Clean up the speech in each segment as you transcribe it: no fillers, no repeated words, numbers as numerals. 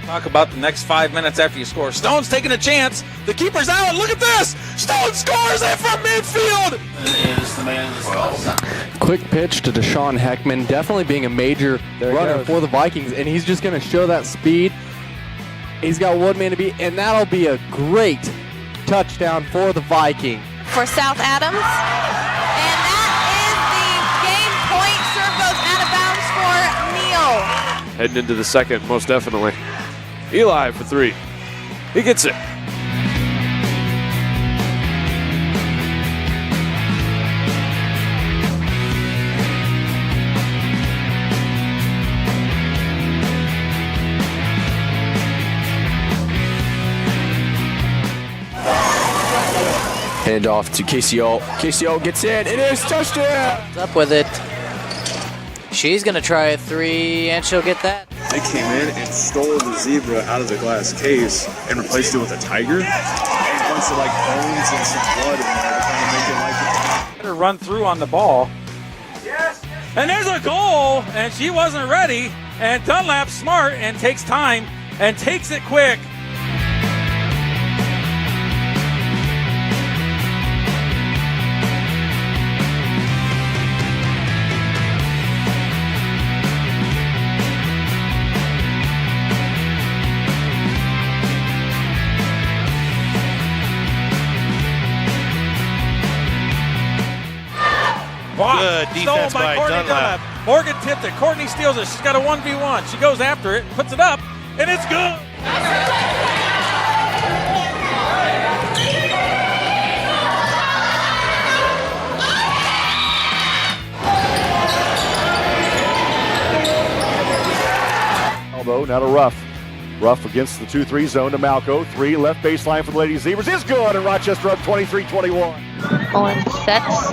Talk about the next 5 minutes after you score. Stone's taking a chance. The keeper's out. Look at this. Stone scores it from midfield. Is the man of the Quick pitch to Deshaun Heckman, definitely being a major runner for the Vikings, and he's just going to show that speed. He's got one man to beat, and that'll be a great touchdown for the Viking. For South Adams, and that is the game point. Serve goes out of bounds for Neal. Heading into the second, most definitely. Eli for 3. He gets it. Hand off to KCO. KCO gets in. It is touchdown. Up with it. She's going to try a 3, and she'll get that. They came in and stole the zebra out of the glass case and replaced it with a tiger. And a bunch of like bones and some blood in there to kind of make it like Let her run through on the ball. Yes. And there's a goal, and she wasn't ready. And Dunlap's smart and takes time and takes it quick. Good defense by Dunlap. Morgan tipped it. Courtney steals it. She's got a 1v1. She goes after it, puts it up, and it's good. Elbow, now to Ruff. Ruff against the 2-3 zone to Malco. 3 left baseline for the Lady Zebras is good, and Rochester up 23-21. Owen sets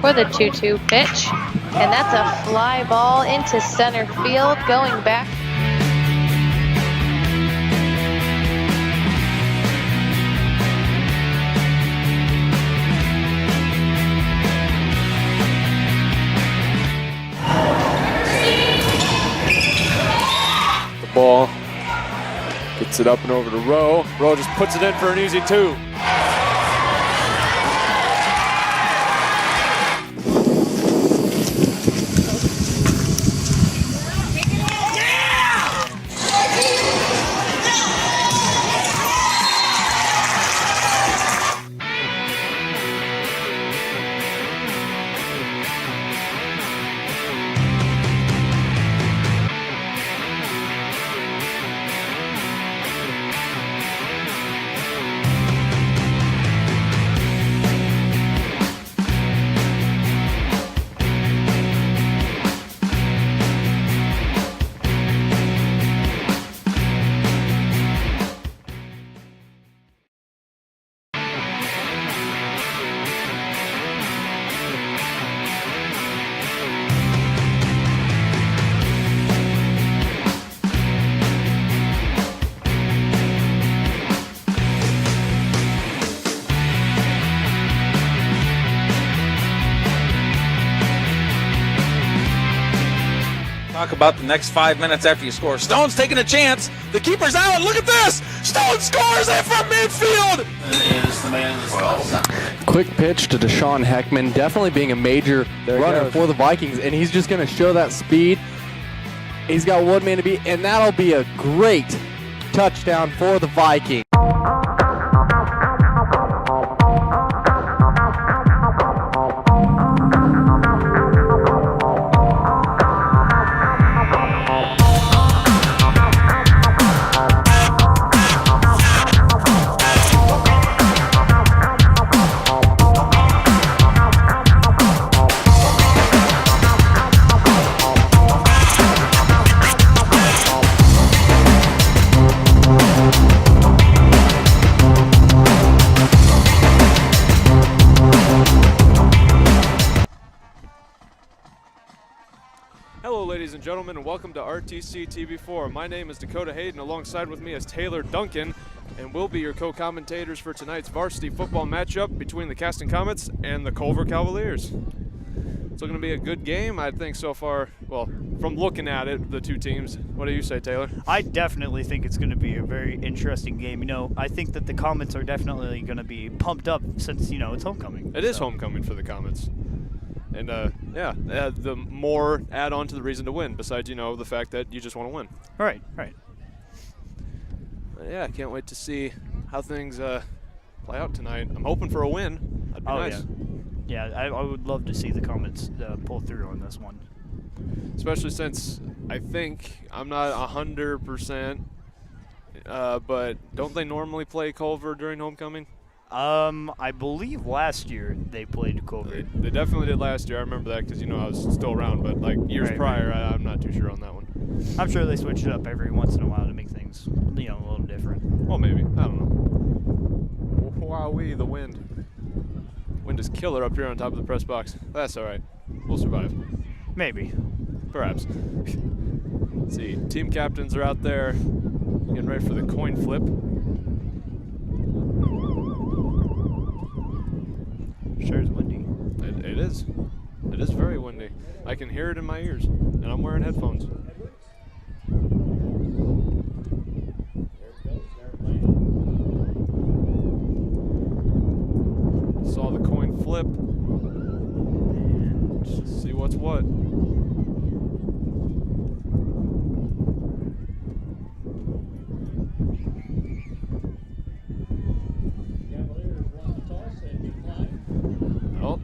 for the 2-2 pitch, and that's a fly ball into center field, going back. The ball gets it up and over to Rowe. Rowe just puts it in for an easy 2. Talk about the next 5 minutes after you score. Stone's taking a chance. The keeper's out. Look at this. Stone scores it from midfield. Is the man of the Quick pitch to Deshaun Heckman, definitely being a major runner for the Vikings, and he's just going to show that speed. He's got one man to beat, and that'll be a great touchdown for the Vikings. Hello, ladies and gentlemen, and welcome to RTC TV4. My name is Dakota Hayden. Alongside with me is Taylor Duncan, and we'll be your co-commentators for tonight's varsity football matchup between the Caston Comets and the Culver Cavaliers. Still going to be a good game, I think, so far. Well, from looking at it, the two teams. What do you say, Taylor? I definitely think it's going to be a very interesting game. You know, I think that the Comets are definitely going to be pumped up since, you know, it's homecoming. It is homecoming for the Comets. And, the more add on to the reason to win, besides, you know, the fact that you just want to win. Right. But yeah, I can't wait to see how things play out tonight. I'm hoping for a win. That'd be nice. Yeah, I would love to see the Comets pull through on this one. Especially since I think, I'm not 100%, but don't they normally play Culver during homecoming? I believe last year they played Culver. They definitely did last year. I remember that because, you know, I was still around. But, like, years prior, I'm not too sure on that one. I'm sure they switch it up every once in a while to make things, you know, a little different. Well, maybe. I don't know. Wowee, the wind. Wind is killer up here on top of the press box. That's all right. We'll survive. Maybe. Perhaps. Let's see. Team captains are out there getting ready for the coin flip. Sure is windy. It is. It is very windy. I can hear it in my ears, and I'm wearing headphones. Saw the coin flip. And see what's what. Well,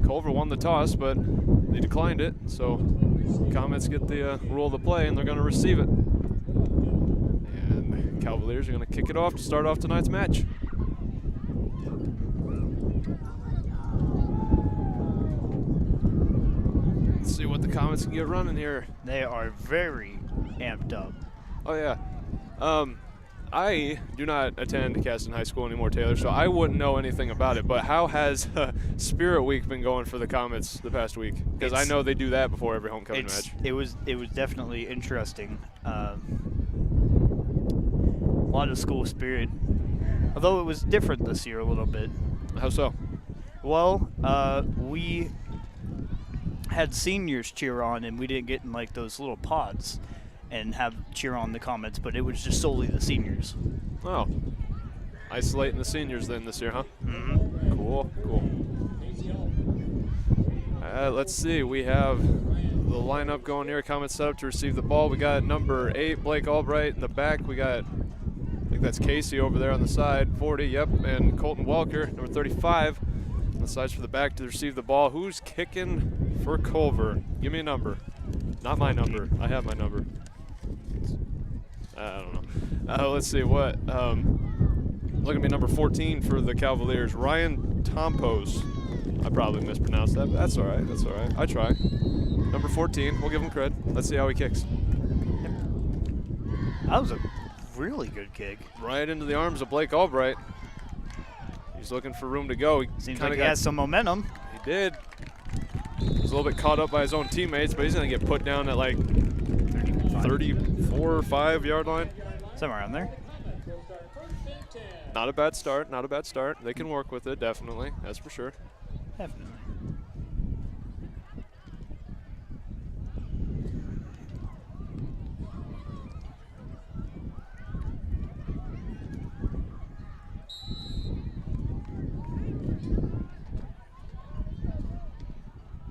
Culver won the toss, but they declined it, so Comets get the rule of the play, and they're going to receive it. And the Cavaliers are going to kick it off to start off tonight's match. Let's see what the Comets can get running here. They are very amped up. Oh, yeah. I do not attend Caston High School anymore, Taylor, so I wouldn't know anything about it. But how has Spirit Week been going for the Comets the past week? Because I know they do that before every homecoming match. It was definitely interesting. A lot of school spirit, although it was different this year a little bit. How so? Well, we had seniors cheer on, and we didn't get in like those little pods and have cheer on the Comets, but it was just solely the seniors. Oh, isolating the seniors then this year, huh? Mm-hmm. Cool. Let's see. We have the lineup going here. Comets set up to receive the ball. We got number 8, Blake Albright in the back. We got, I think that's Casey over there on the side, 40, yep, and Colton Welker, number 35, on the sides for the back to receive the ball. Who's kicking for Culver? Give me a number. Not my number. I have my number. I don't know. Let's see what. Look at me, number 14 for the Cavaliers, Ryan Tompos. I probably mispronounced that, but that's all right. That's all right. I try. Number 14. We'll give him cred. Let's see how he kicks. That was a really good kick. Right into the arms of Blake Albright. He's looking for room to go. He Seems like he has some momentum. He did. He was a little bit caught up by his own teammates, but he's going to get put down at like 34 or 5 yard line. Somewhere around there. Not a bad start. Not a bad start. They can work with it, definitely. That's for sure. Definitely.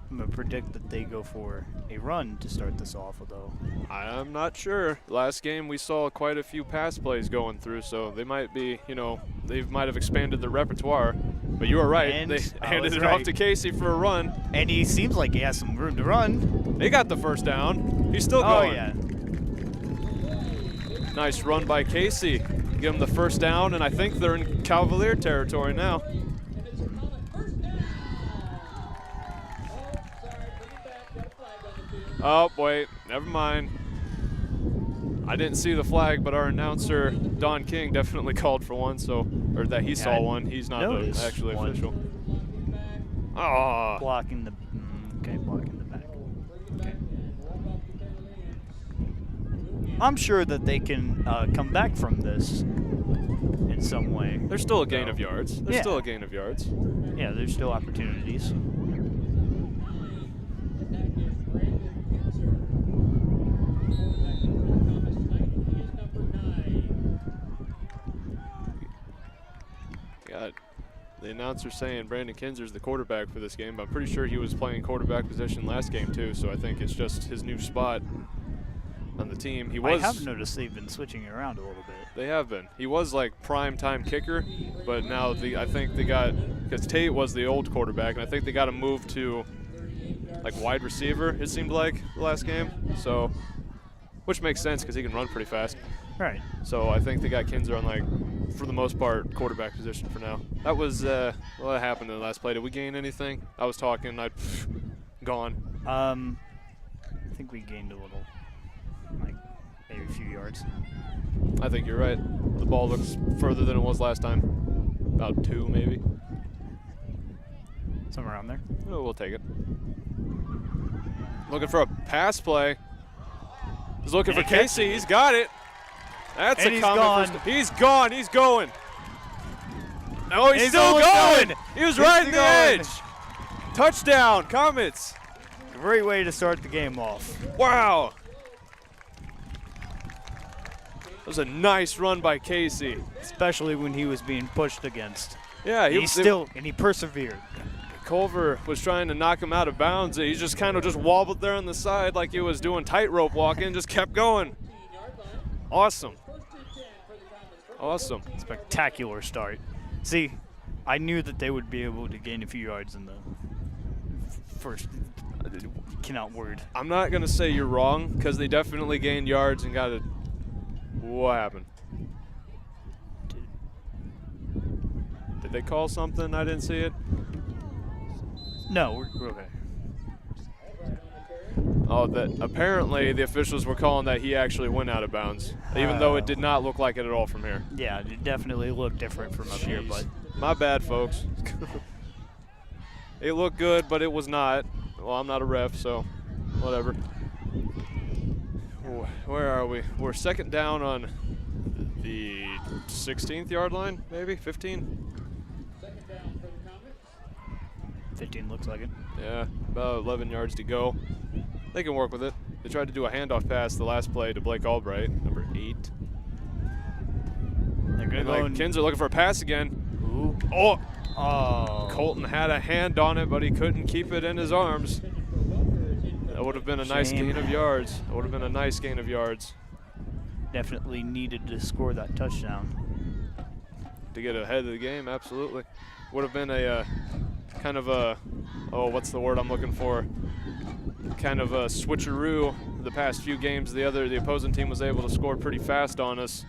I'm going to predict that they go for a run to start this off, though. I'm not sure. Last game we saw quite a few pass plays going through, so they might be, you know, they might have expanded their repertoire. But you were right. And they handed it off to Casey for a run. And he seems like he has some room to run. They got the first down. He's still going. Oh, yeah. Nice run by Casey. Give him the first down, and I think they're in Cavalier territory now. Oh, wait, never mind. I didn't see the flag, but our announcer, Don King, definitely called for one, so, or that he saw one. He's not actually official. Oh. Blocking the, blocking the back. Okay. I'm sure that they can come back from this in some way. There's still a gain of yards. There's still a gain of yards. Yeah, there's still opportunities. the announcer saying Brandon Kinzer's the quarterback for this game, but I'm pretty sure he was playing quarterback position last game too, so I think it's just his new spot on the team. I have noticed they've been switching around a little bit. They have been. He was like prime time kicker, but now I think they got, because Tate was the old quarterback, and I think they got him moved to like wide receiver, it seemed like, the last game. So, which makes sense because he can run pretty fast. Right. So I think they got Kinzer on, like, for the most part, quarterback position for now. That was what happened in the last play. Did we gain anything? I was talking. Gone. I think we gained a little, like maybe a few yards. I think you're right. The ball looks further than it was last time. About 2, maybe. Somewhere around there. Oh, we'll take it. Looking for a pass play. He's looking for Casey. He's got it. That's and a he's comment. gone. He's gone. He's going. Oh, he's still going. He was right in the edge. Touchdown. Comets. Great way to start the game off. Wow. That was a nice run by Casey. Especially when he was being pushed against. Yeah, he persevered. Culver was trying to knock him out of bounds. He just kind of just wobbled there on the side like he was doing tightrope walking, just kept going. Awesome. Awesome. Spectacular start. See, I knew that they would be able to gain a few yards in the first. Cannot word. I'm not going to say you're wrong because they definitely gained yards and got it. What happened? Did they call something? I didn't see it. No, we're okay. Oh, that apparently the officials were calling that he actually went out of bounds, even though it did not look like it at all from here. Yeah, it definitely looked different from up here, but my bad, folks. It looked good, but it was not. Well, I'm not a ref, so whatever. Where are we? We're second down on the 16th yard line, maybe 15. 15 looks like it. Yeah, about 11 yards to go. They can work with it. They tried to do a handoff pass the last play to Blake Albright, number 8. They're going to go. Kinzer looking for a pass again. Ooh. Oh, Colton had a hand on it, but he couldn't keep it in his arms. That would have been a nice gain of yards. That would have been a nice gain of yards. Definitely needed to score that touchdown. To get ahead of the game, absolutely. Would have been a kind of a, what's the word I'm looking for? Kind of a switcheroo. The past few games, the opposing team was able to score pretty fast on us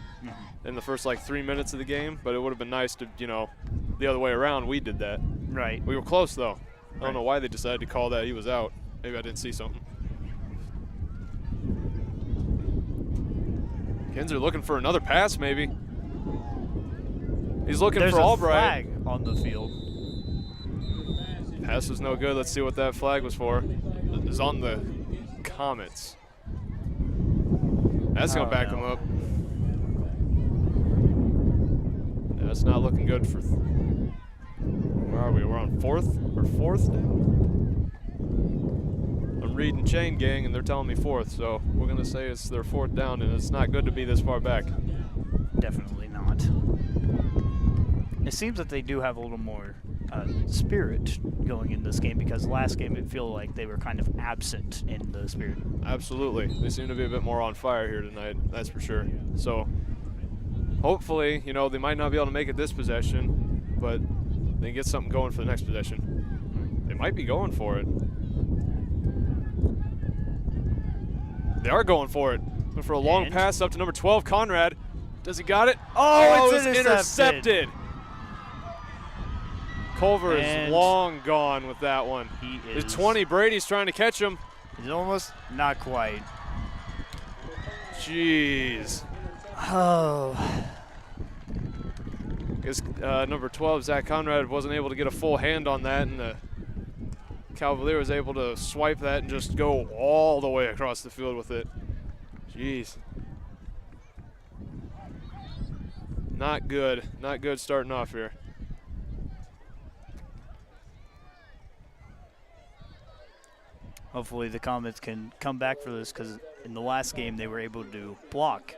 in the first like 3 minutes of the game, but it would have been nice to, the other way around, we did that. Right. We were close though. I don't know why they decided to call that he was out. Maybe I didn't see something. Kinzer looking for another pass, maybe. He's looking for Albright. There's a flag on the field. Pass was no good. Let's see what that flag was for. It's on the Comets. That's going to back them up. That's not looking good for... Where are we? We're on 4th or 4th now? I'm reading Chain Gang, and they're telling me 4th, so we're going to say it's their 4th down, and it's not good to be this far back. Definitely not. It seems that they do have a little more spirit going in this game, because last game it felt like they were kind of absent in the spirit. Absolutely. They seem to be a bit more on fire here tonight, that's for sure. So hopefully, they might not be able to make it this possession, but they can get something going for the next possession. They might be going for it. They are going for it. Looking for a long pass up to number 12, Conrad. Does he got it? Oh, it's intercepted. Culver is long gone with that one. He is. It's 20. Brady's trying to catch him. He's almost not quite. Jeez. Oh. I guess number 12, Zach Conrad, wasn't able to get a full hand on that, and the Cavalier was able to swipe that and just go all the way across the field with it. Jeez. Not good. Not good starting off here. Hopefully the Comets can come back for this, because in the last game they were able to block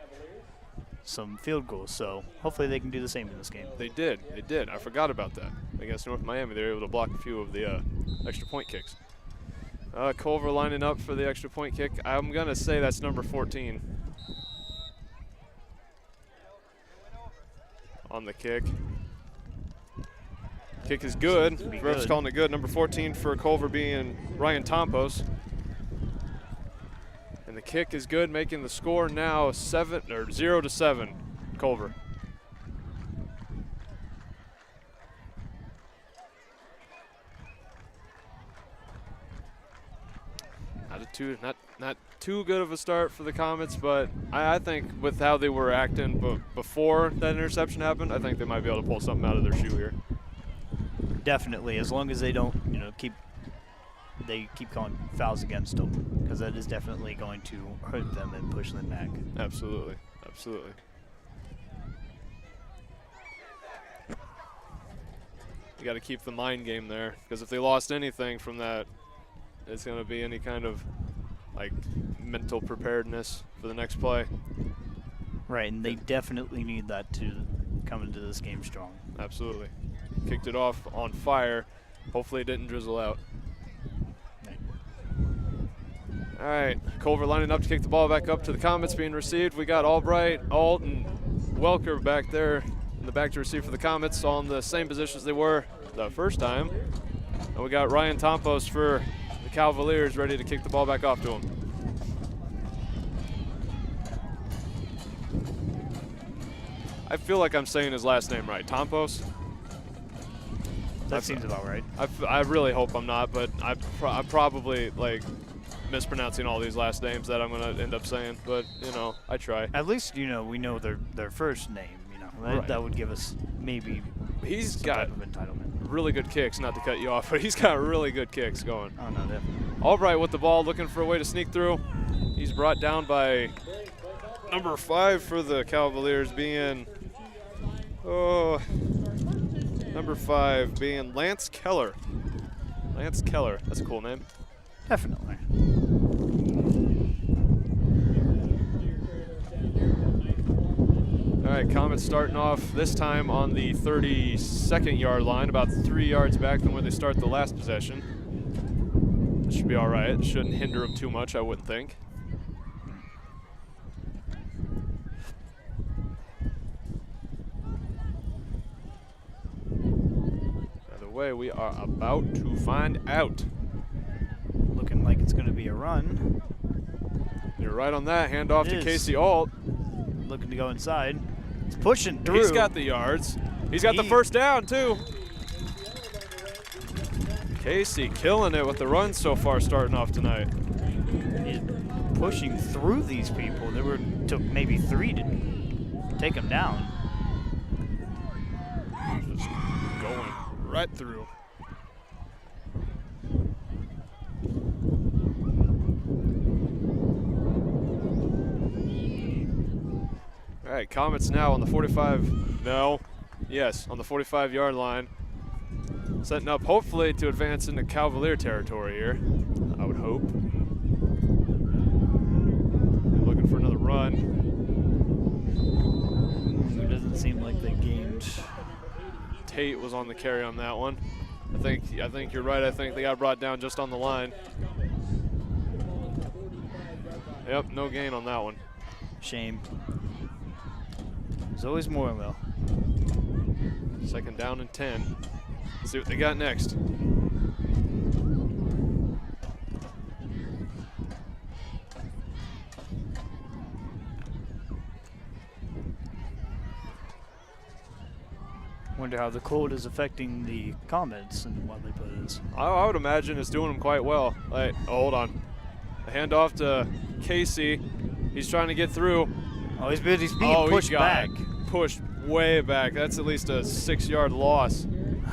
some field goals. So hopefully they can do the same in this game. They did. They did. I forgot about that. against North Miami. They were able to block a few of the extra point kicks. Culver lining up for the extra point kick. I'm going to say that's number 14 on the kick. Kick is good. Ref's calling it good. Number 14 for Culver being Ryan Tompos. And the kick is good, making the score now 0-7, Culver. Not too good of a start for the Comets, but I think with how they were acting before that interception happened, I think they might be able to pull something out of their shoe here. Definitely, as long as they don't, keep calling fouls against them, because that is definitely going to hurt them and push them back. Absolutely, absolutely. You got to keep the mind game there, because if they lost anything from that, it's going to be any kind of like mental preparedness for the next play. Right, and they definitely need that to come into this game strong. Absolutely. Kicked it off on fire. Hopefully it didn't drizzle out. All right, Culver lining up to kick the ball back up to the Comets being received. We got Albright, Alt, and Welker back there in the back to receive for the Comets, all in the same positions they were the first time. And we got Ryan Tompos for the Cavaliers ready to kick the ball back off to him. I feel like I'm saying his last name right. Tompos? That seems about right. I really hope I'm not, but I'm probably like mispronouncing all these last names that I'm going to end up saying, but I try. At least we know their first name. Right. That would give us maybe he's some got type of entitlement. Really good kicks. Not to cut you off, but he's got really good kicks going. Oh no, definitely. Albright with the ball, looking for a way to sneak through. He's brought down by number 5 for the Cavaliers, being number 5 being Lance Keller. Lance Keller, that's a cool name. Definitely. All right, Comets starting off this time on the 32nd yard line, about 3 yards back than where they start the last possession. That should be all right. It shouldn't hinder them too much, I wouldn't think. By the way, we are about to find out. Looking like it's going to be a run. You're right on that. Hand off to Casey Alt. Looking to go inside. He's pushing through. He's got the yards. He's got the first down, too. Casey killing it with the run so far starting off tonight. He's pushing through these people. Took maybe 3 to take him down. Just going right through. All right, Comets now on the 45. No. Yes, on the 45-yard line. Setting up, hopefully, to advance into Cavalier territory here, I would hope. Looking for another run. It doesn't seem like they gained. Tate was on the carry on that one. I think you're right. I think they got brought down just on the line. Yep, no gain on that one. Shame. There's always more, though. Second down and 10. Let's see what they got next. Wonder how the cold is affecting the Comets and what they put is. I would imagine it's doing them quite well. Like, hold on. A handoff to Casey. He's trying to get through. Oh, he's being pushed back. Pushed way back. That's at least a 6-yard loss.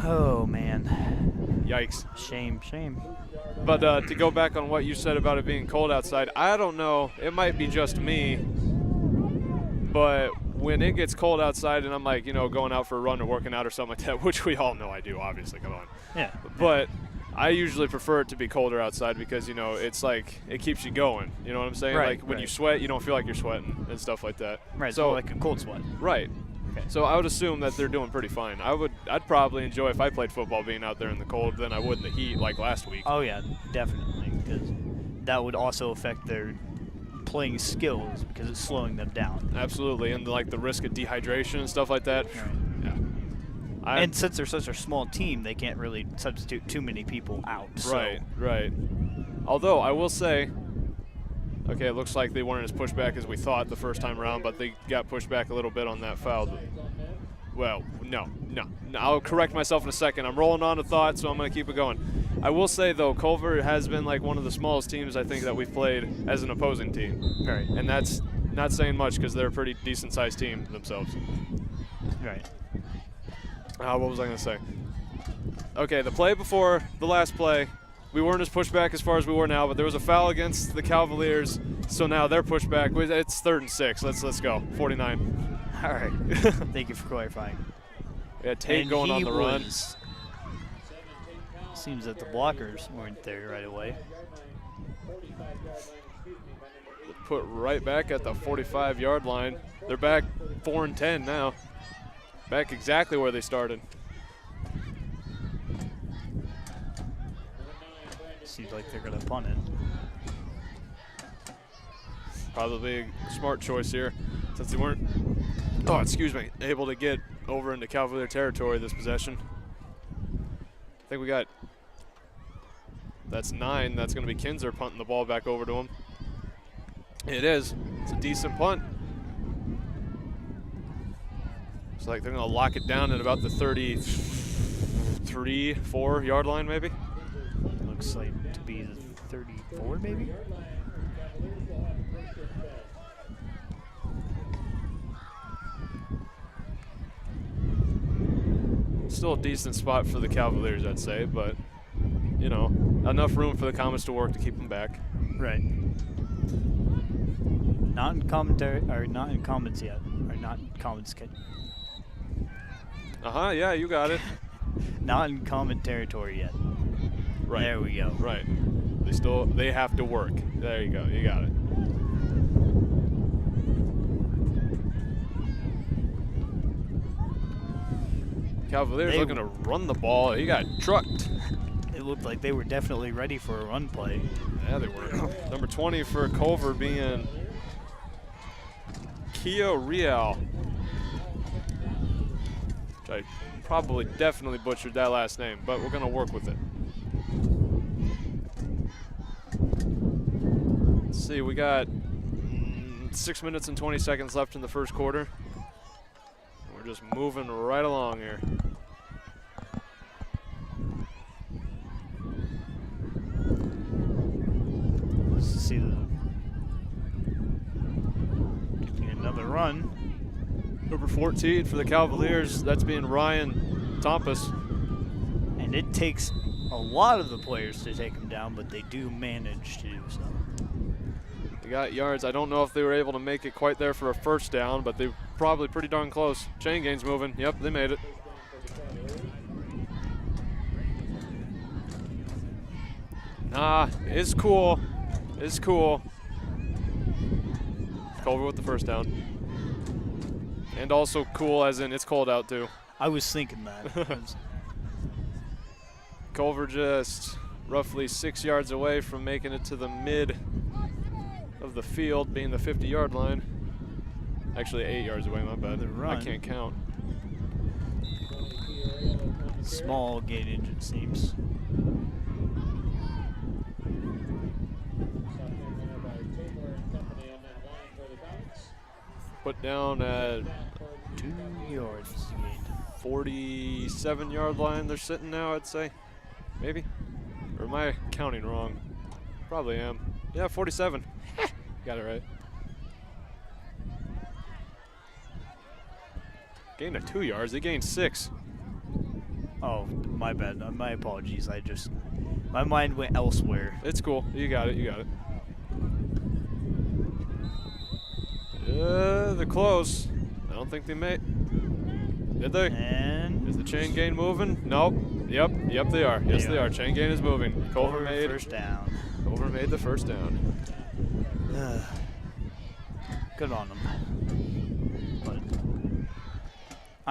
Oh, man. Yikes. Shame. But to go back on what you said about it being cold outside, I don't know. It might be just me. But when it gets cold outside and I'm like, going out for a run or working out or something like that, which we all know I do, obviously, come on. Yeah. But I usually prefer it to be colder outside because, it's like it keeps you going. You know what I'm saying? Right, like when you sweat, you don't feel like you're sweating and stuff like that. Right, so like a cold sweat. Right. Okay. So I would assume that they're doing pretty fine. I'd probably enjoy if I played football being out there in the cold than I would in the heat like last week. Oh yeah, definitely, because that would also affect their playing skills because it's slowing them down. Absolutely, and like the risk of dehydration and stuff like that. Right. Yeah. And since they're such a small team, they can't really substitute too many people out. So. Right. Although I will say, okay, it looks like they weren't as pushed back as we thought the first time around, but they got pushed back a little bit on that foul. Well, no. I'll correct myself in a second. I'm rolling on a thought, so I'm going to keep it going. I will say, though, Culver has been like one of the smallest teams I think that we've played as an opposing team. Right. And that's not saying much because they're a pretty decent-sized team themselves. Right. What was I going to say? Okay, the play before the last play, we weren't as pushed back as far as we were now, but there was a foul against the Cavaliers, so now they're pushed back. It's 3rd and 6. Let's go. 49. All right. Thank you for clarifying. We had Tate going on the run. Seems that the blockers weren't there right away. Put right back at the 45-yard line. They're back 4 and 10 now. Back exactly where they started. Seems like they're going to punt it. Probably a smart choice here since they weren't, able to get over into Cavalier territory this possession. I think we got, that's 9. That's going to be Kinzer punting the ball back over to him. It is. It's a decent punt. It's like they're going to lock it down at about the 33, 4-yard line maybe. Looks like to be the 34 maybe. Still a decent spot for the Cavaliers, I'd say, but, you know, enough room for the Comets to work to keep them back. Right. Not in commentary, or not in comments yet, or not in comments. Yeah, you got it. Not in comment territory yet. Right. There we go. Right. They have to work. There you go. You got it. Cavaliers looking to run the ball. He got trucked. It looked like they were definitely ready for a run play. Yeah, they were. Number 20 for Culver being Keo Real. Which I probably definitely butchered that last name, but we're going to work with it. Let's see, we got 6 minutes and 20 seconds left in the first quarter. We're just moving right along here. Let's see getting another run. Number 14 for the Cavaliers, that's being Ryan Tompus. And it takes a lot of the players to take him down, but they do manage to do so. They got yards. I don't know if they were able to make it quite there for a first down, but they're probably pretty darn close. Chain gain's moving. Yep, they made it. It's cool. It's cool. Culver with the first down. And also cool as in it's cold out too. I was thinking that. Culver just roughly 6 yards away from making it to the mid of the field, being the 50-yard line. Actually 8 yards away, my bad. I can't count. Small gainage, it seems. Put down at 2 yards gained. 47-yard line they're sitting now, I'd say. Maybe? Or am I counting wrong? Probably am. Yeah, 47. Got it right. Gained of 2 yards. They gained 6. Oh, my bad. My apologies. My mind went elsewhere. It's cool. You got it. You got it. They're close. I don't think they made. Did they? And is the chain gain moving? Nope. Yep, they are. Yes, they are. Chain gain is moving. Culver made first down. Culver made the first down. Good on them. But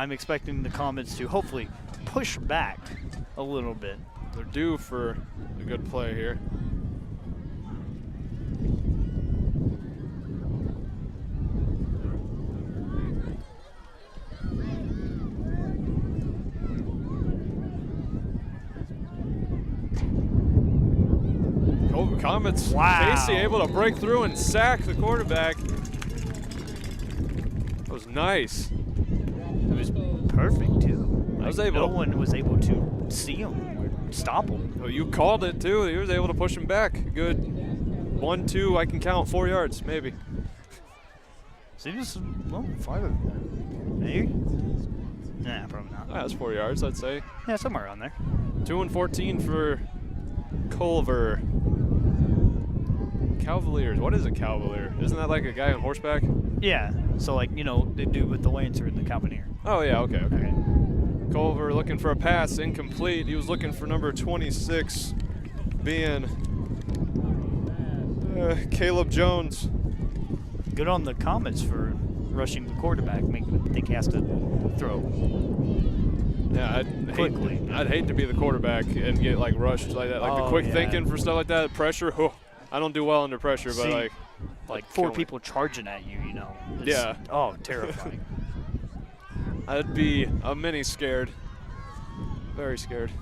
I'm expecting the Comets to hopefully push back a little bit. They're due for a good play here. Culver Comets. Wow. Casey able to break through and sack the quarterback. That was nice. It was perfect too. No one was able to see him or stop him. Well, you called it too. He was able to push him back. Good 1, 2, I can count 4 yards, maybe. Seems, well, 5. Maybe? Nah, probably not. That's 4 yards, I'd say. Yeah, somewhere around there. 2 and 14 for Culver. Cavaliers. What is a Cavalier? Isn't that like a guy on horseback? Yeah. So, like, you know, they do with the Lancer and the Cavalier. Oh, yeah, okay. Culver looking for a pass, incomplete. He was looking for number 26, being Caleb Jones. Good on the Comets for rushing the quarterback, making him think he has to throw. Yeah, I'd hate to be the quarterback and get like rushed like that. Like the quick thinking for stuff like that, pressure. I don't do well under pressure, but like 4 people charging at you, you know. Yeah. Oh, terrifying. I'd be a mini scared. Very scared.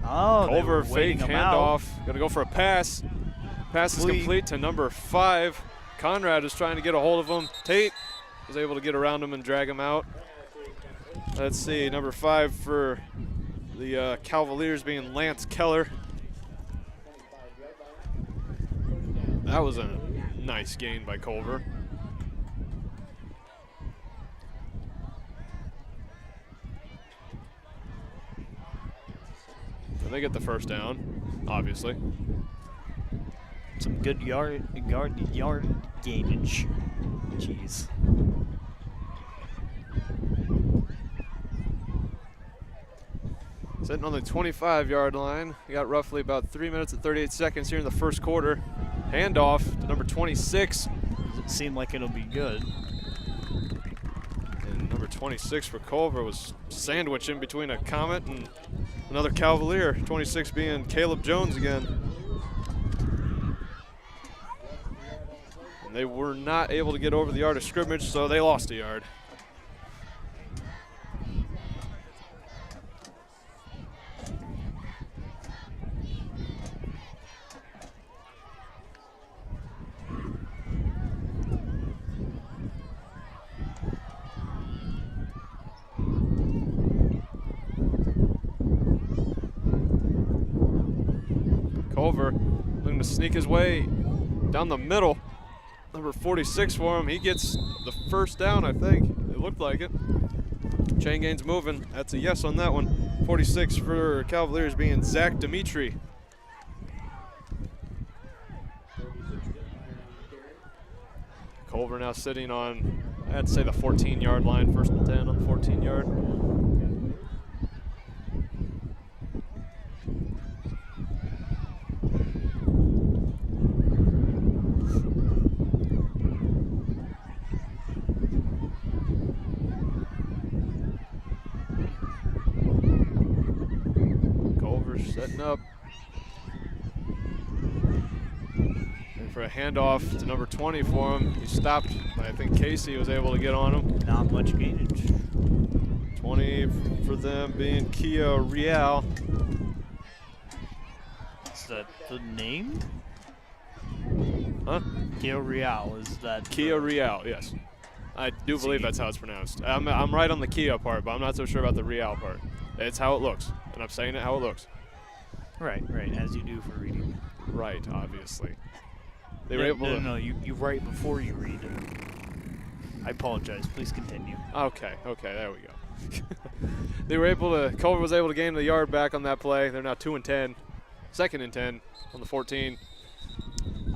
Oh, Culver fake handoff. Gonna go for a pass. Pass is complete to number 5. Conrad is trying to get a hold of him. Tate was able to get around him and drag him out. Let's see, number 5 for the Cavaliers being Lance Keller. That was a nice gain by Culver. And they get the first down, obviously. Some good yard gainage. Jeez. Sitting on the 25-yard line. We got roughly about 3 minutes and 38 seconds here in the first quarter. Handoff to number 26. Does it seem like it'll be good? And number 26 for Culver was sandwiched in between a Comet and another Cavalier. 26 being Caleb Jones again. And they were not able to get over the yard of scrimmage, so they lost a yard. Culver looking to sneak his way down the middle. Number 46 for him. He gets the first down, I think. It looked like it. Chain gain's moving. That's a yes on that one. 46 for Cavaliers being Zach Dimitri. Culver now sitting on, I'd say, the 14-yard line. 1st and 10 on the 14-yard. Setting up. And for a handoff to number 20 for him. He stopped. I think Casey was able to get on him. Not much gainage. 20 for them being Kia Real. Is that the name? Huh? Kia Real, is that? Kia Real, yes. I do believe that's how it's pronounced. I'm right on the Kia part, but I'm not so sure about the Real part. It's how it looks, and I'm saying it how it looks. Right, as you do for reading. Right, obviously. They were able to. No, you write before you read. I apologize. Please continue. Okay, there we go. They were able to. Culver was able to gain the yard back on that play. They're now 2 and 10, 2nd and 10 on the 14.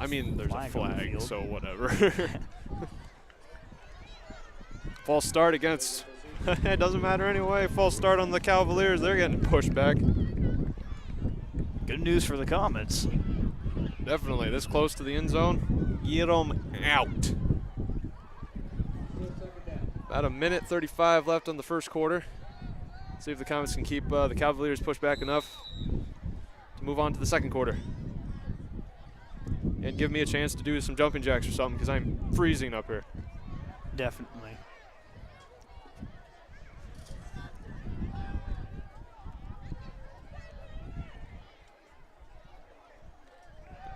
I mean, there's a flag, so whatever. False start against. It doesn't matter anyway. False start on the Cavaliers. They're getting pushed back. Good news for the Comets. Definitely. This close to the end zone. Get them out. About a minute 35 left on the first quarter. See if the Comets can keep the Cavaliers pushed back enough to move on to the second quarter. And give me a chance to do some jumping jacks or something because I'm freezing up here. Definitely.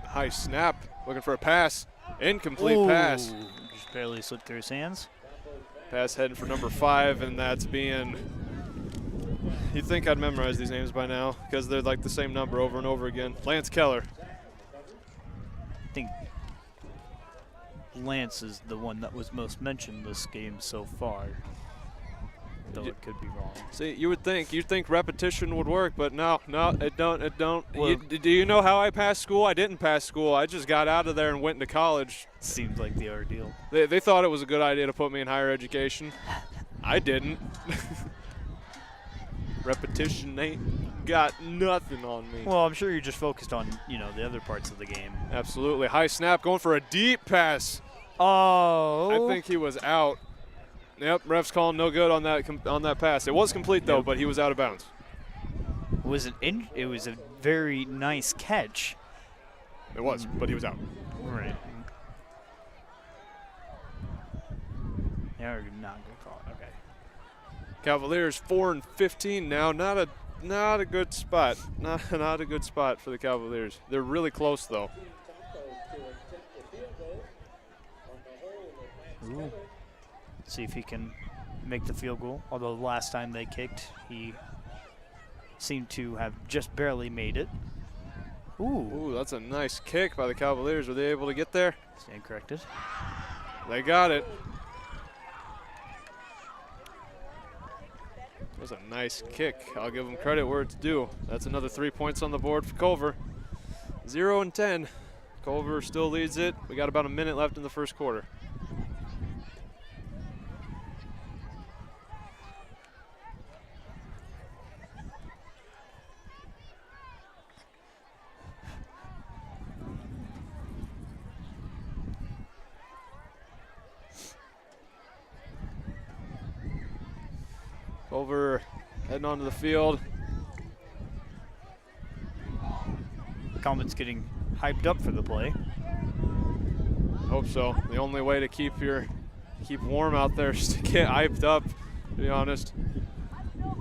High snap, looking for a pass. Incomplete pass. Just barely slipped through his hands. Pass heading for number 5, and that's being, you'd think I'd memorize these names by now because they're like the same number over and over again. Lance Keller. I think Lance is the one that was most mentioned this game so far. Though it could be wrong. See, you'd think repetition would work, but no, it don't. Well, do you know how I passed school? I didn't pass school. I just got out of there and went into college. Seemed like the ordeal. They thought it was a good idea to put me in higher education. I didn't. Repetition ain't got nothing on me. Well, I'm sure you're just focused on, the other parts of the game. Absolutely. High snap, going for a deep pass. Oh. I think he was out. Yep, ref's calling no good on that pass. It was complete though, but he was out of bounds. It was a very nice catch. It was, but he was out. Right. They're not gonna call it. Okay. Cavaliers 4-15 now. Not a good spot. Not a good spot for the Cavaliers. They're really close though. Ooh. See if he can make the field goal. Although the last time they kicked, he seemed to have just barely made it. Ooh, that's a nice kick by the Cavaliers. Were they able to get there? Stand corrected. They got it. That was a nice kick. I'll give them credit where it's due. That's another 3 points on the board for Culver. 0-10. Culver still leads it. We got about a minute left in the first quarter. Culver heading onto the field. Comets getting hyped up for the play. Hope so. The only way to keep warm out there is to get hyped up, to be honest.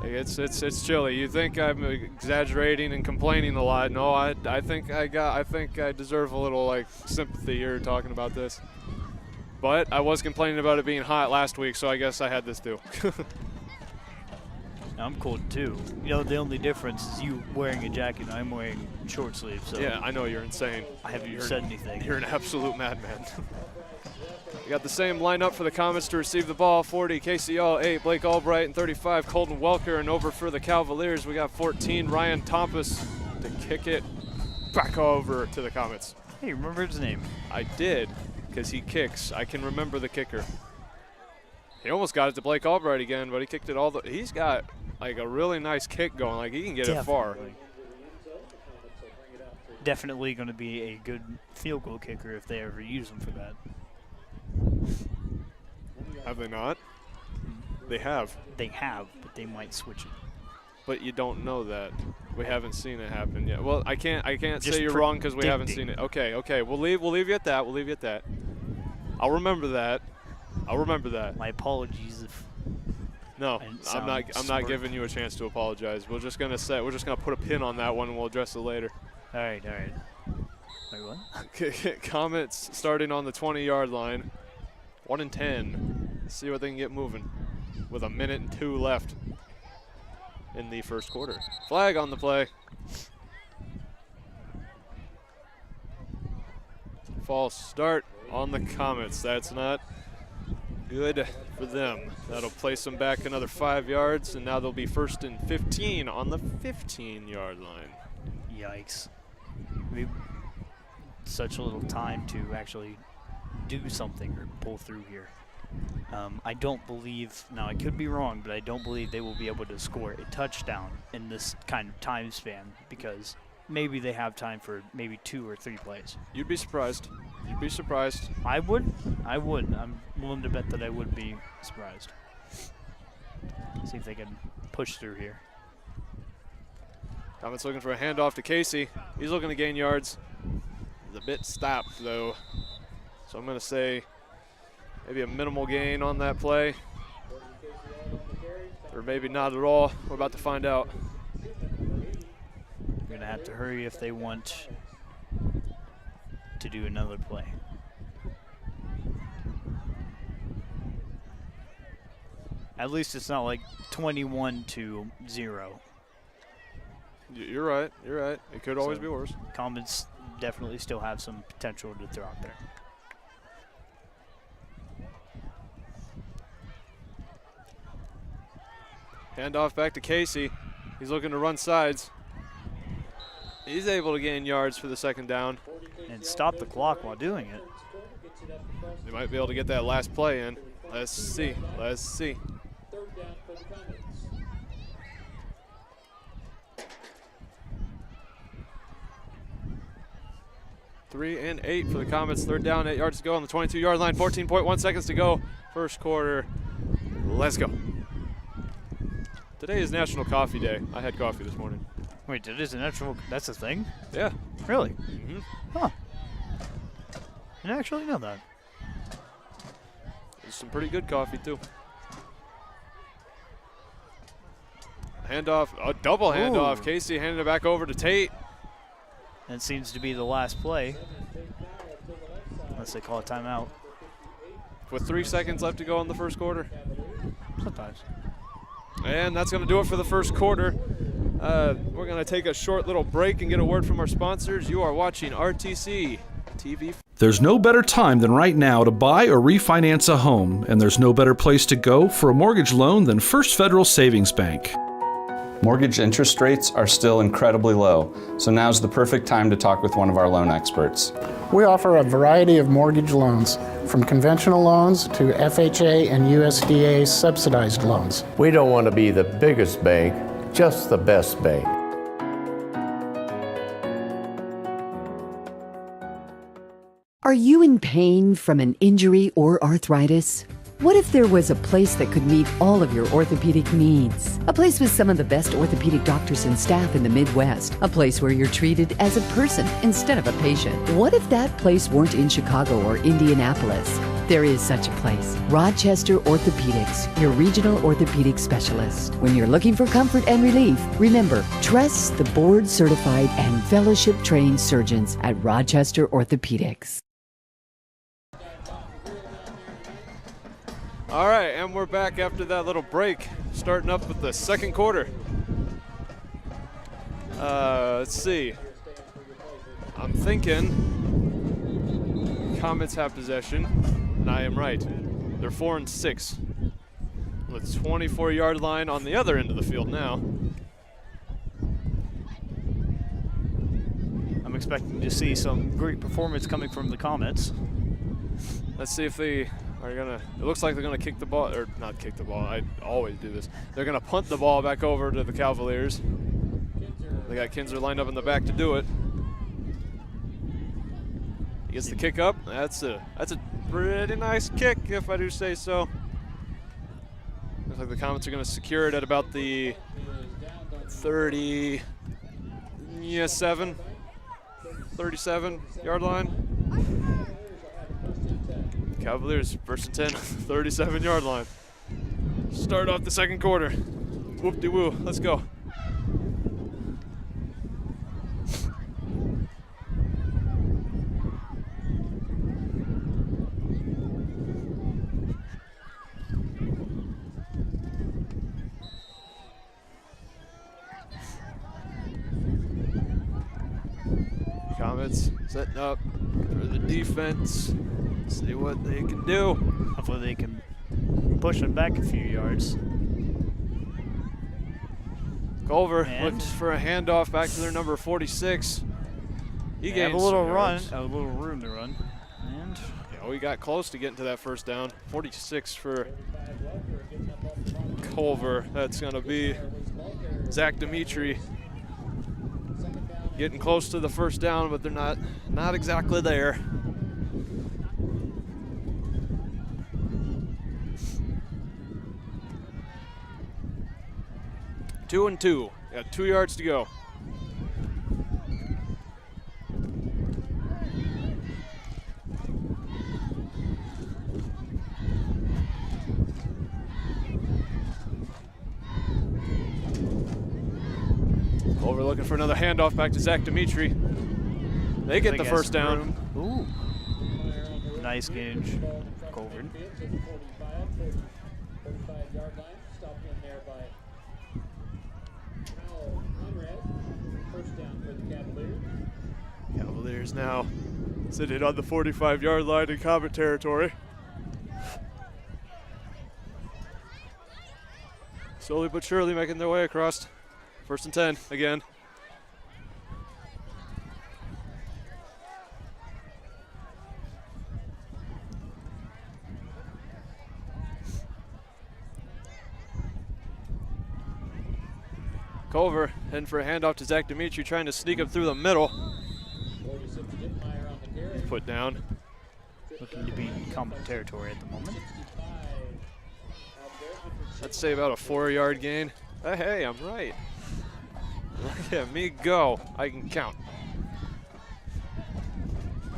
It's chilly. You think I'm exaggerating and complaining a lot. No, I think I deserve a little sympathy here talking about this. But I was complaining about it being hot last week, so I guess I had this too. I'm cold too. The only difference is you wearing a jacket and I'm wearing short sleeves. So yeah, I know you're insane. I haven't said anything. You're an absolute madman. We got the same lineup for the Comets to receive the ball. 40, KCL, 8, Blake Albright, and 35, Colton Welker. And over for the Cavaliers, we got 14, Ryan Tompus to kick it back over to the Comets. Hey, remember his name? I did, because he kicks. I can remember the kicker. He almost got it to Blake Albright again, but he kicked it he's got a really nice kick going. He can get it far. Definitely going to be a good field goal kicker if they ever use him for that. Have they not? They have. They have, but they might switch it. But you don't know that. We haven't seen it happen yet. Well, I can't say you're wrong because we haven't seen it. Okay. We'll leave you at that. We'll leave you at that. I'll remember that. My apologies if. No, I'm not giving you a chance to apologize. We're just gonna put a pin on that one and we'll address it later. All right. Wait, what? Comets starting on the 20-yard line. 1-10. Let's see what they can get moving with a minute and 2 left in the first quarter. Flag on the play. False start on the Comets. That's not good for them. That'll place them back another 5 yards, and now they'll be 1st and 15 on the 15-yard line. Yikes. Such a little time to actually do something or pull through here. I don't believe, now I could be wrong, but I don't believe they will be able to score a touchdown in this kind of time span because maybe they have time for maybe 2 or 3 plays. You'd be surprised. You'd be surprised. I would. I'm willing to bet that I would be surprised. See if they can push through here. Comets looking for a handoff to Casey. He's looking to gain yards. He's a bit stopped, though. So I'm going to say maybe a minimal gain on that play. Or maybe not at all. We're about to find out. They're going to have to hurry if they want to do another play. At least it's not like 21-0. You're right. You're right. It could always be worse. Comets definitely still have some potential to throw out there. Handoff back to Casey. He's looking to run sides. He's able to gain yards for the second down. And stop the clock while doing it. They might be able to get that last play in. Let's see. Let's see. Third and 8 for the Comets. Third down, 8 yards to go on the 22-yard line. 14.1 seconds to go. First quarter. Let's go. Today is National Coffee Day. I had coffee this morning. Wait, that is a natural, that's a thing? Yeah. Really? Mm-hmm. Huh. I didn't actually know that. There's some pretty good coffee, too. Handoff, a double handoff. Casey handed it back over to Tate. That seems to be the last play. Unless they call a timeout. With 3 seconds left to go in the first quarter. Sometimes. And that's going to do it for the first quarter. We're going to take a short little break and get a word from our sponsors. You are watching RTC TV. There's no better time than right now to buy or refinance a home, and there's no better place to go for a mortgage loan than First Federal Savings Bank. Mortgage interest rates are still incredibly low, so now's the perfect time to talk with one of our loan experts. We offer a variety of mortgage loans, from conventional loans to FHA and USDA subsidized loans. We don't want to be the biggest bank, just the best bank. Are you in pain from an injury or arthritis? What if there was a place that could meet all of your orthopedic needs? A place with some of the best orthopedic doctors and staff in the Midwest. A place where you're treated as a person instead of a patient. What if that place weren't in Chicago or Indianapolis? There is such a place. Rochester Orthopedics, your regional orthopedic specialist. When you're looking for comfort and relief, remember, trust the board-certified and fellowship-trained surgeons at Rochester Orthopedics. All right, and we're back after that little break, starting up with the second quarter. Let's see. I'm thinking Comets have possession, and I am right. They're 4-6. The 24-yard line on the other end of the field now. I'm expecting to see some great performance coming from the Comets. Let's see if they are gonna, it looks like they're gonna kick the ball, or not kick the ball, I always do this. They're gonna punt the ball back over to the Cavaliers. They got Kinzer lined up in the back to do it. He gets the kick up. That's a pretty nice kick, if I do say so. Looks like the Comets are gonna secure it at about the 37 yard line. Cavaliers first and 10, 37-yard line. Start off the second quarter. Whoop-de-woo, let's go. Comets setting up for the defense. See what they can do. Hopefully they can push them back a few yards. Culver looks for a handoff back to their number 46. He gains a little run, yards. a little room to run. And yeah, we got close to getting to that first down. 46 for Culver. That's going to be Zach Dimitri. Getting close to the first down, but they're not exactly there. 2 and 2. Got 2 yards to go. Culver looking for another handoff back to Zach Dimitri. They get the first down. Ooh. Nice gauge, Culver. Cavaliers now sitting on the 45-yard line in Comet territory. Slowly but surely making their way across. 1st and 10 again. Culver heading for a handoff to Zach Dimitri, trying to sneak him through the middle. Put down. Looking to be in Comet territory at the moment. I'd say about a 4-yard gain. Hey, I'm right. Look at me go. I can count.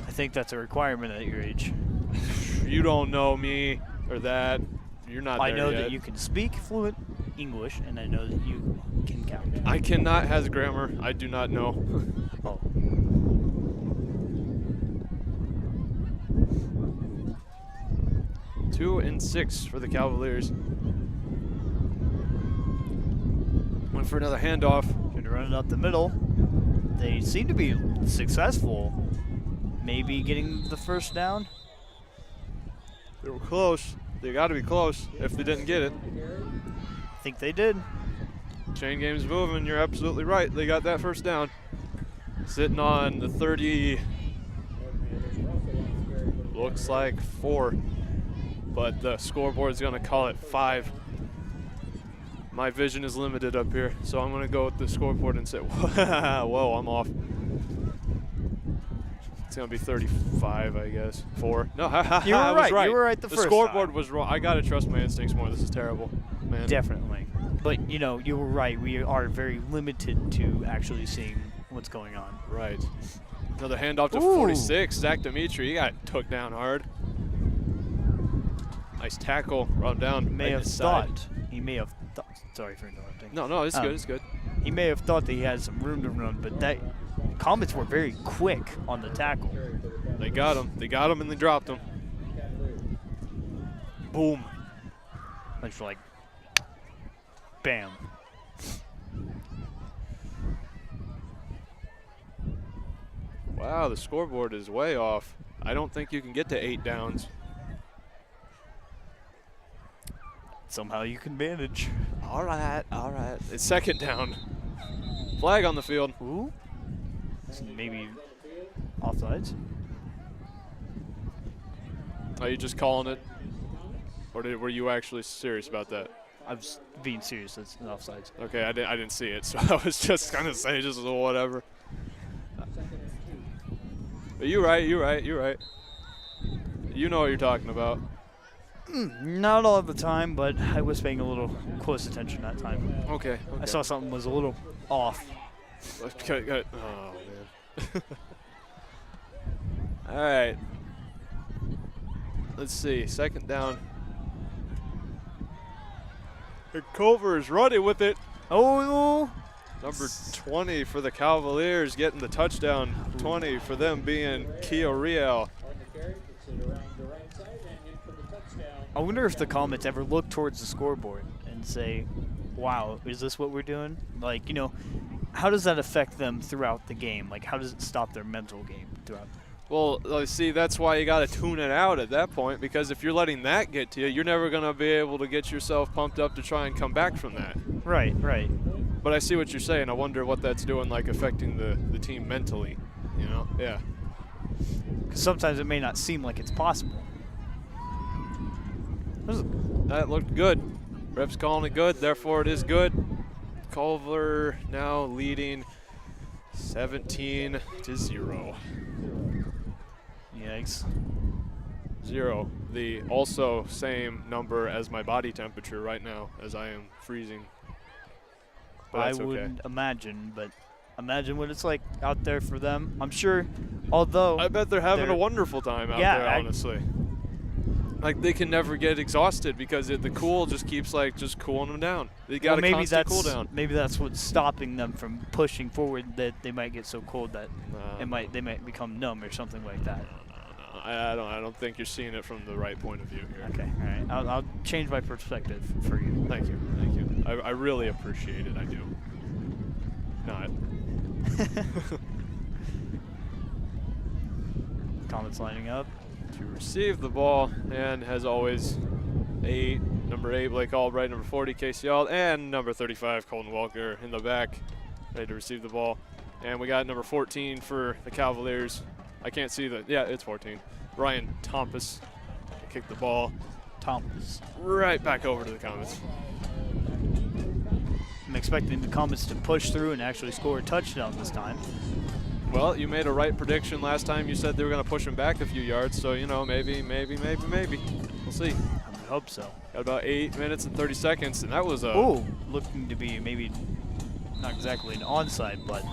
I think that's a requirement at your age. You don't know me or that. You're not there I know yet. that you can speak fluent English, and I know that you can count. I cannot has grammar. I do not know. Oh. Two and 6 for the Cavaliers. Went for another handoff. Trying to run it up the middle. They seem to be successful. Maybe getting the first down. They were close. They got to be close if they didn't get it. I think they did. Chain game's moving. You're absolutely right. They got that first down. Sitting on the 30. Looks like 4. But the scoreboard's going to call it 5. My vision is limited up here, so I'm going to go with the scoreboard and say, whoa, I'm off. It's going to be 35, I guess. 4. No, you were right. right. You were right the first scoreboard time. was wrong. I got to trust my instincts more. This is terrible, man. Definitely. But, you know, you were right. We are very limited to actually seeing what's going on. Right. Another handoff to 46. Zach Dimitri, he got took down hard. Nice tackle. Run down. He may have thought. Sorry for interrupting. No, it's good. It's good. He may have thought that he had some room to run, but that Comets were very quick on the tackle. They got him. They got him and they dropped him. Boom. It's like, bam. Wow, the scoreboard is way off. I don't think you can get to 8 downs. Somehow you can manage. All right. It's 2nd down. Flag on the field. Ooh. Maybe offsides. Are you just calling it? Or were you actually serious about that? I was being serious. It's an offsides. Okay, I didn't see it, so I was just kind of saying just whatever. But you're right. You know what you're talking about. Not all of the time, but I was paying a little close attention that time. Okay. I saw something was a little off. Oh, man. All right. Let's see. 2nd down. And Culver is running with it. Oh. Number 20 for the Cavaliers getting the touchdown. 20 for them being Keo Real. I wonder if the Comets ever look towards the scoreboard and say, wow, is this what we're doing? Like, you know, how does that affect them throughout the game? Like, how does it stop their mental game throughout? Well, see, that's why you got to tune it out at that point, because if you're letting that get to you, you're never going to be able to get yourself pumped up to try and come back from that. Right. But I see what you're saying. I wonder what that's doing, like affecting the team mentally, you know? Yeah. Because sometimes it may not seem like it's possible. That looked good. Ref's calling it good, therefore it is good. Culver now leading 17-0. Yikes. 0. The also same number as my body temperature right now, as I am freezing. But I that's wouldn't imagine, but imagine what it's like out there for them. I'm sure, although I bet they're having a wonderful time out there, honestly. Like, they can never get exhausted because the cool just keeps, like, just cooling them down. They got a constant cool down. Maybe that's what's stopping them from pushing forward, that they might get so cold that they might become numb or something like that. I don't think you're seeing it from the right point of view here. Okay, all right. I'll change my perspective for you. Thank you. I really appreciate it. I do. Not. Comets lining up to receive the ball, and as always, number 8 Blake Albright, number 40 Casey Auld, and number 35 Colton Walker in the back, ready to receive the ball. And we got number 14 for the Cavaliers. I can't see it's 14. Ryan Tompus kicked the ball. Tompus. Right back over to the Comets. I'm expecting the Comets to push through and actually score a touchdown this time. Well, you made a right prediction last time. You said they were going to push him back a few yards, so, maybe. We'll see. I would hope so. Got about 8 minutes and 30 seconds, and that was looking to be maybe not exactly an onside, but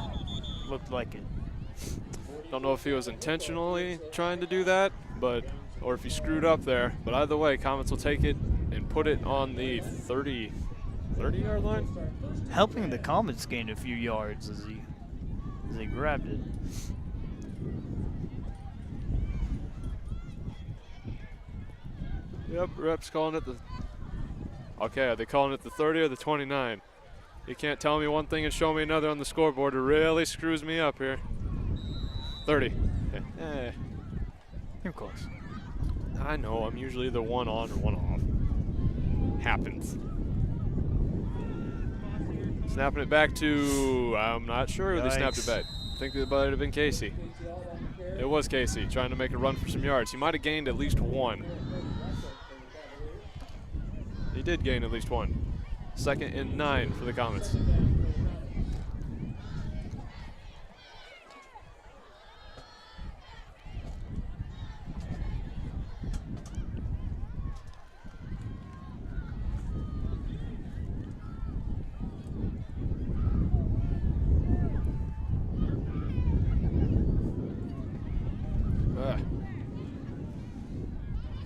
looked like it. Don't know if he was intentionally trying to do that, or if he screwed up there. But either way, Comets will take it and put it on the 30-yard line. Helping the Comets gain a few yards as he grabbed it. Yep, reps calling it Okay, are they calling it the 30 or the 29? You can't tell me one thing and show me another on the scoreboard. It really screws me up here. 30. You're close. I know, I'm usually the one on or one off. Happens. Snapping it back to, I'm not sure who they snapped it back. I think it might have been Casey. It was Casey trying to make a run for some yards. He might have gained at least 1. He did gain at least 1. 2nd and 9 for the Comets.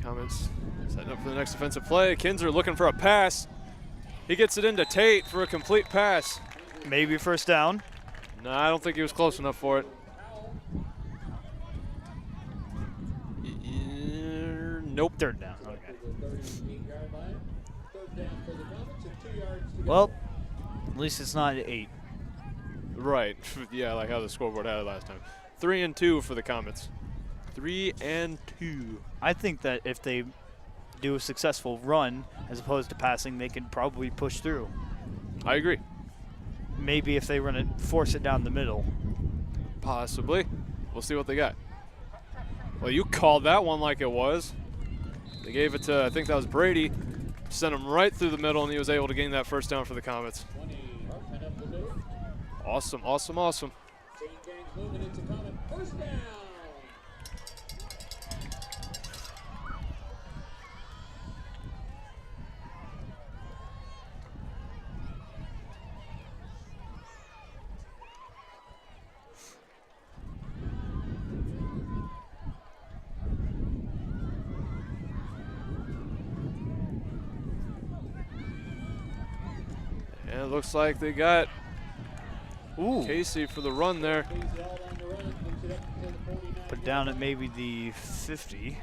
Comets setting up for the next defensive play. Kinzer looking for a pass. He gets it into Tate for a complete pass. Maybe first down. No, I don't think he was close enough for it. Nope. Third down. Okay. Well, at least it's not 8. Right. Yeah, like how the scoreboard had it last time. 3 and 2 for the Comets. 3 and 2. I think that if they do a successful run as opposed to passing, they could probably push through. I agree. Maybe if they force it down the middle. Possibly. We'll see what they got. Well, you called that one like it was. They gave it to, I think that was Brady. Sent him right through the middle, and he was able to gain that first down for the Comets. Awesome, awesome, awesome. And it looks like they got Casey for the run there. Put down at maybe the 50.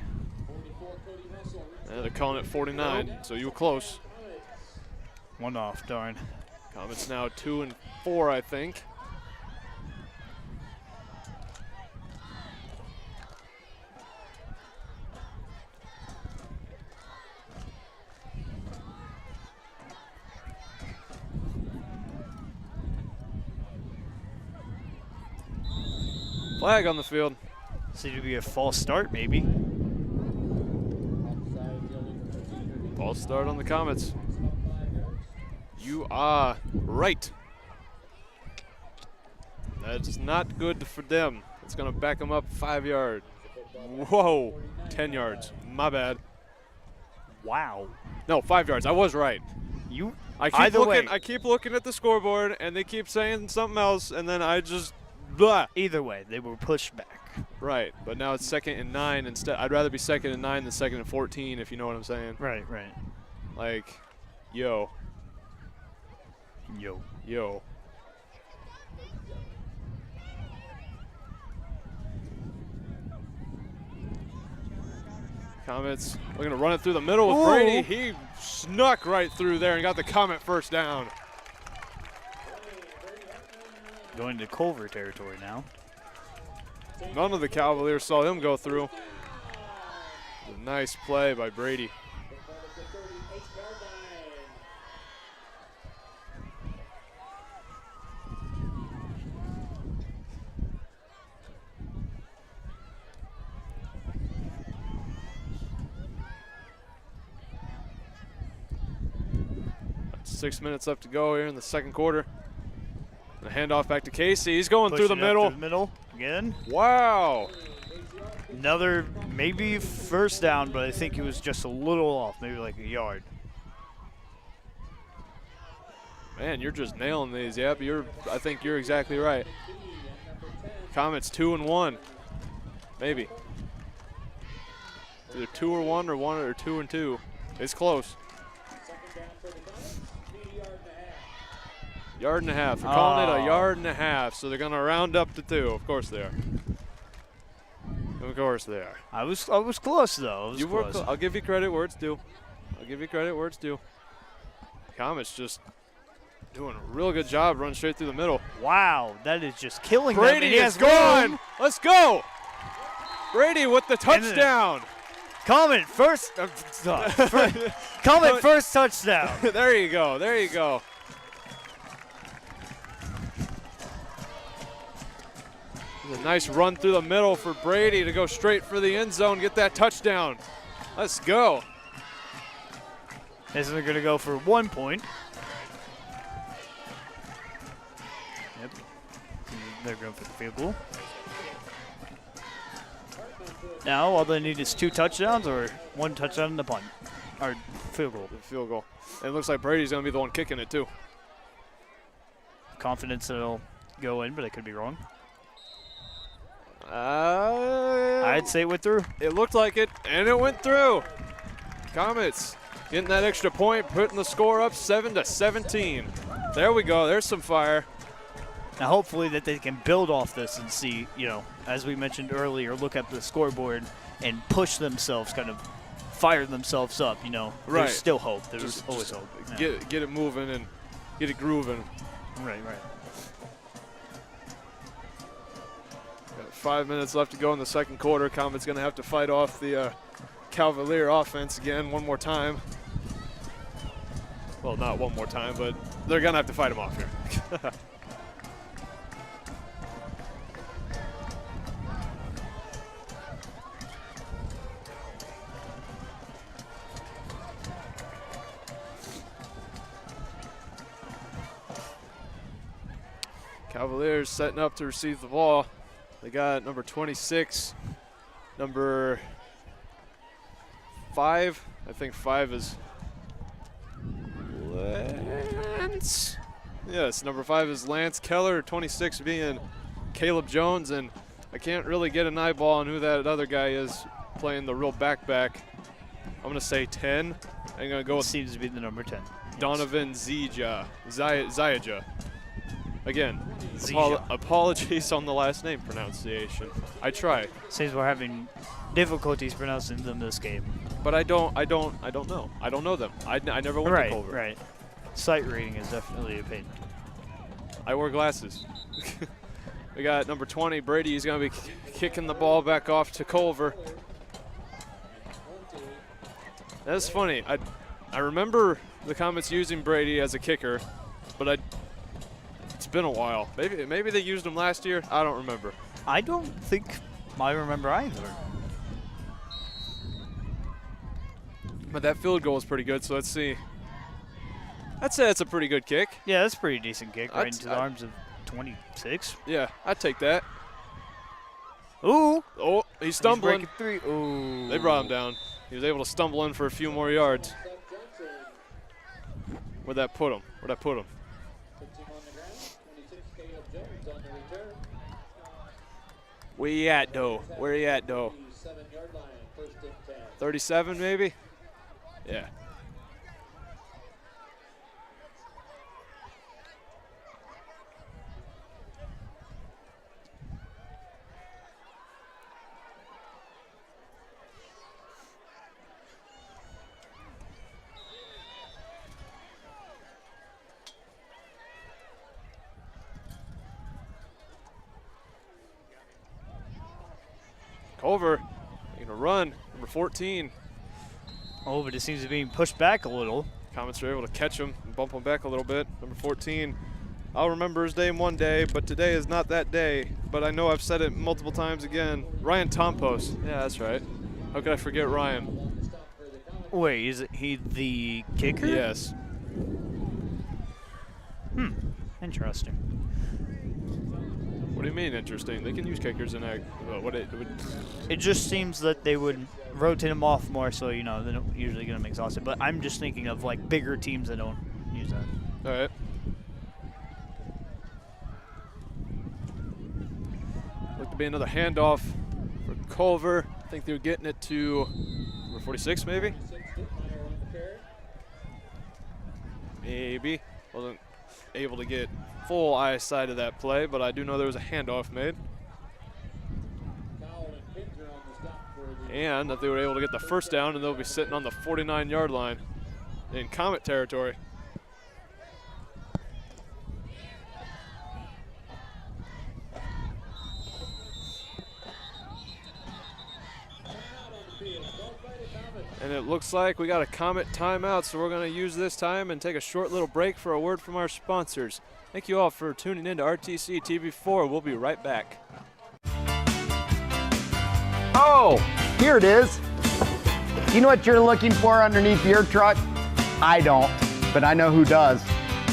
And they're calling it 49, so you were close. 1 off, darn. Comets now 2 and 4, I think. Flag on the field. Seemed to be a false start, maybe. False start on the Comets. You are right. That's not good for them. It's going to back them up 5 yards. Whoa, 10 yards. My bad. Wow. No, 5 yards. I was right. I keep looking at the scoreboard, and they keep saying something else, and then I just blah. Either way, they were pushed back. Right, but now it's 2nd and 9 instead. I'd rather be 2nd and 9 than 2nd and 14, if you know what I'm saying. Right. Like, yo. Comets looking to run it through the middle with Brady. He snuck right through there and got the Comet first down. Going to Culver territory now. None of the Cavaliers saw him go through. A nice play by Brady. That's 6 minutes left to go here in the second quarter. The handoff back to Casey. He's going through the middle. Again. Wow. Another maybe first down, but I think he was just a little off, maybe like a yard. Man, you're just nailing these. Yep, I think you're exactly right. Comets 2 and 1. Maybe. Either 2 or 1 or 2 and 2. It's close. Yard and a half. They're calling it a yard and a half, so they're going to round up to 2. Of course they are. Of course they are. I was close though. You were close. I'll give you credit where it's due. Comets just doing a real good job running straight through the middle. Wow, that is just killing Brady them. Brady is gone. Let's go. Brady with the touchdown. Comet first. Comet first touchdown. There you go. A nice run through the middle for Brady to go straight for the end zone, get that touchdown. Let's go. This is going to go for 1 point. Yep. They're going for the field goal. Now all they need is 2 touchdowns or 1 touchdown and the punt. Or field goal. Field goal. And it looks like Brady's going to be the one kicking it too. Confidence that it'll go in, but I could be wrong. I'd say it went through. It looked like it, and it went through. Comets getting that extra point, putting the score up 7-17. There we go. There's some fire. Now, hopefully that they can build off this and see, as we mentioned earlier, look at the scoreboard and push themselves, kind of fire themselves up. Right. There's still hope. There's always hope. Get it moving and get it grooving. Right. 5 minutes left to go in the second quarter. Comet's going to have to fight off the Cavalier offense again one more time. Well, not one more time, but they're going to have to fight them off here. Cavaliers setting up to receive the ball. They got number 26, number 5. I think 5 is Lance. Yes, number 5 is Lance Keller, 26 being Caleb Jones, and I can't really get an eyeball on who that other guy is playing the real backpack. I'm going to say 10. I'm going to go with seems to be the number 10. Donovan Zayaja. Again, apologies on the last name pronunciation. I try. Seems we're having difficulties pronouncing them this game. But I don't know. I don't know them. I never went to Culver. Right. Sight reading is definitely a pain. I wear glasses. We got number 20, Brady. He's going to be kicking the ball back off to Culver. That's funny. I remember the Comets using Brady as a kicker, but it's been a while. Maybe they used him last year. I don't remember. I don't think I remember either. But that field goal is pretty good, so let's see. I'd say that's a pretty good kick. Yeah, that's a pretty decent kick right into the arms of 26. Yeah, I'd take that. Ooh. Oh, he's stumbling. He's breaking 3. Ooh. They brought him down. He was able to stumble in for a few more yards. Where'd that put him? Where'd I put him? Where you at, though? Where you at, though? 37, maybe? Yeah. Culver, going to run, number 14. Oh, but it seems to be being pushed back a little. Comets are able to catch him and bump him back a little bit. Number 14. I'll remember his name one day, but today is not that day. But I know I've said it multiple times again. Ryan Tompos. Yeah, that's right. How could I forget Ryan? Wait, is he the kicker? Yes. Interesting. What do you mean interesting? They can use kickers in that. It just seems that they would rotate them off more, so they're not usually going to make exhausted. But I'm just thinking of like bigger teams that don't use that. All right. Look to be another handoff for Culver. I think they were getting it to number 46, maybe. Maybe wasn't able to get full eyesight of that play, but I do know there was a handoff made. And that they were able to get the first down, and they'll be sitting on the 49-yard line in Comet territory. And it looks like we got a Comet timeout, so we're going to use this time and take a short little break for a word from our sponsors. Thank you all for tuning in to RTC TV4. We'll be right back. Oh, here it is. You know what you're looking for underneath your truck? I don't, but I know who does.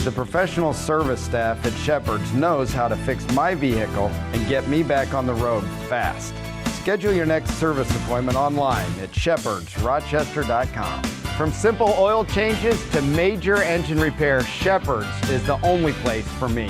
The professional service staff at Shepherd's knows how to fix my vehicle and get me back on the road fast. Schedule your next service appointment online at shepherdsrochester.com. From simple oil changes to major engine repair, Shepherd's is the only place for me.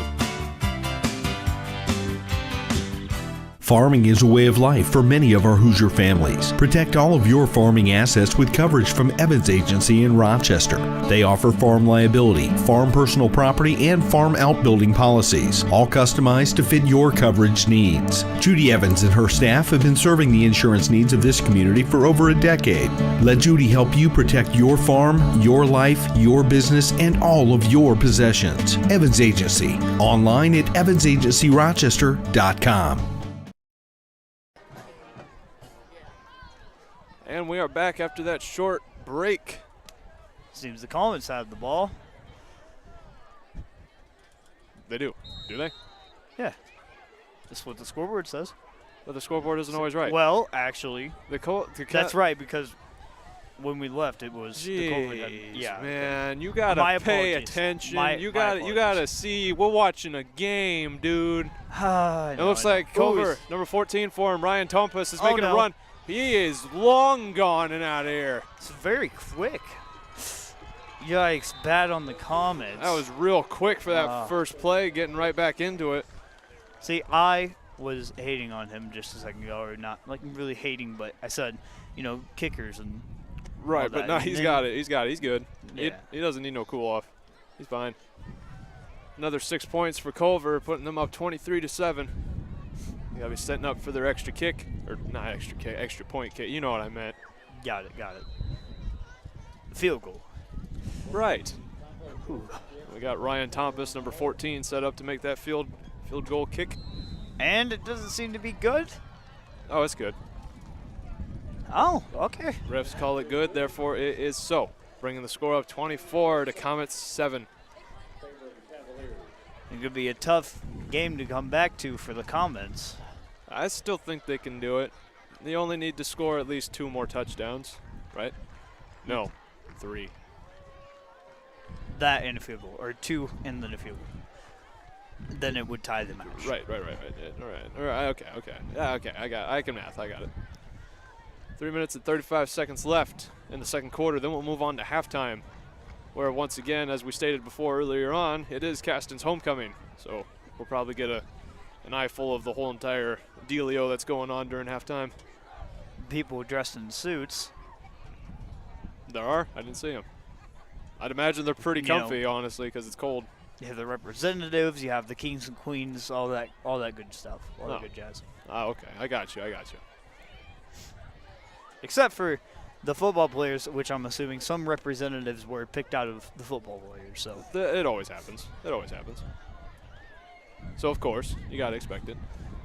Farming is a way of life for many of our Hoosier families. Protect all of your farming assets with coverage from Evans Agency in Rochester. They offer farm liability, farm personal property, and farm outbuilding policies, all customized to fit your coverage needs. Judy Evans and her staff have been serving the insurance needs of this community for over a decade. Let Judy help you protect your farm, your life, your business, and all of your possessions. Evans Agency, online at evansagencyrochester.com. And we are back after that short break. Seems the Comets have the ball. They do they? Yeah. That's what the scoreboard says. But the scoreboard isn't always right. Well, actually, that's right, because when we left, it was the Culver had, yeah. Man, you gotta pay attention. You gotta see. We're watching a game, dude. It looks like Culver, number 14 for him, Ryan Tompus, is making a run. He is long gone and out of here. It's very quick. Yikes, bad on the Comets. That was real quick for that first play, getting right back into it. See, I was hating on him just a second ago, or not like really hating, but I said, kickers and right, but no, he's got it. He's good. Yeah. He doesn't need no cool off. He's fine. Another 6 points for Culver, putting them up 23-7. You gotta be setting up for their extra kick, or not extra kick, extra point kick. You know what I meant. Got it. Field goal. Right. We got Ryan Tompus, number 14, set up to make that field goal kick. And it doesn't seem to be good. Oh, it's good. Oh, okay. Refs call it good, therefore it is so. Bringing the score up 24 to Comets 7. It could be a tough game to come back to for the Comets. I still think they can do it. They only need to score at least 2 more touchdowns, right? No, 3. That and a field goal, or 2 and then a field goal. Then it would tie the match. Right. Yeah, all right, okay. Yeah, okay, I can math, I got it. 3 minutes and 35 seconds left in the second quarter, then we'll move on to halftime. where once again, as we stated before earlier on, it is Caston's homecoming. So we'll probably get an eye full of the whole entire dealio that's going on during halftime. People dressed in suits. There are? I didn't see them. I'd imagine they're pretty comfy, honestly, because it's cold. You have the representatives, you have the kings and queens, all that good stuff, all that good jazz. Oh, okay. I got you. Except for the football players, which I'm assuming some representatives were picked out of the football players. So it always happens. So, of course, you got to expect it.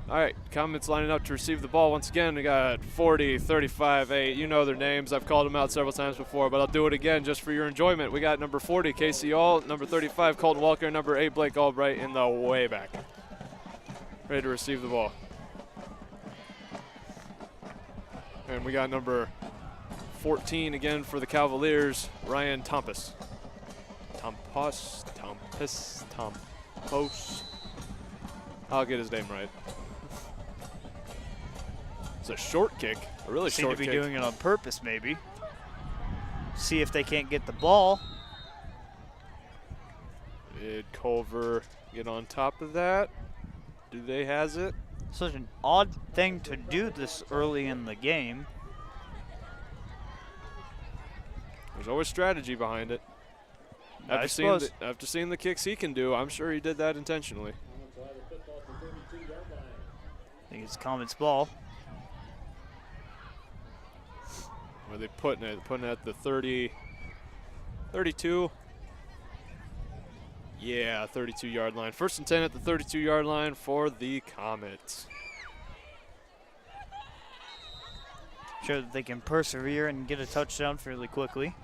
All right, Comets lining up to receive the ball once again. We got 40, 35, 8. You know their names. I've called them out several times before, but I'll do it again just for your enjoyment. We got number 40, Casey All, number 35, Colton Walker, number 8, Blake Albright in the way back. Ready to receive the ball. And we got number 14 again for the Cavaliers, Ryan Tompos. I'll get his name right. It's a short kick, a really short kick. Seem to be doing it on purpose, maybe. See if they can't get the ball. Did Culver get on top of that? Do they has it? Such an odd thing to do this early in the game. There's always strategy behind it. After seeing the kicks he can do, I'm sure he did that intentionally. I think it's Comet's ball. Where are they putting it? Putting it at the 30, 32. Yeah, 32-yard line. 1st and 10 at the 32-yard line for the Comets. Show that they can persevere and get a touchdown fairly quickly.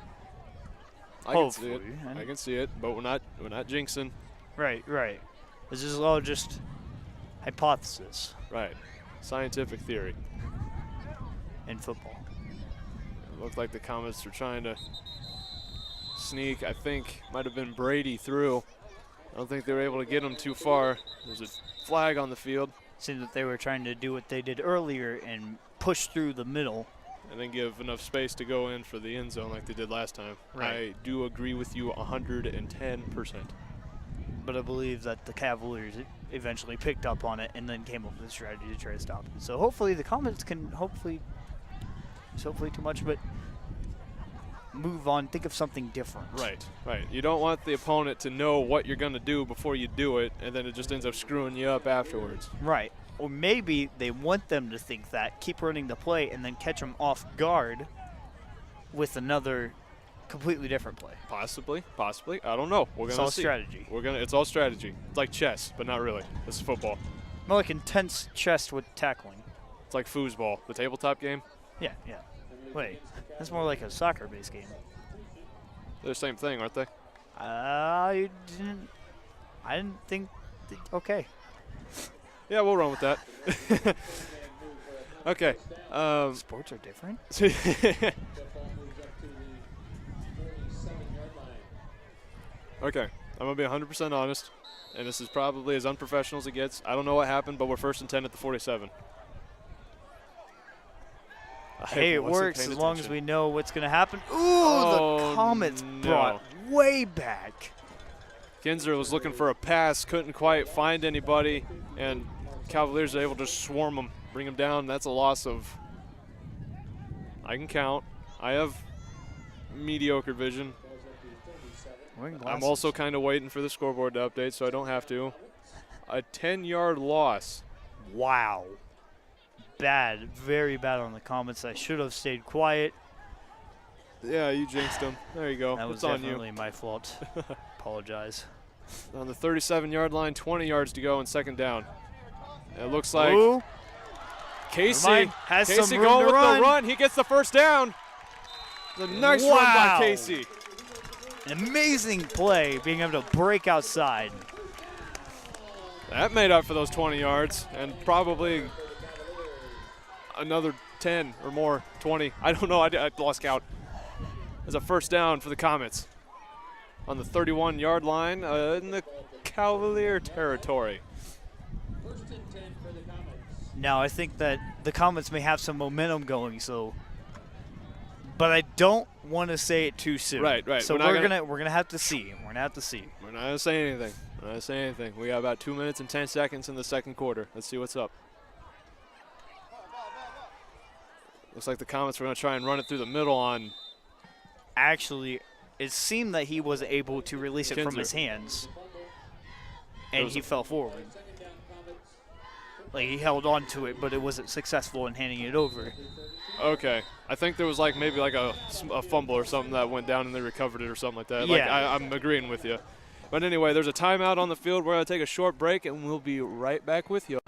I can see it, but we're not jinxing. Right. This is all just hypothesis. Right. Scientific theory. In football. It looked like the Comets were trying to sneak. I think might have been Brady through. I don't think they were able to get him too far. There's a flag on the field. Seems that they were trying to do what they did earlier and push through the middle. And then give enough space to go in for the end zone like they did last time. Right. I do agree with you 110%. But I believe that the Cavaliers eventually picked up on it and then came up with a strategy to try to stop it. So hopefully the Comets can hopefully too much, but move on, think of something different. Right. You don't want the opponent to know what you're going to do before you do it, and then it just ends up screwing you up afterwards. Right. Or maybe they want them to think that, keep running the play, and then catch them off guard with another completely different play. Possibly. I don't know. We're gonna see. Strategy. It's all strategy. It's like chess, but not really. This is football. More like intense chess with tackling. It's like foosball, the tabletop game. Yeah. Wait, that's more like a soccer-based game. They're the same thing, aren't they? I didn't think. Okay. Yeah, we'll run with that. Okay. Sports are different. Okay, I'm going to be 100% honest, and this is probably as unprofessional as it gets. I don't know what happened, but we're 1st and 10 at the 47. Hey, it works as long as we know what's going to happen. Ooh, the Comets brought way back. Kinzer was looking for a pass, couldn't quite find anybody, and Cavaliers are able to swarm him, bring him down. That's a loss of, I can count. I have mediocre vision. I'm also kind of waiting for the scoreboard to update, so I don't have to. A 10-yard loss. Wow. Bad, very bad on the Comets. I should have stayed quiet. Yeah, you jinxed them. There you go. That was definitely my fault. Apologize. On the 37-yard line, 20 yards to go and 2nd down. It looks like Casey going with the run. He gets the 1st down. It's a nice run by Casey. An amazing play, being able to break outside. That made up for those 20 yards and probably another 10 or more, 20. I don't know. I lost count. There's a 1st down for the Comets on the 31-yard line in the Cavalier territory. Now, I think that the Comets may have some momentum going, so But I don't want to say it too soon. Right. So we're gonna have to see. We're gonna have to see. We're not gonna say anything. We're not gonna say anything. We got about 2 minutes and 10 seconds in the second quarter. Let's see what's up. Looks like the Comets were gonna try and run it through the middle on. Actually, it seemed that he was able to release it from his hands, and he fell forward. Like, he held on to it, but it wasn't successful in handing it over. Okay. I think there was maybe a fumble or something that went down and they recovered it or something like that. Yeah. I'm agreeing with you. But anyway, there's a timeout on the field. We're going to take a short break, and we'll be right back with you.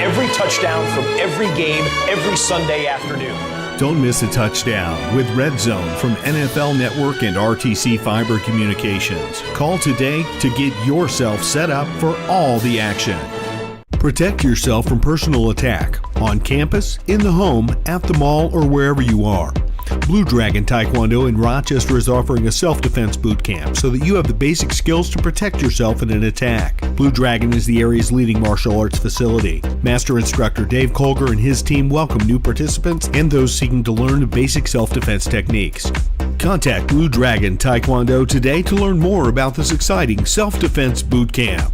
Every touchdown from every game, every Sunday afternoon. Don't miss a touchdown with Red Zone from NFL Network and RTC Fiber Communications. Call today to get yourself set up for all the action. Protect yourself from personal attack on campus, in the home, at the mall, or wherever you are. Blue Dragon Taekwondo in Rochester is offering a self-defense boot camp so that you have the basic skills to protect yourself in an attack. Blue Dragon is the area's leading martial arts facility. Master instructor Dave Culver and his team welcome new participants and those seeking to learn basic self-defense techniques. Contact Blue Dragon Taekwondo today to learn more about this exciting self-defense boot camp.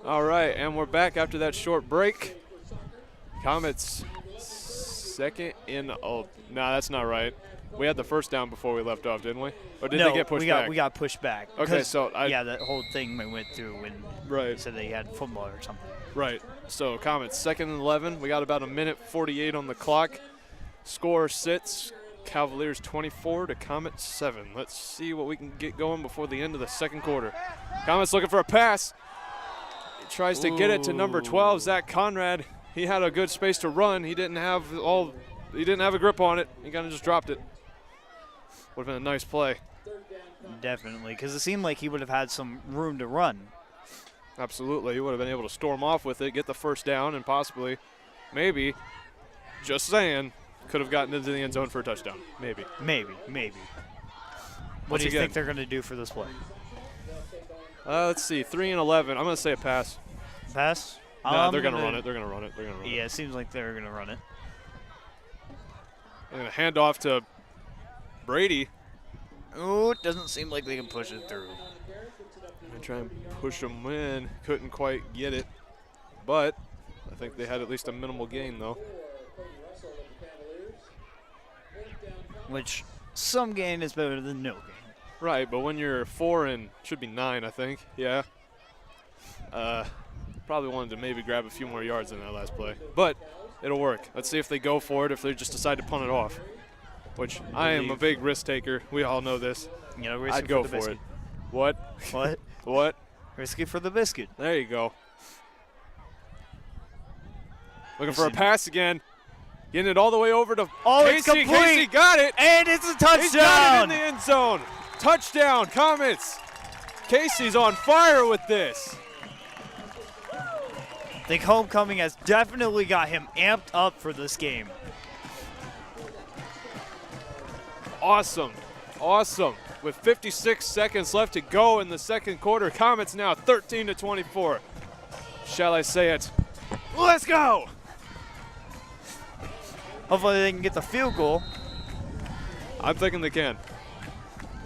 All right, and we're back after that short break. Comets second in. Oh, no, that's not right. We had the first down before we left off, didn't we? Or did they get pushed back? We got pushed back. Okay, so that whole thing we went through when said they had football or something. Right. So Comets second and 11. We got about a minute 48 on the clock. Score sits. Cavaliers 24 to Comets 7. Let's see what we can get going before the end of the second quarter. Comets looking for a pass. Tries to get it to number 12, Zach Conrad. He had a good space to run. He didn't have a grip on it. He kind of just dropped it. Would have been a nice play. Definitely, because it seemed like he would have had some room to run. Absolutely. He would have been able to storm off with it, get the first down, and possibly, maybe, just saying, could have gotten into the end zone for a touchdown. Maybe. What do you think they're going to do for this play? Let's see, 3 and 11. I'm going to say a pass. Pass? No, they're going to run it. Yeah, it seems like they're going to run it. They're going to hand off to Brady. Oh, it doesn't seem like they can push it through. I try and push them in. Couldn't quite get it. But I think they had at least a minimal gain, though. Which, some gain is better than no gain. Right, but when you're 4 and should be 9, I think. Yeah. Probably wanted to maybe grab a few more yards in that last play. But it'll work. Let's see if they go for it, if they just decide to punt it off. Which I am a big risk taker. We all know this. I'd go for it. What? What? What? Risky for the biscuit. There you go. Looking for a pass again. Getting it all the way over to Casey. It's complete. Casey got it. And it's a touchdown. He's got it in the end zone. Touchdown, Comets. Casey's on fire with this. I think homecoming has definitely got him amped up for this game. Awesome. With 56 seconds left to go in the second quarter, Comets now 13 to 24. Shall I say it? Let's go. Hopefully they can get the field goal. I'm thinking they can.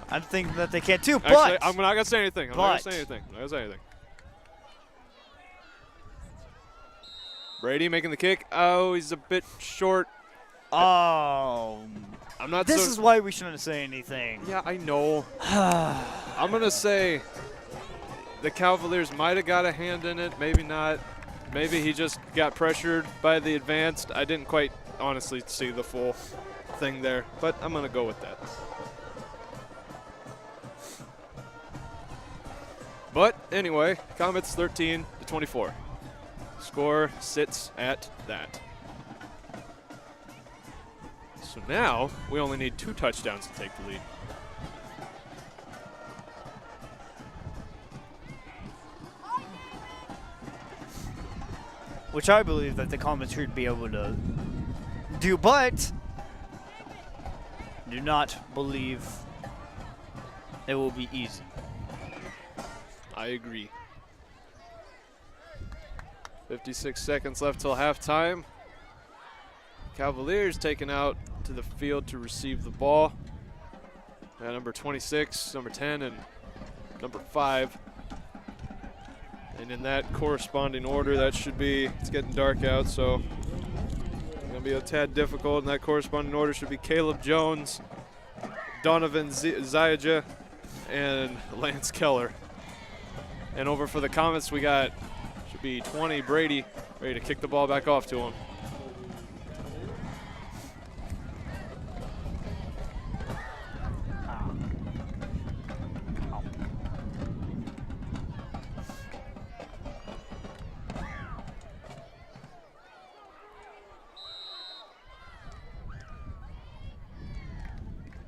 I'm thinking that they can too, but actually, I'm not going to say anything. I'm not going to say anything. Brady making the kick. Oh, he's a bit short. Oh. I'm not This is why we shouldn't say anything. Yeah, I know. I'm going to say the Cavaliers might have got a hand in it, maybe not. Maybe he just got pressured by the advanced. I didn't quite honestly see the full thing there, but I'm going to go with that. But anyway, Comets 13 to 24. Score sits at that. So now we only need 2 touchdowns to take the lead. which I believe that the Comets should be able to do, but do not believe it will be easy. I agree. 56 seconds left till halftime. Cavaliers taken out to the field to receive the ball. Number 26, number 10, and number 5. And in that corresponding order, that should be, it's getting dark out, so it's going to be a tad difficult. In that corresponding order should be Caleb Jones, Donovan Zayaja, and Lance Keller. And over for the Comets, we got, should be 20, Brady, ready to kick the ball back off to him.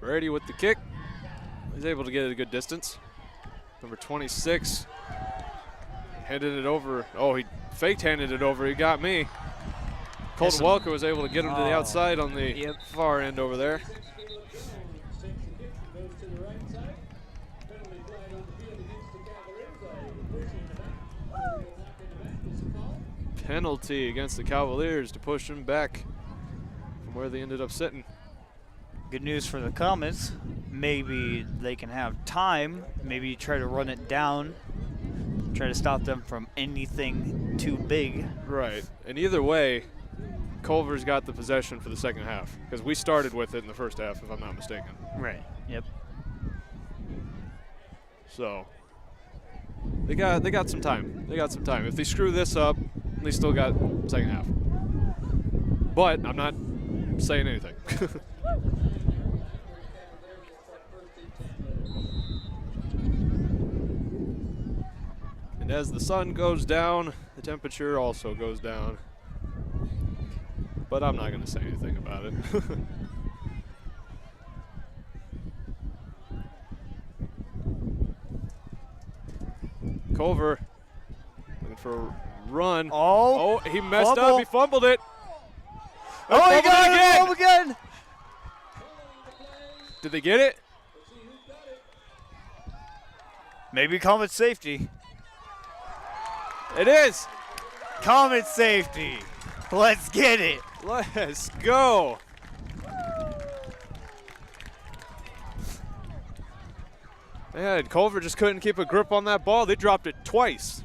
Brady with the kick. He's able to get it a good distance. Number 26 handed it over. Oh, he faked handed it over. He got me. Colton Welker was able to get him to the outside on the far end over there. Penalty against the Cavaliers to push him back from where they ended up sitting. Good news for the Comets. Maybe they can have time. Maybe try to run it down. Try to stop them from anything too big. Right. And either way, Culver's got the possession for the second half because we started with it in the first half, if I'm not mistaken. Right. Yep. So they got some time. They got some time. If they screw this up, they still got second half. But I'm not saying anything. And as the sun goes down, the temperature also goes down. But I'm not going to say anything about it. Culver looking for a run. Oh, he messed up. He fumbled it. Oh, he got it again. Did they get it? Maybe Comet safety. It is. Comet safety. Let's get it. Let's go. Man, Culver just couldn't keep a grip on that ball. They dropped it twice.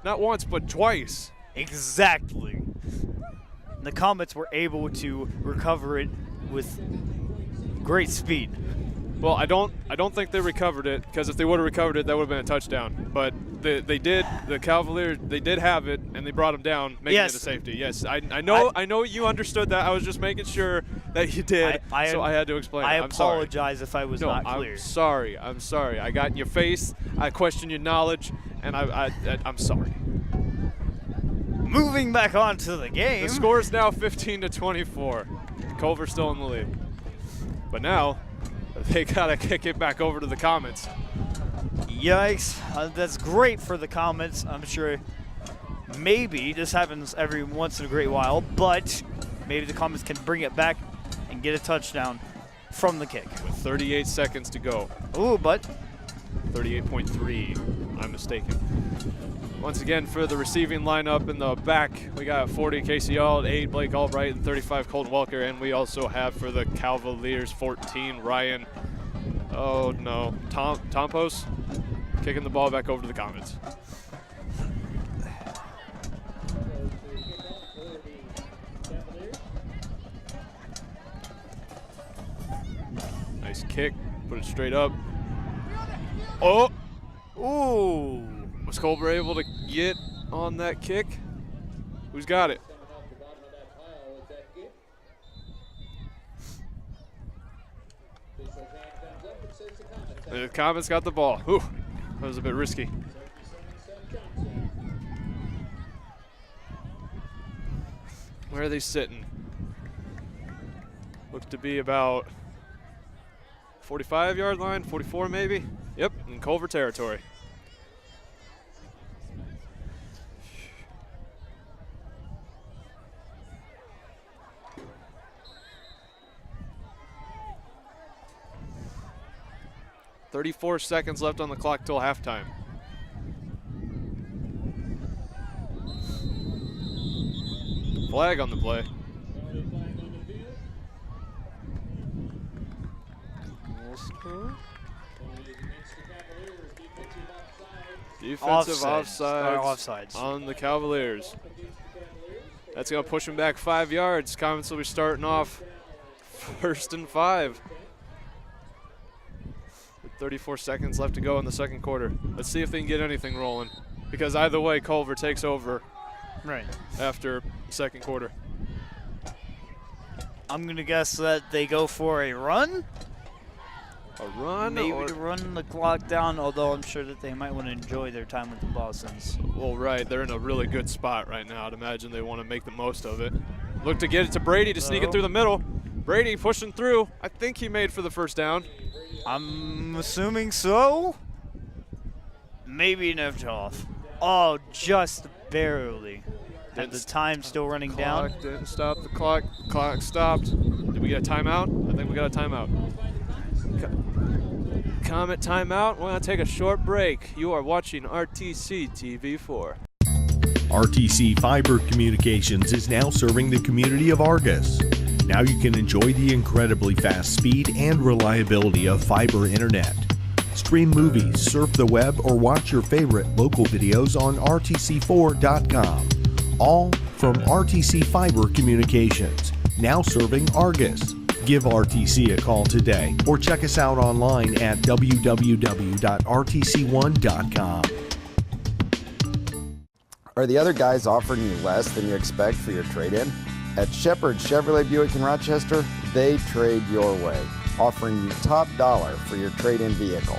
Not once, but twice. Exactly. The Comets were able to recover it with great speed. Well, I don't think they recovered it, because if they would have recovered it, that would have been a touchdown. But they did. The Cavaliers, they did have it, and they brought him down, making it a safety. Yes, I know you understood that. I was just making sure that you did, so I had to explain. I I'm sorry. apologize if I was not clear. I'm sorry. I got in your face. I questioned your knowledge, and I'm sorry. Moving back on to the game. The score is now 15-24. Culver's still in the lead. But now, they gotta kick it back over to the Comets. Yikes. That's great for the Comets. I'm sure maybe this happens every once in a great while, but maybe the Comets can bring it back and get a touchdown from the kick. With 38 seconds to go. Ooh, but 38.3. I'm mistaken. Once again, for the receiving lineup in the back, we got 40 Casey All, 8 Blake Albright, and 35 Colton Welker. And we also have for the Cavaliers 14 Ryan, oh no, Tompos, kicking the ball back over to the Comets. Nice kick, put it straight up. Oh! Ooh! Was Culver able to get on that kick? Who's got it? The Comets got the ball. Ooh, that was a bit risky. Where are they sitting? Looks to be about 45-yard line, 44 maybe. Yep, in Culver territory. 34 seconds left on the clock till halftime. Flag on the play. Defensive offsides on the Cavaliers. That's going to push them back 5 yards. Comets will be starting off 1st and 5. With 34 seconds left to go in the second quarter. Let's see if they can get anything rolling. Because either way, Culver takes over after second quarter. I'm going to guess that they go for a run. A run? Maybe to run the clock down, although I'm sure that they might want to enjoy their time with the Bosons. Well, right. They're in a really good spot right now. I'd imagine they want to make the most of it. Look to get it to Brady to sneak it through the middle. Brady pushing through. I think he made for the first down. I'm assuming so. Maybe an F-off. Oh, just barely. And the time still running down. Didn't stop the clock. Clock stopped. Did we get a timeout? I think we got a timeout. Comet timeout. We're going to take a short break. You are watching RTC TV4. RTC Fiber Communications is now serving the community of Argus. Now you can enjoy the incredibly fast speed and reliability of fiber internet. Stream movies, surf the web, or watch your favorite local videos on RTC4.com. All from RTC Fiber Communications, now serving Argus. Give RTC a call today or check us out online at www.rtc1.com. Are the other guys offering you less than you expect for your trade-in? At Shepherd Chevrolet Buick in Rochester, they trade your way, offering you top dollar for your trade-in vehicle.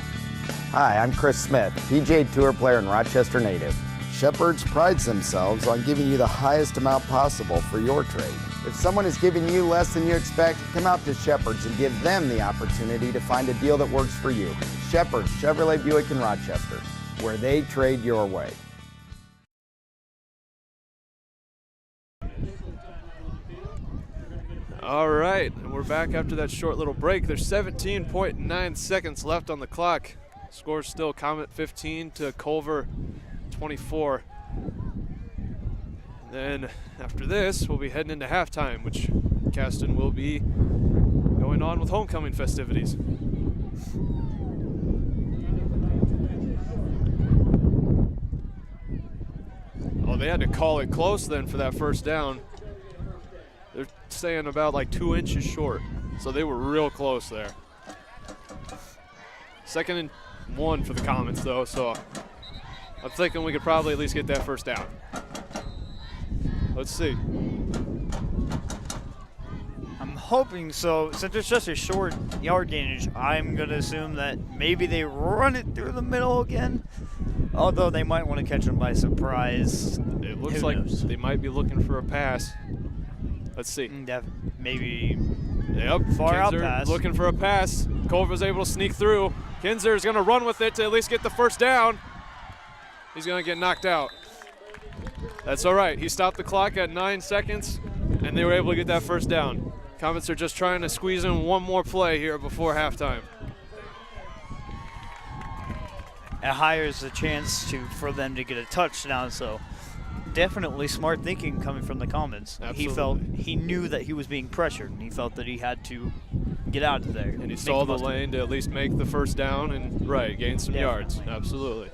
Hi, I'm Chris Smith, PGA Tour player and Rochester native. Shepherd's prides themselves on giving you the highest amount possible for your trade. If someone is giving you less than you expect, come out to Shepherd's and give them the opportunity to find a deal that works for you. Shepherd's Chevrolet Buick in Rochester, where they trade your way. All right, and we're back after that short little break. There's 17.9 seconds left on the clock. Score's still Comet 15 to Culver 24. Then after this, we'll be heading into halftime, which Caston will be going on with homecoming festivities. Oh, they had to call it close then for that first down. They're saying about like 2 inches short, so they were real close there. 2nd and 1 for the Comets though, so I'm thinking we could probably at least get that first down. Let's see. I'm hoping so. Since it's just a short yard gainage, I'm going to assume that maybe they run it through the middle again. Although they might want to catch them by surprise. It looks like they might be looking for a pass. Let's see. Maybe. Yep. Far out Kinzer pass. looking for a pass. Culver's able to sneak through. Kinzer is going to run with it to at least get the first down. He's going to get knocked out. That's all right. He stopped the clock at 9 seconds, and they were able to get that first down. Comets are just trying to squeeze in one more play here before halftime. It hires a chance for them to get a touchdown, so definitely smart thinking coming from the Comets. He knew that he was being pressured, and he felt that he had to get out of there. And he saw the lane to at least make the first down and, gain some yards. Absolutely.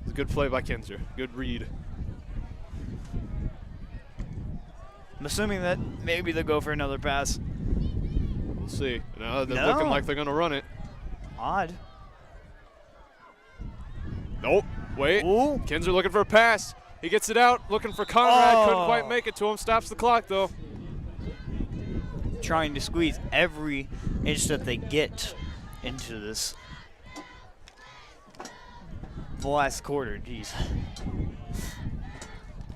It's a good play by Kinzer. Good read. I'm assuming that maybe they'll go for another pass. We'll see. No, they're looking like they're going to run it. Odd. Nope. Wait. Ooh. Kinzer looking for a pass. He gets it out, looking for Conrad. Couldn't quite make it to him. Stops the clock, though. Trying to squeeze every inch that they get into this. The last quarter, geez.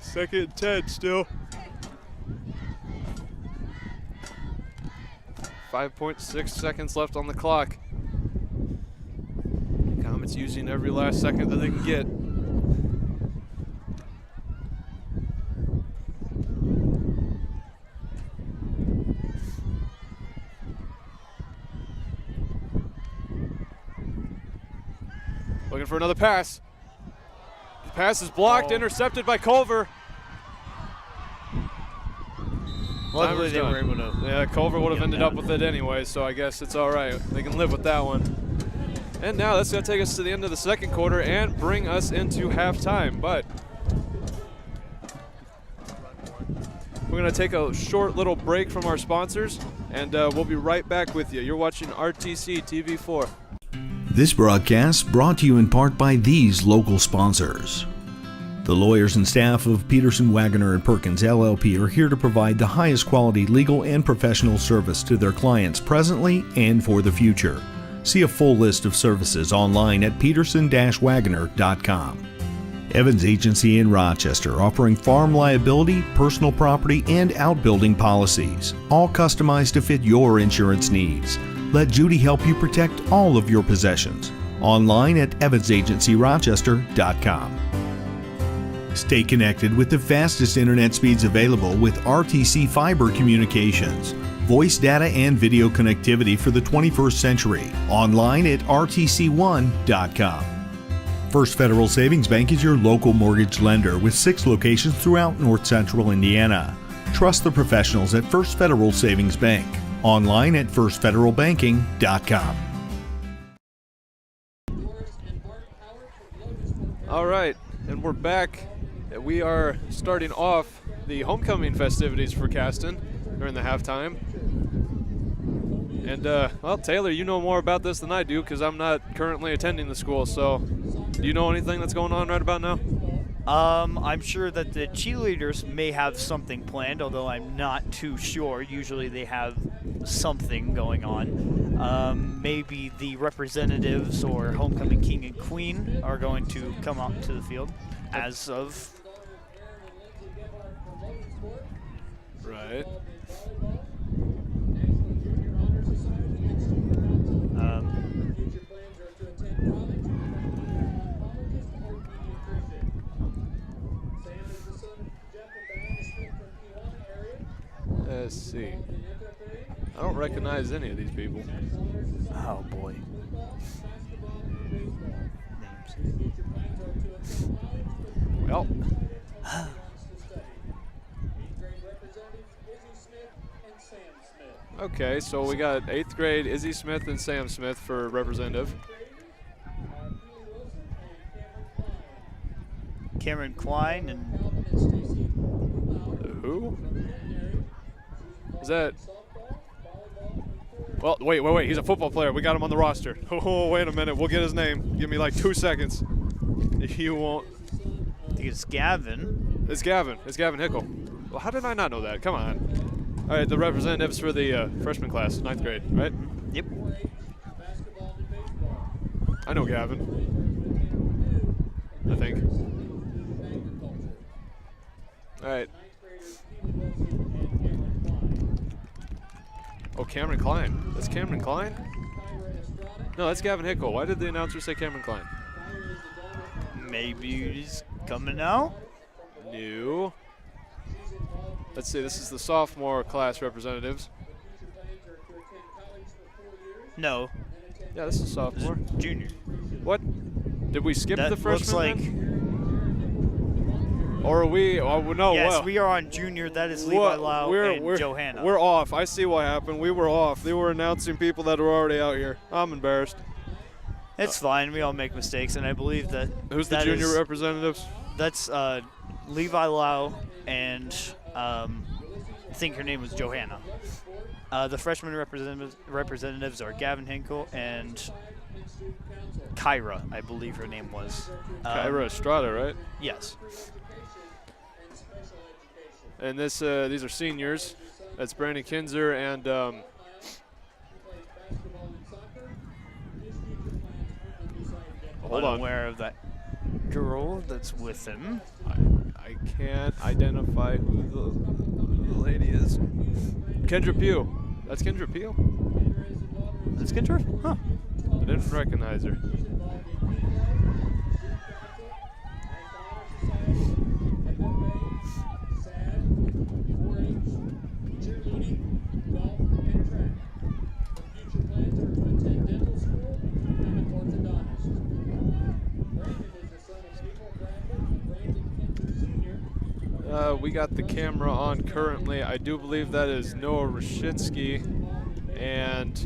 2nd and 10 still. 5.6 seconds left on the clock. Comets using every last second that they can get. for another pass. The pass is blocked, intercepted by Culver. Luckily they were able to. Yeah, Culver would have ended up with it anyway, so I guess it's all right. They can live with that one. And now that's going to take us to the end of the second quarter and bring us into halftime. But we're going to take a short little break from our sponsors, and we'll be right back with you. You're watching RTC TV4. This broadcast brought to you in part by these local sponsors. The lawyers and staff of Peterson, Wagoner & Perkins LLP are here to provide the highest quality legal and professional service to their clients presently and for the future. See a full list of services online at peterson-wagoner.com. Evans Agency in Rochester, offering farm liability, personal property, and outbuilding policies, all customized to fit your insurance needs. Let Judy help you protect all of your possessions. Online at evansagencyrochester.com. Stay connected with the fastest internet speeds available with RTC Fiber Communications. Voice data and video connectivity for the 21st century. Online at rtc1.com. First Federal Savings Bank is your local mortgage lender with 6 locations throughout North Central Indiana. Trust the professionals at First Federal Savings Bank. Online at firstfederalbanking.com. All right, and we're back. We are starting off the homecoming festivities for Caston during the halftime. And, well, Taylor, you know more about this than I do because I'm not currently attending the school. So, do you know anything that's going on right about now? I'm sure that the cheerleaders may have something planned, although I'm not too sure. Usually they have something going on. Maybe the representatives or homecoming king and queen are going to come out to the field as of... Right. Let's see. I don't recognize any of these people. Oh boy. Well. Okay, so we got 8th grade Izzy Smith and Sam Smith for representative. Cameron Klein and... Who? Is that... Well, wait. He's a football player. We got him on the roster. Oh, wait a minute. We'll get his name. Give me like 2 seconds. You won't... I think it's Gavin. It's Gavin. It's Gavin Hickle. Well, how did I not know that? Come on. All right, the representatives for the freshman class, 9th grade, right? Yep. I know Gavin. I think. All right. Oh, Cameron Klein. That's Cameron Klein? No, that's Gavin Hickle. Why did the announcer say Cameron Klein? Maybe he's coming out? No. Let's see, this is the sophomore class representatives. No. Yeah, this is sophomore. Junior. What? Did we skip that the freshman? Looks like. Then? Or are we? Oh, no. Yes, well, we are on junior. That is Levi Lau and Johanna. We're off. I see what happened. We were off. They were announcing people that were already out here. I'm embarrassed. It's fine. We all make mistakes, and I believe that. Who's the junior representatives? That's Levi Lau and I think her name was Johanna. The freshman representatives are Gavin Hinkle and Kyra, I believe her name was. Kyra Estrada, right? Yes. And this these are seniors. That's Brandon Kinzer and hold on. Unaware of that girl that's with him. I can't identify who the lady is. Kendra Pugh. That's Kendra Pugh? That's Kendra? Huh. I didn't recognize her. We got the camera on currently. I do believe that is Noah Rashinsky, and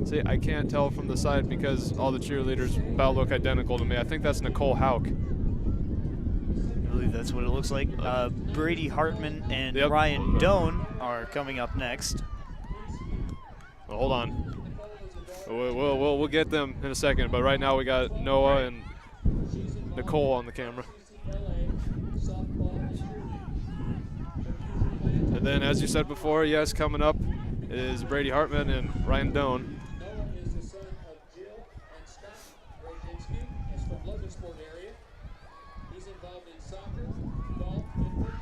see, I can't tell from the side because all the cheerleaders about look identical to me. I think that's Nicole Hauk. I believe that's what it looks like. Brady Hartman and Ryan Doan are coming up next. Well, hold on. We'll get them in a second, but right now we got Noah and Nicole on the camera. And then, as you said before, yes, coming up is Brady Hartman and Ryan Doan.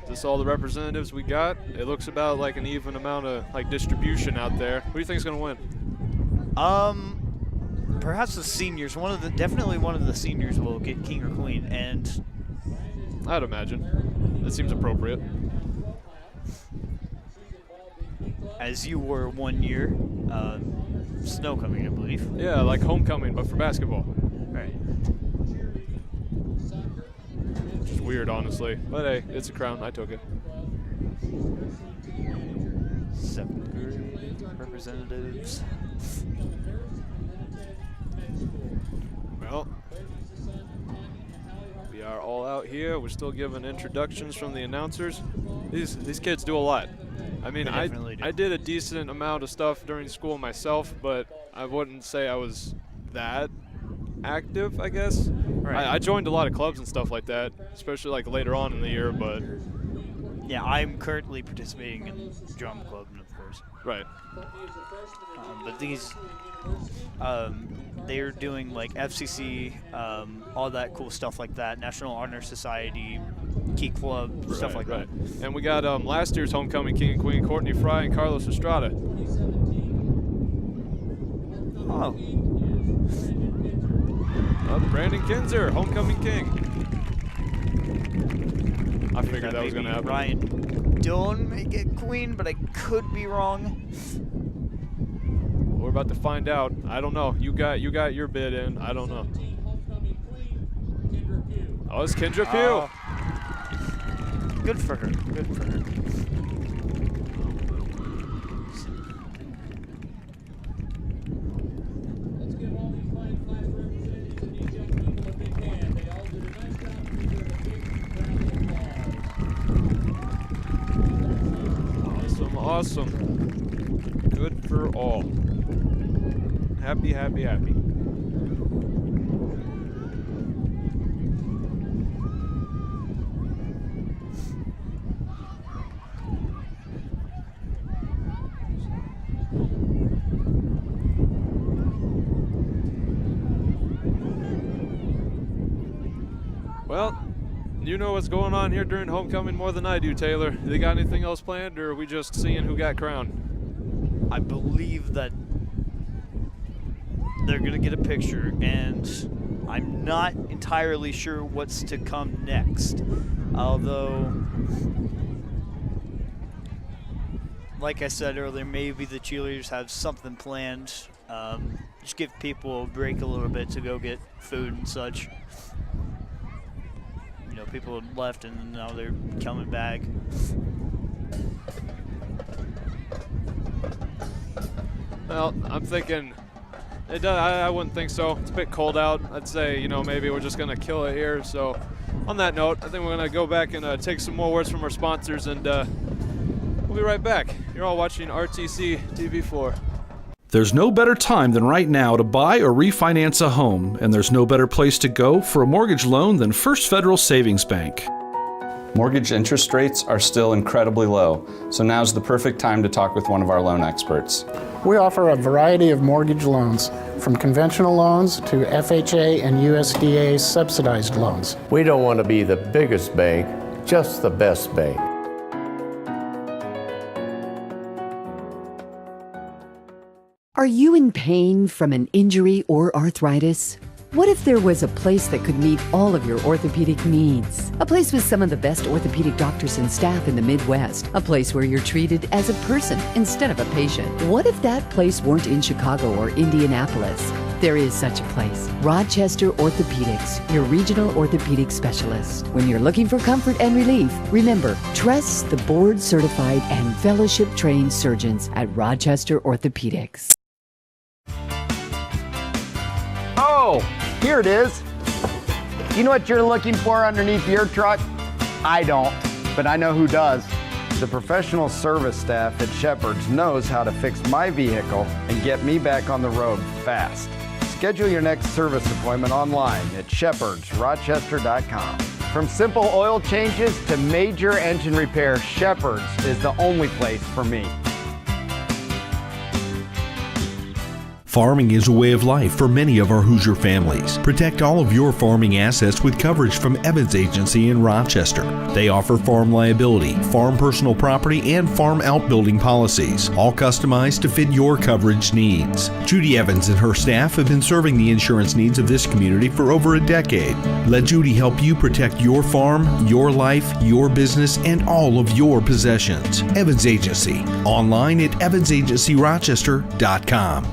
This all the representatives we got. It looks about like an even amount of like distribution out there. Who do you think is going to win? Perhaps the seniors. Definitely one of the seniors will get king or queen, and I'd imagine. That seems appropriate. As you were 1 year, snow coming, I believe. Yeah, like homecoming, but for basketball. Right. Just weird, honestly. But hey, it's a crown. I took it. 7th grade representatives. Well, we are all out here. We're still giving introductions from the announcers. These kids do a lot. I mean, I did a decent amount of stuff during school myself, but I wouldn't say I was that active, I guess. Right. I joined a lot of clubs and stuff like that, especially like later on in the year, but yeah, I'm currently participating in drum club, of course. Right. But these, they're doing like FCC, all that cool stuff like that, National Honor Society, Key Club, stuff like that. And we got last year's homecoming king and queen, Courtney Fry and Carlos Estrada. Oh. Brandon Kinzer, homecoming king. I figured that was going to happen. Ryan Doan may get queen, but I could be wrong. We're about to find out. I don't know. You got your bid in. I don't know. Oh, it's Kendra Pugh. Good for her. Good for her. Awesome. Good for all. Happy, happy, happy. Well, you know what's going on here during homecoming more than I do, Taylor. They got anything else planned, or are we just seeing who got crowned? I believe that they're going to get a picture, and I'm not entirely sure what's to come next. Although, like I said earlier, maybe the cheerleaders have something planned. Just give people a break a little bit to go get food and such. You know, people had left and now they're coming back. Well, I'm thinking, I wouldn't think so. It's a bit cold out. I'd say, you know, maybe we're just going to kill it here. So on that note, I think we're going to go back and take some more words from our sponsors, and we'll be right back. You're all watching RTC TV4. There's no better time than right now to buy or refinance a home, and there's no better place to go for a mortgage loan than First Federal Savings Bank. Mortgage interest rates are still incredibly low, so now's the perfect time to talk with one of our loan experts. We offer a variety of mortgage loans, from conventional loans to FHA and USDA subsidized loans. We don't want to be the biggest bank, just the best bank. Are you in pain from an injury or arthritis? What if there was a place that could meet all of your orthopedic needs? A place with some of the best orthopedic doctors and staff in the Midwest. A place where you're treated as a person instead of a patient. What if that place weren't in Chicago or Indianapolis? There is such a place. Rochester Orthopedics, your regional orthopedic specialist. When you're looking for comfort and relief, remember, trust the board-certified and fellowship-trained surgeons at Rochester Orthopedics. Oh, here it is. You know what you're looking for underneath your truck? I don't, but I know who does. The professional service staff at Shepherd's knows how to fix my vehicle and get me back on the road fast. Schedule your next service appointment online at shepherdsrochester.com. From simple oil changes to major engine repair, Shepherd's is the only place for me. Farming is a way of life for many of our Hoosier families. Protect all of your farming assets with coverage from Evans Agency in Rochester. They offer farm liability, farm personal property, and farm outbuilding policies, all customized to fit your coverage needs. Judy Evans and her staff have been serving the insurance needs of this community for over a decade. Let Judy help you protect your farm, your life, your business, and all of your possessions. Evans Agency, online at evansagencyrochester.com.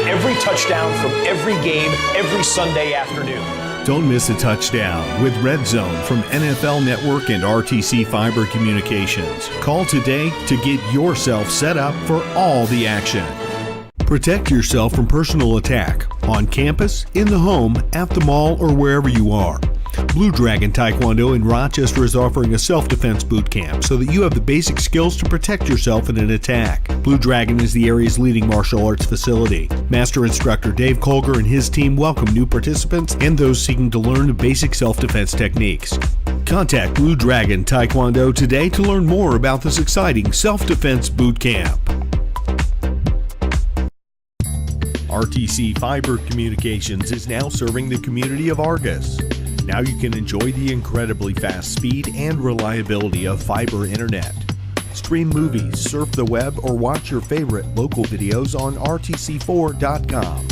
Every touchdown from every game, every Sunday afternoon. Don't miss a touchdown with Red Zone from NFL Network and RTC Fiber Communications. Call today to get yourself set up for all the action. Protect yourself from personal attack on campus, in the home, at the mall, or wherever you are. Blue Dragon Taekwondo in Rochester is offering a self-defense boot camp so that you have the basic skills to protect yourself in an attack. Blue Dragon is the area's leading martial arts facility. Master instructor Dave Culver and his team welcome new participants and those seeking to learn the basic self-defense techniques. Contact Blue Dragon Taekwondo today to learn more about this exciting self-defense boot camp. RTC Fiber Communications is now serving the community of Argus. Now you can enjoy the incredibly fast speed and reliability of fiber internet. Stream movies, surf the web, or watch your favorite local videos on rtc4.com.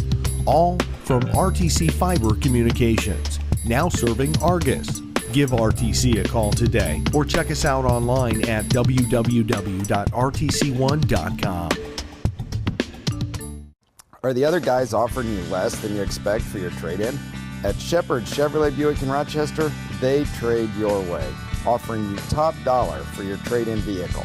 All from RTC Fiber Communications, now serving Argus. Give RTC a call today or check us out online at www.rtc1.com. Are the other guys offering you less than you expect for your trade-in? At Shepherd's Chevrolet Buick in Rochester, they trade your way, offering you top dollar for your trade-in vehicle.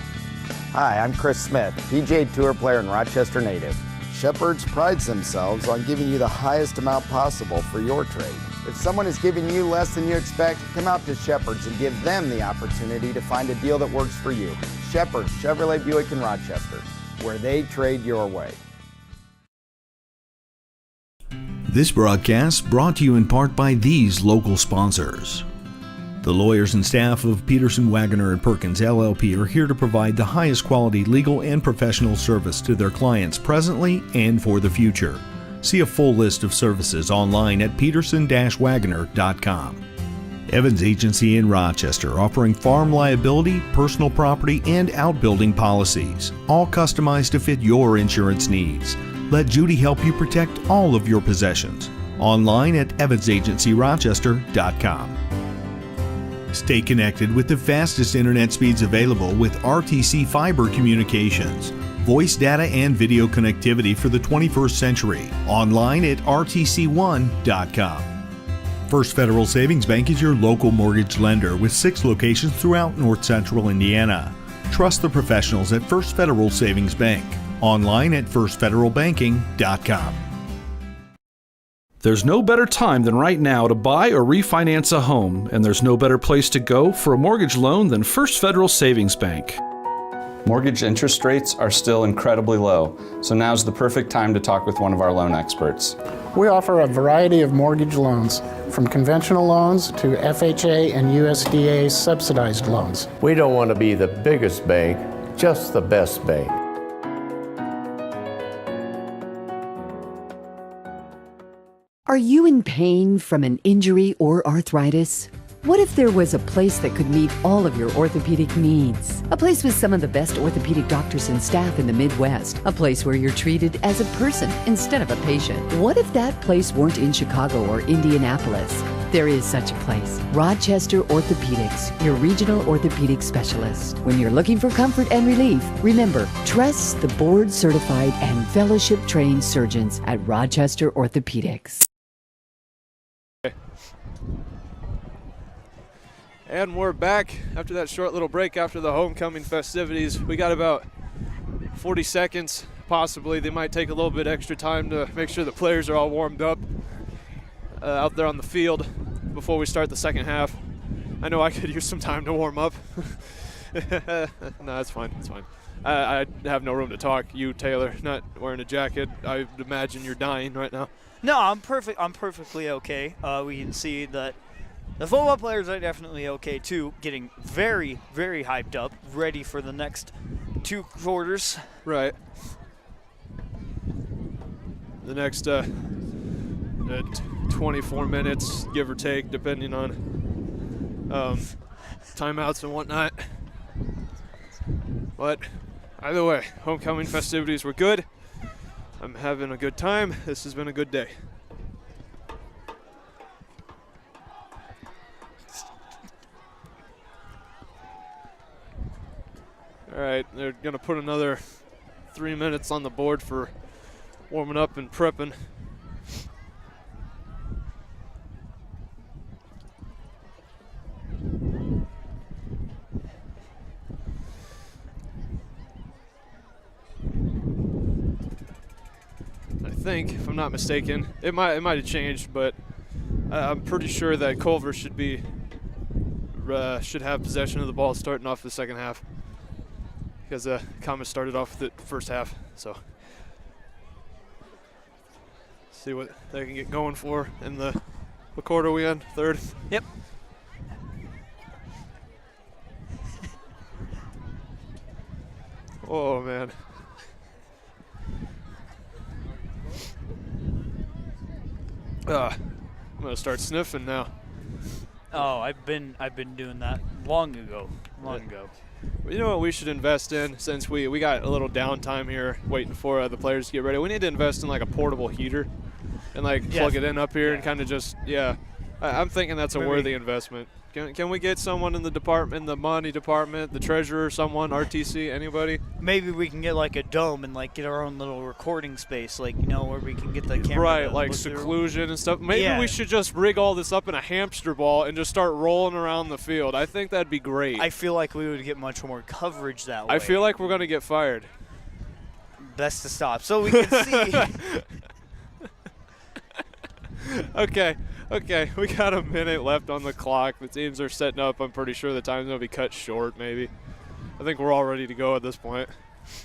Hi, I'm Chris Smith, PGA Tour player and Rochester native. Shepherd's prides themselves on giving you the highest amount possible for your trade. If someone is giving you less than you expect, come out to Shepherd's and give them the opportunity to find a deal that works for you. Shepherd's Chevrolet Buick in Rochester, where they trade your way. This broadcast brought to you in part by these local sponsors. The lawyers and staff of Peterson, Wagoner & Perkins LLP are here to provide the highest quality legal and professional service to their clients presently and for the future. See a full list of services online at peterson-wagoner.com. Evans Agency in Rochester, offering farm liability, personal property, and outbuilding policies, all customized to fit your insurance needs. Let Judy help you protect all of your possessions. Online at evansagencyrochester.com. Stay connected with the fastest internet speeds available with RTC Fiber Communications. Voice data and video connectivity for the 21st century. Online at rtc1.com. First Federal Savings Bank is your local mortgage lender with 6 locations throughout North Central Indiana. Trust the professionals at First Federal Savings Bank. Online at firstfederalbanking.com. There's no better time than right now to buy or refinance a home, and there's no better place to go for a mortgage loan than First Federal Savings Bank. Mortgage interest rates are still incredibly low, so now's the perfect time to talk with one of our loan experts. We offer a variety of mortgage loans, from conventional loans to FHA and USDA subsidized loans. We don't want to be the biggest bank, just the best bank. Are you in pain from an injury or arthritis? What if there was a place that could meet all of your orthopedic needs? A place with some of the best orthopedic doctors and staff in the Midwest. A place where you're treated as a person instead of a patient. What if that place weren't in Chicago or Indianapolis? There is such a place. Rochester Orthopedics, your regional orthopedic specialist. When you're looking for comfort and relief, remember, trust the board-certified and fellowship-trained surgeons at Rochester Orthopedics. And we're back after that short little break after the homecoming festivities. We got about 40 seconds, possibly. They might take a little bit extra time to make sure the players are all warmed up out there on the field before we start the second half. I know I could use some time to warm up. No, it's fine. It's fine. I have no room to talk. You, Taylor, not wearing a jacket. I imagine you're dying right now. No, I'm perfect. I'm perfectly okay. We can see that the football players are definitely okay too, getting very, very hyped up, ready for the next 2 quarters. Right. The next 24 minutes, give or take, depending on timeouts and whatnot. But either way, homecoming festivities were good. I'm having a good time. This has been a good day. All right, they're going to put another 3 minutes on the board for warming up and prepping. I think, if I'm not mistaken, it might have changed, but I'm pretty sure that Culver should have possession of the ball starting off the second half, because Comets started off the first half. So see what they can get going for in what quarter are we in? Third? Yep. Oh man. I'm gonna start sniffing now. Oh, I've been doing that long ago. You know what we should invest in, since we got a little downtime here waiting for the players to get ready? We need to invest in like a portable heater and like plug it in up here and kind of just, I'm thinking that's a worthy investment. Can we get someone in the department, the money department, the treasurer, someone, RTC, anybody? Maybe we can get like a dome and like get our own little recording space, like, you know, where we can get the camera. Right, like seclusion and stuff. Maybe we should just rig all this up in a hamster ball and just start rolling around the field. I think that'd be great. I feel like we would get much more coverage that way. I feel like we're going to get fired. Best to stop so we can see. Okay, we got a minute left on the clock. The teams are setting up. I'm pretty sure the time's going to be cut short, maybe. I think we're all ready to go at this point.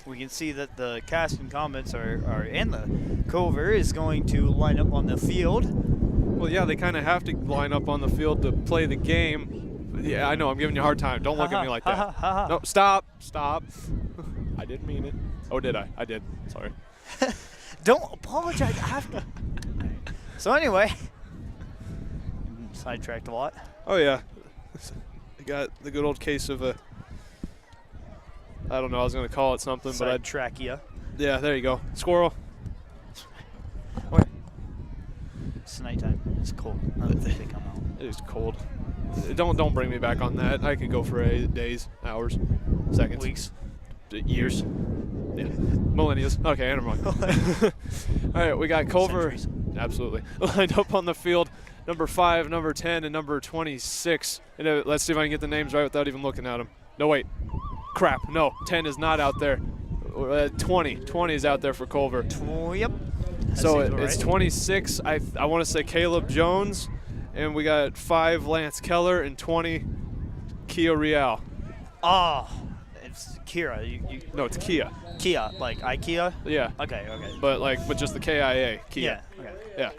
We can see that the Caston Comets are in the Culver is going to line up on the field. Well, yeah, they kind of have to line up on the field to play the game. Yeah, I know. I'm giving you a hard time. Don't look at me like that. No, stop. I didn't mean it. Oh, did I? I did. Sorry. Don't apologize. I have to. So anyway, sidetracked a lot. Oh yeah, I got the good old case of I don't know. I was gonna call it something, but I trachea. Yeah, there you go. Squirrel. It's nighttime. It's cold. I don't think they come out. It is cold. Don't bring me back on that. I could go for days, hours, seconds, weeks, years. Yeah, millennia. Okay, never mind. All right, we got Culver. Centuries. Absolutely. Lined up on the field, number 5, number 10, and number 26. And let's see if I can get the names right without even looking at them. No, wait. Crap. No, 10 is not out there. 20 is out there for Culver. Yep. So it's 26. I want to say Caleb Jones, and we got 5 Lance Keller and 20 Kia Real. It's Kira. No, it's Kia. Kia, like IKEA? Yeah. Okay. But just the KIA. Kia. Yeah. Okay. Yeah.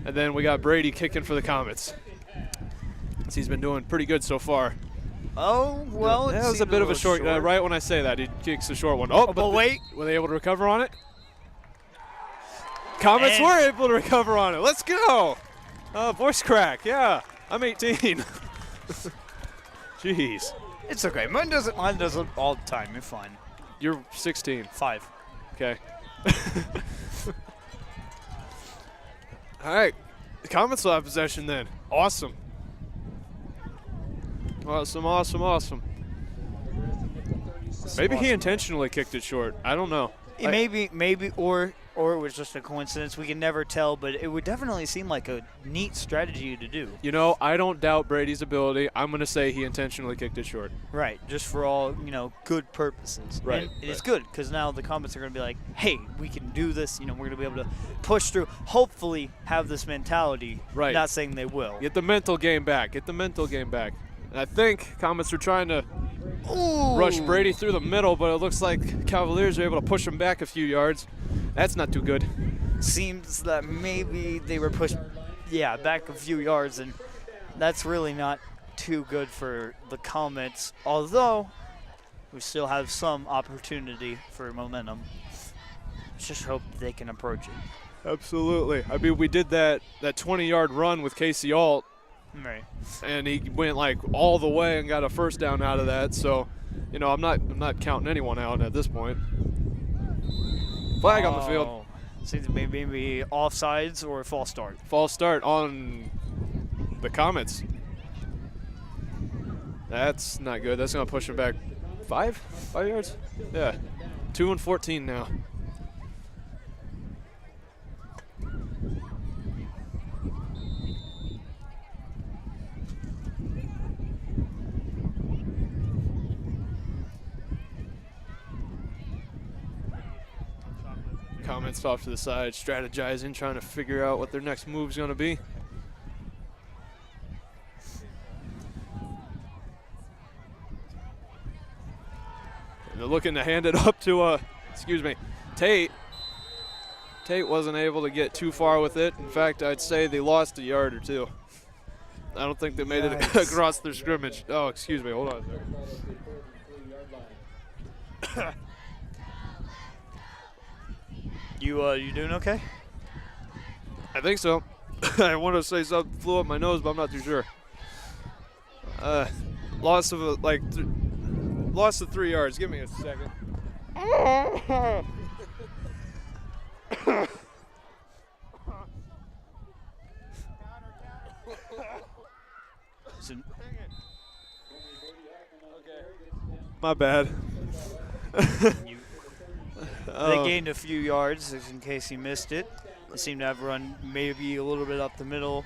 And then we got Brady kicking for the Comets. He's been doing pretty good so far. Oh, well, that was a bit of a short. Right when I say that, he kicks a short one. Oh, but wait. Were they able to recover on it? Comets were able to recover on it. Let's go. Voice crack. Yeah, I'm 18. Jeez. It's okay. Mine doesn't all the time. You're fine. You're 16. 5. Okay. All right. The Comets still have possession then. Awesome. Awesome. Maybe he intentionally kicked it short. I don't know. Maybe, or it was just a coincidence. We can never tell, but it would definitely seem like a neat strategy to do. You know, I don't doubt Brady's ability. I'm going to say he intentionally kicked it short. Right, just for all, good purposes. Right. And it's good because now the Comets are going to be like, hey, we can do this. We're going to be able to push through, hopefully have this mentality. Right. Not saying they will. Get the mental game back. And I think Comets are trying to rush Brady through the middle, but it looks like Cavaliers are able to push him back a few yards. That's not too good. Seems that maybe they were pushed, back a few yards, and that's really not too good for the Comets, although we still have some opportunity for momentum. Let's just hope they can approach it. Absolutely. I mean, we did that 20-yard run with Casey Alt. Right. And he went all the way and got a first down out of that. So, I'm not counting anyone out at this point. Flag on the field. Seems maybe offsides or false start. False start on the Comets. That's not good. That's going to push him back 5 yards? Yeah. 2 and 14 now. Comets off to the side, strategizing, trying to figure out what their next move's going to be. And they're looking to hand it up to, Tate. Tate wasn't able to get too far with it. In fact, I'd say they lost a yard or two. I don't think they made it across their scrimmage. Oh, excuse me, hold on. You doing okay? I think so. I want to say something flew up my nose, but I'm not too sure. Loss of 3 yards. Give me a second. My bad. They gained a few yards, in case you missed it. They seem to have run maybe a little bit up the middle,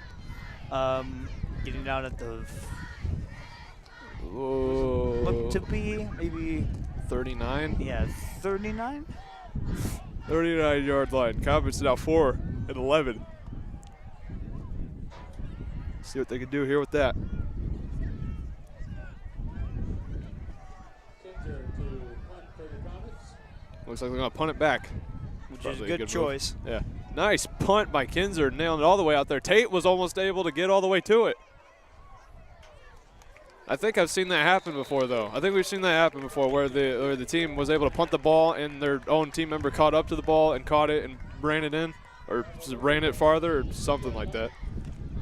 getting down at the look to be maybe 39. Yeah, 39. 39-yard line. Comets now 4 and 11. See what they can do here with that. Looks like they're going to punt it back. Which is a good choice. Move. Yeah. Nice punt by Kinzer, nailing it all the way out there. Tate was almost able to get all the way to it. I think I've seen that happen before, though. I think we've seen that happen before where the team was able to punt the ball and their own team member caught up to the ball and caught it and ran it in or ran it farther or something like that.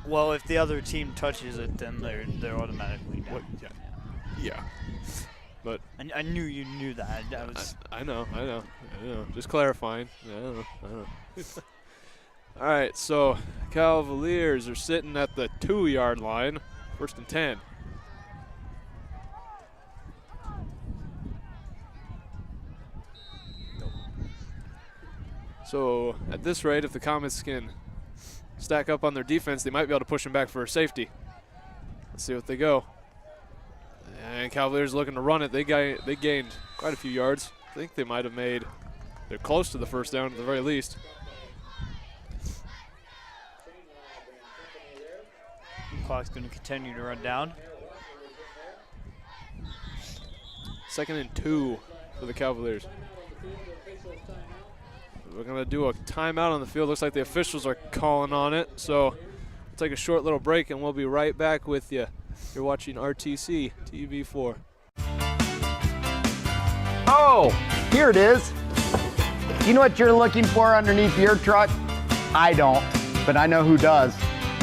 Well, if the other team touches it, then they're automatically down. Yeah. But I knew you knew that. I know. Just clarifying. I know. All right, so Cavaliers are sitting at the 2-yard line, 1st and 10. So at this rate, if the Comets can stack up on their defense, they might be able to push them back for a safety. Let's see what they go. And Cavaliers looking to run it. They gained quite a few yards. I think they might have they're close to the first down at the very least. Clock's going to continue to run down. 2nd and 2 for the Cavaliers. We're going to do a timeout on the field. Looks like the officials are calling on it. So we'll take a short little break and we'll be right back with you. You're watching RTC TV4. Oh, here it is. You know what you're looking for underneath your truck? I don't, but I know who does.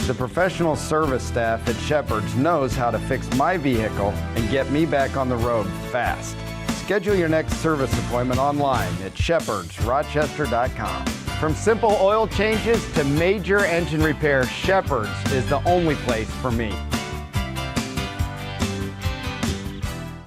The professional service staff at Shepherd's knows how to fix my vehicle and get me back on the road fast. Schedule your next service appointment online at shepherdsrochester.com. From simple oil changes to major engine repairs, Shepherd's is the only place for me.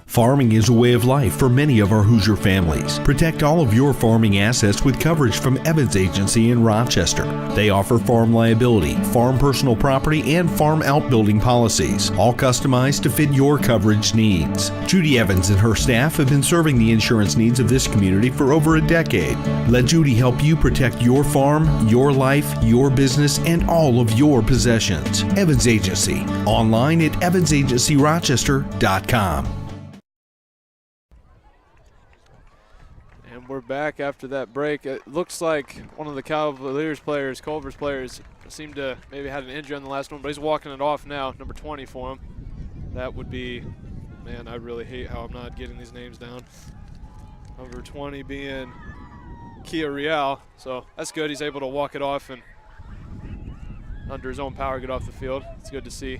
Farming is a way of life for many of our Hoosier families. Protect all of your farming assets with coverage from Evans Agency in Rochester. They offer farm liability, farm personal property, and farm outbuilding policies, all customized to fit your coverage needs. Judy Evans and her staff have been serving the insurance needs of this community for over a decade. Let Judy help you protect your farm, your life, your business, and all of your possessions. Evans Agency, online at evansagencyrochester.com. We're back after that break. It looks like one of the Cavaliers players, Culver's players, seemed to maybe had an injury on the last one, but he's walking it off now, number 20 for him. That would be, man, I really hate how I'm not getting these names down. Number 20 being Kia Real, so that's good. He's able to walk it off and under his own power get off the field. It's good to see.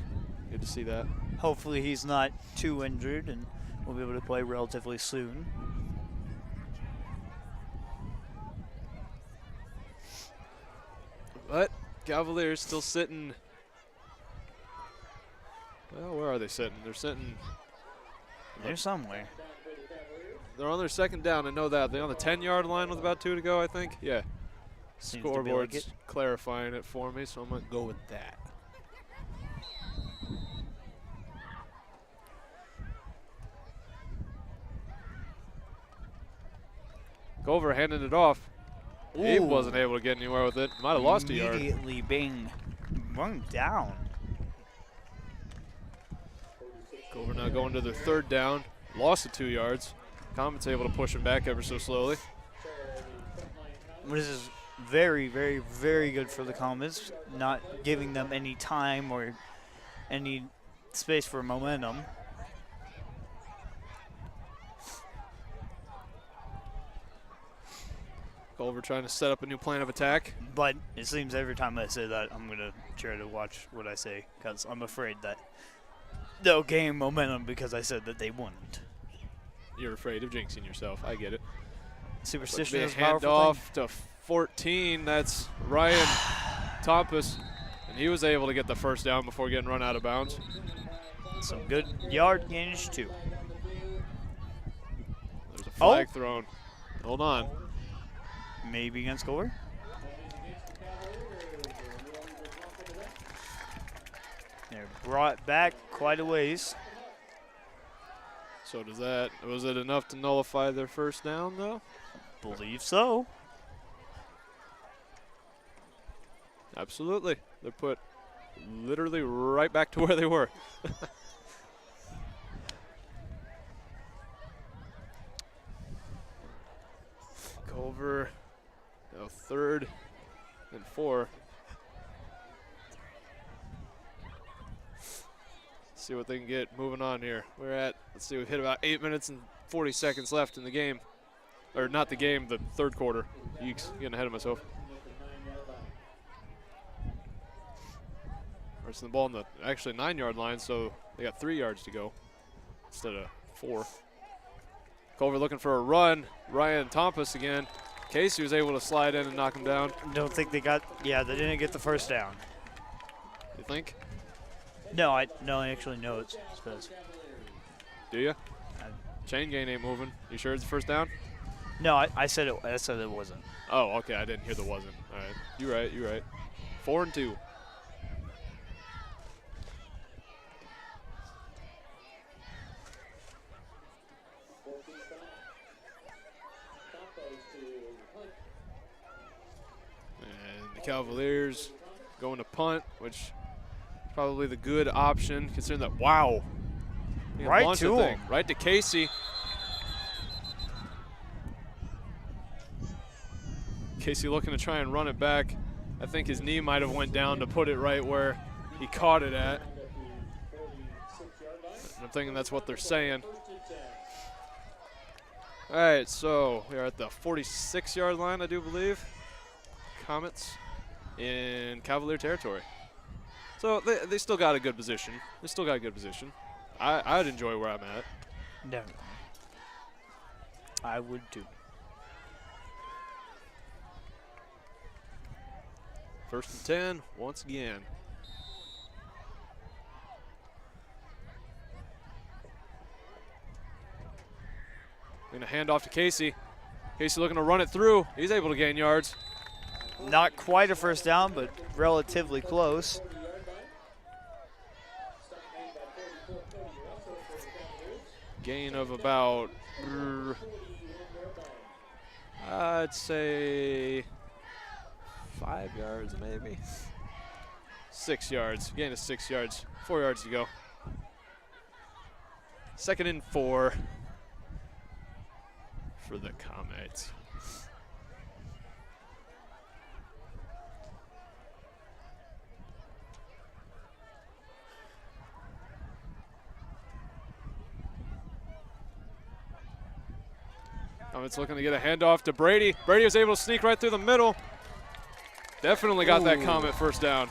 Good to see that. Hopefully he's not too injured and we'll be able to play relatively soon. But Cavaliers still sitting. Well, where are they sitting? They're sitting. They're somewhere. They're on their second down. I know that. They're on the 10-yard line with about 2 to go, I think. Yeah. Scoreboard's clarifying it for me, so I'm going to go with that. Culver handing it off. He wasn't able to get anywhere with it. Might have lost a yard. Immediately being run down. Culver now going to their 3rd down. Lost the 2 yards. Comet's able to push him back ever so slowly. This is very, very, very good for the Comets, not giving them any time or any space for momentum. Culver trying to set up a new plan of attack. But it seems every time I say that, I'm going to try to watch what I say because I'm afraid that they'll gain momentum because I said that they wouldn't. You're afraid of jinxing yourself. I get it. Superstition is a hand powerful off thing. to 14. That's Ryan Tompus, and he was able to get the 1st down before getting run out of bounds. Some good yard gainage too. There's a flag thrown. Hold on. Maybe against Culver. They're brought back quite a ways. So does that, was it enough to nullify their 1st down though? Believe so. Absolutely. They're put literally right back to where they were. Culver, now 3rd and 4. See what they can get moving on here. We're at, let's see, we've hit about 8 minutes and 40 seconds left in the game. Or not the game, the 3rd quarter. Yeeks, getting ahead of myself. Racing the ball on the actually 9-yard line, so they got 3 yards to go instead of 4. Culver looking for a run. Ryan Tompus again. Casey was able to slide in and knock him down. Don't think they got, yeah, they didn't get the 1st down. You think? No, I actually know it's supposed. Do you? Chain gain ain't moving. You sure it's the 1st down? No, I said it. I said it wasn't. Oh, okay. I didn't hear the wasn't. All right. You're right. You're right. 4 and 2. And the Cavaliers going to punt, which is probably the good option considering that, wow. Right to him. Right to Casey. Casey looking to try and run it back. I think his knee might have went down to put it right where he caught it at. I'm thinking that's what they're saying. All right, so we are at the 46-yard line, I do believe. Comets in Cavalier territory. So they still got a good position. They still got a good position. I'd enjoy where I'm at. Definitely. I would too. First and 10, once again. Going to hand off to Casey. Casey looking to run it through. He's able to gain yards. Not quite a first down, but relatively close. Gain of about, I'd say 5 yards maybe. 6 yards, gain of 6 yards, 4 yards to go. 2nd and 4 for the Comets. Comets looking to get a handoff to Brady. Brady was able to sneak right through the middle. Definitely got that Comet first down.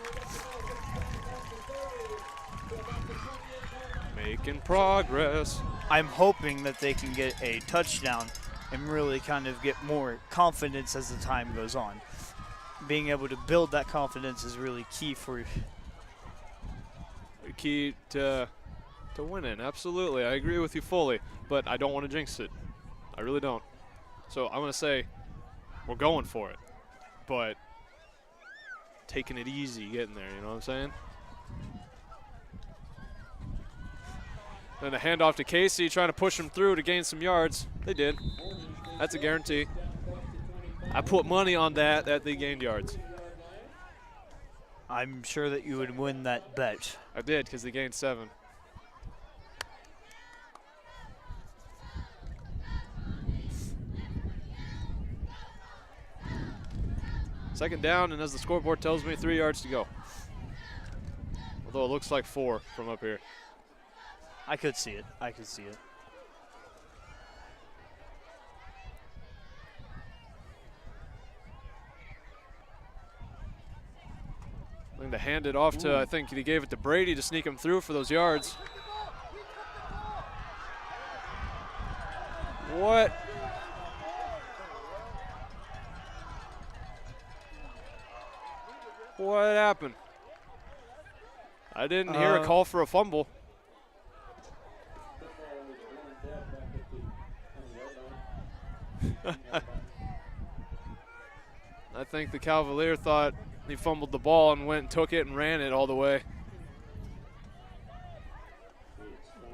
Making progress. I'm hoping that they can get a touchdown and really kind of get more confidence as the time goes on. Being able to build that confidence is really key for key to winning. Absolutely, I agree with you fully, but I don't want to jinx it. I really don't. So I'm going to say we're going for it, but taking it easy getting there, you know what I'm saying? Then a handoff to Casey, trying to push him through to gain some yards. They did. That's a guarantee. I put money on that they gained yards. I'm sure that you would win that bet. I did, because they gained 7. Second down, and as the scoreboard tells me, 3 yards to go. Although it looks like 4 from up here. I could see it. I could see it. Looking to hand it off to, I think he gave it to Brady to sneak him through for those yards. What? What happened? I didn't hear a call for a fumble. I think the Cavalier thought he fumbled the ball and went and took it and ran it all the way.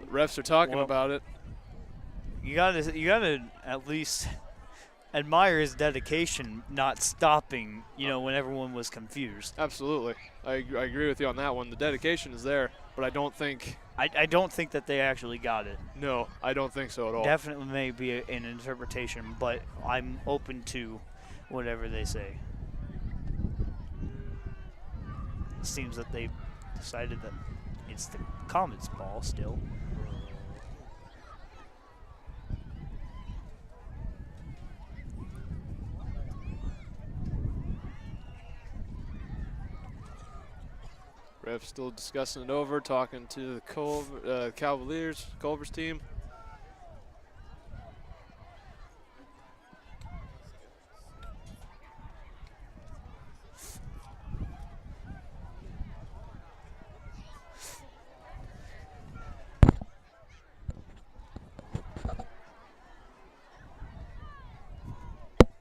The refs are talking about it. You gotta at least admire his dedication, not stopping, when everyone was confused. Absolutely. I agree with you on that one. The dedication is there, but I don't think that they actually got it. No, I don't think so at all. Definitely may be an interpretation, but I'm open to whatever they say. It seems that they decided that it's the Comets' ball still. Ref still discussing it over, talking to the Culver's team.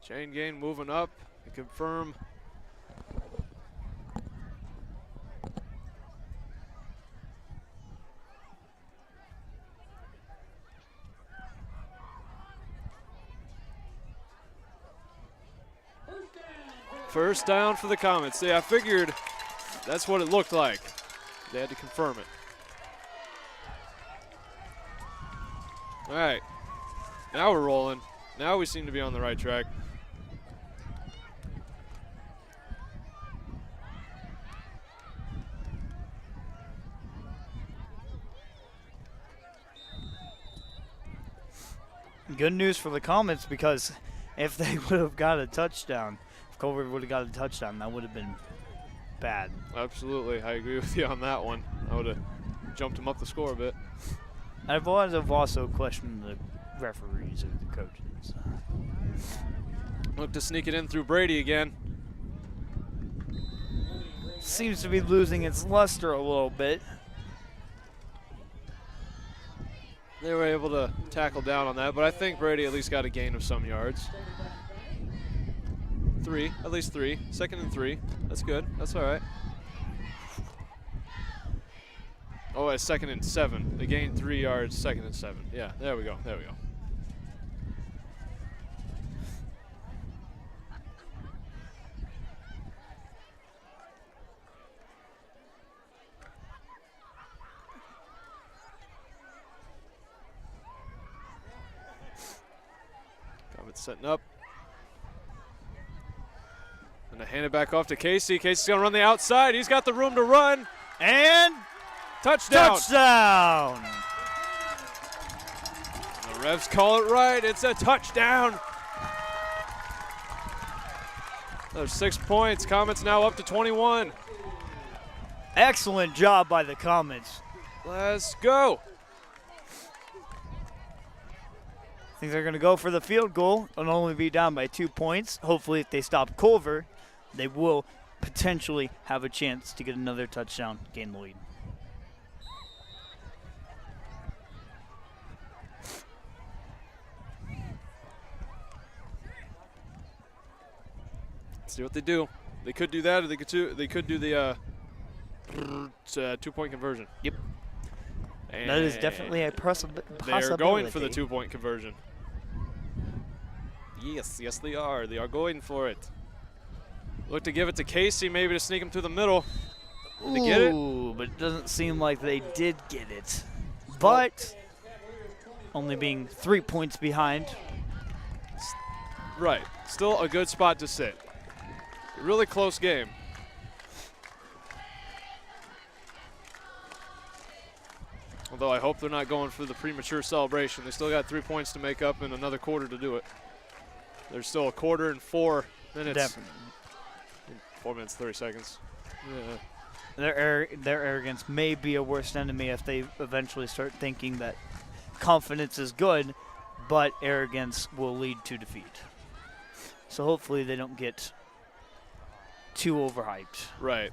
Chain gain moving up to confirm. First down for the Comets. See, I figured that's what it looked like. They had to confirm it. All right, now we're rolling. Now we seem to be on the right track. Good news for the Comets, because if they would have got a touchdown, if Culver would have got a touchdown, that would have been bad. Absolutely. I agree with you on that one. I would have jumped him up the score a bit. I've also questioned the referees or the coaches. Look to sneak it in through Brady again. Seems to be losing its luster a little bit. They were able to tackle down on that, but I think Brady at least got a gain of some yards. 3, at least 3. 2nd and 3. That's good. That's all right. Oh, it's 2nd and 7. They gained 3 yards, 2nd and 7. Yeah, there we go. There we go. Comets setting up. And I hand it back off to Casey. Casey's going to run the outside. He's got the room to run. And touchdown. Touchdown. The refs call it right. It's a touchdown. There's 6 points. Comets now up to 21. Excellent job by the Comets. Let's go. I think they're going to go for the field goal and only be down by 2 points. Hopefully, if they stop Culver, they will potentially have a chance to get another touchdown, gain the lead. Let's see what they do. They could do that, or they could do the 2-point conversion. Yep. And that is definitely a possibility. They're going for the 2-point conversion. Yes, they are. They are going for it. Look to give it to Casey, maybe to sneak him through the middle. Did they get it? Ooh, but it doesn't seem like they did get it. But only being 3 points behind. Right. Still a good spot to sit. Really close game. Although I hope they're not going for the premature celebration. They still got 3 points to make up and another quarter to do it. There's still a quarter and 4 minutes. Definitely. 4 minutes, 30 seconds. Yeah. Their arrogance may be a worst enemy if they eventually start thinking that confidence is good, but arrogance will lead to defeat. So hopefully they don't get too overhyped. Right.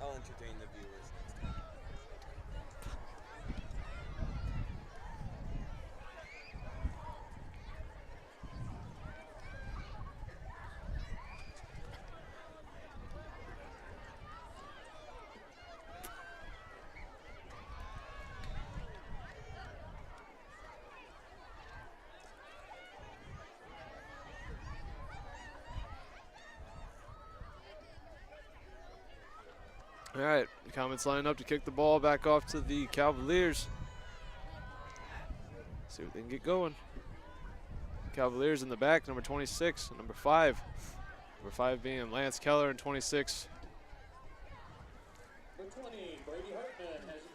I'll entertain the viewers next time. All right, the Comets lining up to kick the ball back off to the Cavaliers. See what they can get going. Cavaliers in the back, number 26 and number 5. Number 5 being Lance Keller and 26.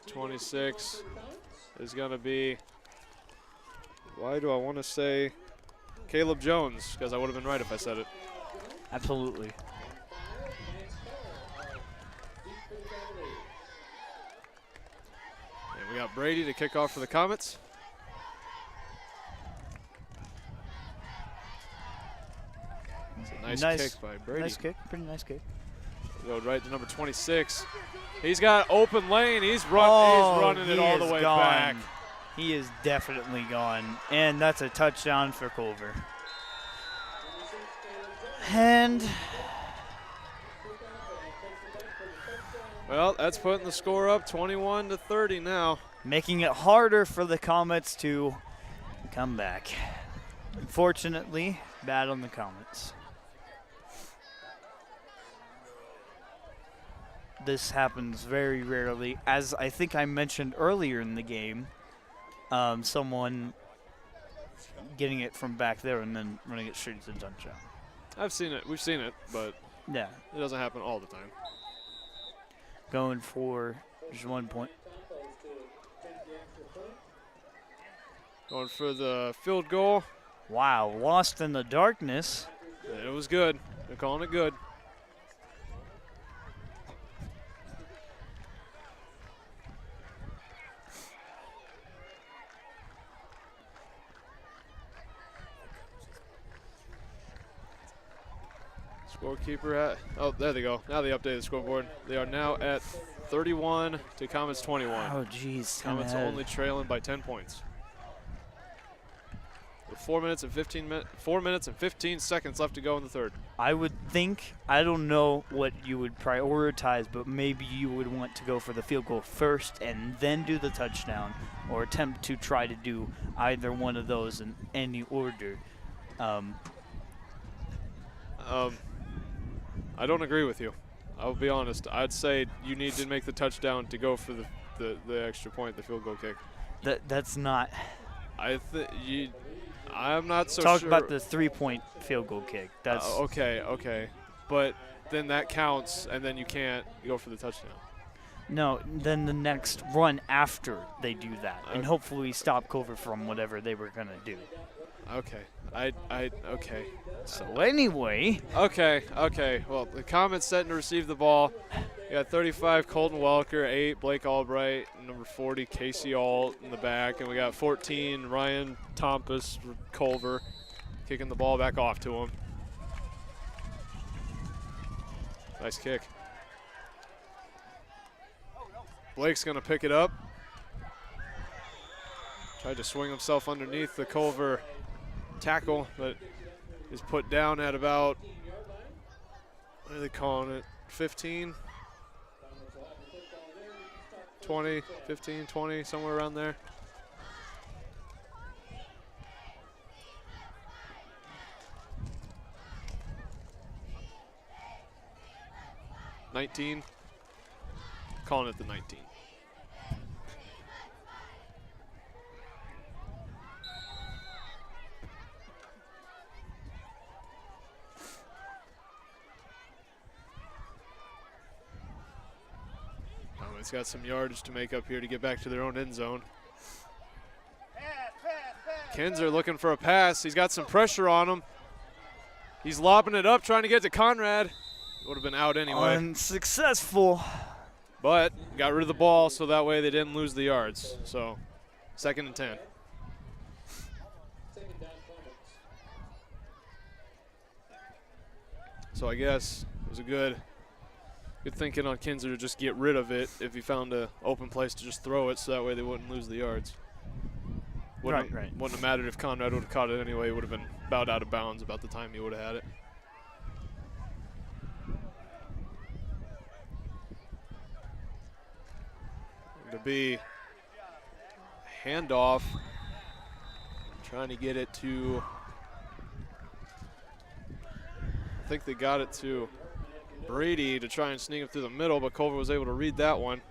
26 is going to be, why do I want to say Caleb Jones? Because I would have been right if I said it. Absolutely. We got Brady to kick off for the Comets. It's a nice kick by Brady. Nice kick, pretty nice kick. Go right to number 26. He's got open lane. He's running it all the way back. He is definitely gone. And that's a touchdown for Culver. And well, that's putting the score up 21-30 now. Making it harder for the Comets to come back. Unfortunately, bad on the Comets. This happens very rarely. As I think I mentioned earlier in the game, someone getting it from back there and then running it straight to the touchdown. I've seen it. We've seen it, but yeah, it doesn't happen all the time. Going for just 1 point. Going for the field goal. Wow, lost in the darkness. It was good. They're calling it good. Scorekeeper at, oh, there they go. Now they updated the scoreboard. They are now at 31 to Comets 21. Oh, geez. Comets only trailing by 10 points. With 4 minutes and 15 seconds left to go in the third. I would think, I don't know what you would prioritize, but maybe you would want to go for the field goal first and then do the touchdown, or attempt to try to do either one of those in any order. I don't agree with you. I'll be honest. I'd say you need to make the touchdown to go for the extra point, the field goal kick. That's not. I'm not so sure. Talk sure. about the 3-point field goal kick. That's okay. But then that counts, and then you can't go for the touchdown. No, then the next run after they do that, and hopefully stop Culver from whatever they were gonna do. Okay. Okay. So anyway. Okay. Well, the Comets setting to receive the ball. You got 35, Colton Welker, 8, Blake Albright, number 40, Casey Alt in the back, and we got 14, Ryan Tompus, Culver, kicking the ball back off to him. Nice kick. Blake's gonna pick it up. Tried to swing himself underneath the Culver tackle, but is put down at about, what are they calling it, 15? 20, 15, 20, somewhere around there. $19. Calling it the 19. It's got some yardage to make up here to get back to their own end zone. Kinzer looking for a pass. He's got some pressure on him. He's lobbing it up, trying to get to Conrad. Would have been out anyway. Unsuccessful. But got rid of the ball, so that way they didn't lose the yards. So 2nd and 10. So I guess it was a good thinking on Kinzer to just get rid of it if he found an open place to just throw it, so that way they wouldn't lose the yards. Wouldn't have mattered if Conrad would have caught it anyway. It would have been about out of bounds about the time he would have had it. To be handoff, trying to get it to, I think they got it to Brady to try and sneak it through the middle, but Culver was able to read that one.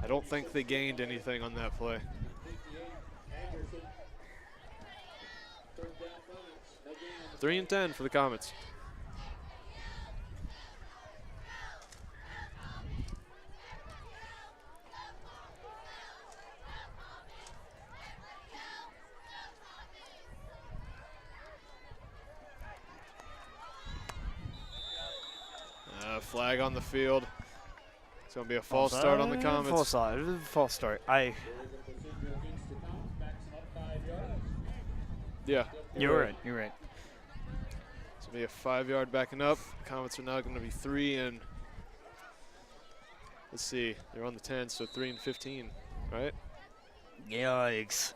I don't think they gained anything on that play. Three and 10 for the Comets. Flag on the field. It's going to be a false start on the Comets. False start. Yeah. You're right. It's going to be a 5-yard backing up. The Comets are now going to be 3 and, let's see, they're on the 10, so 3 and 15, right? Yikes.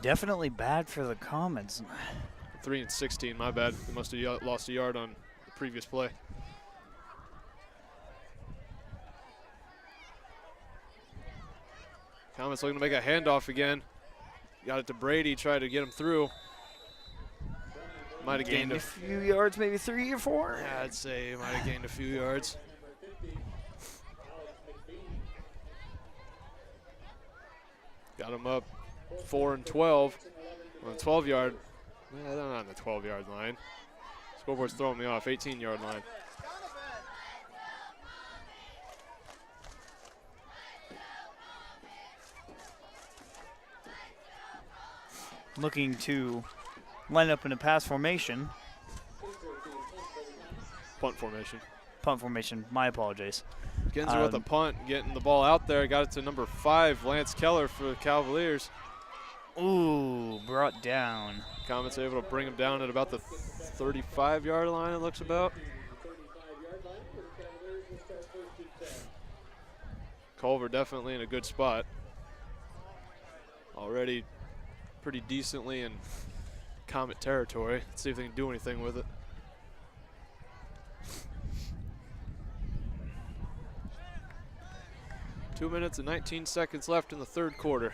Definitely bad for the Comets. 3 and 16, my bad. They must have lost a yard on the previous play. Comets looking to make a handoff again. Got it to Brady, tried to get him through. Might have gained a few yards, maybe 3 or 4. Yeah, I'd say might have gained a few yards. Got him up 4 and 12 on the 12-yard. They're not on the 12-yard line. Scoreboard's throwing me off, 18-yard line. Looking to line up in a pass formation. Punt formation. Punt formation, my apologies. Kinzer with a punt, getting the ball out there. Got it to number 5, Lance Keller for the Cavaliers. Ooh, brought down. Comets able to bring him down at about the 35-yard line, it looks about. Culver definitely in a good spot. Already pretty decently in Comet territory. Let's see if they can do anything with it. Two minutes and 19 seconds left in the third quarter.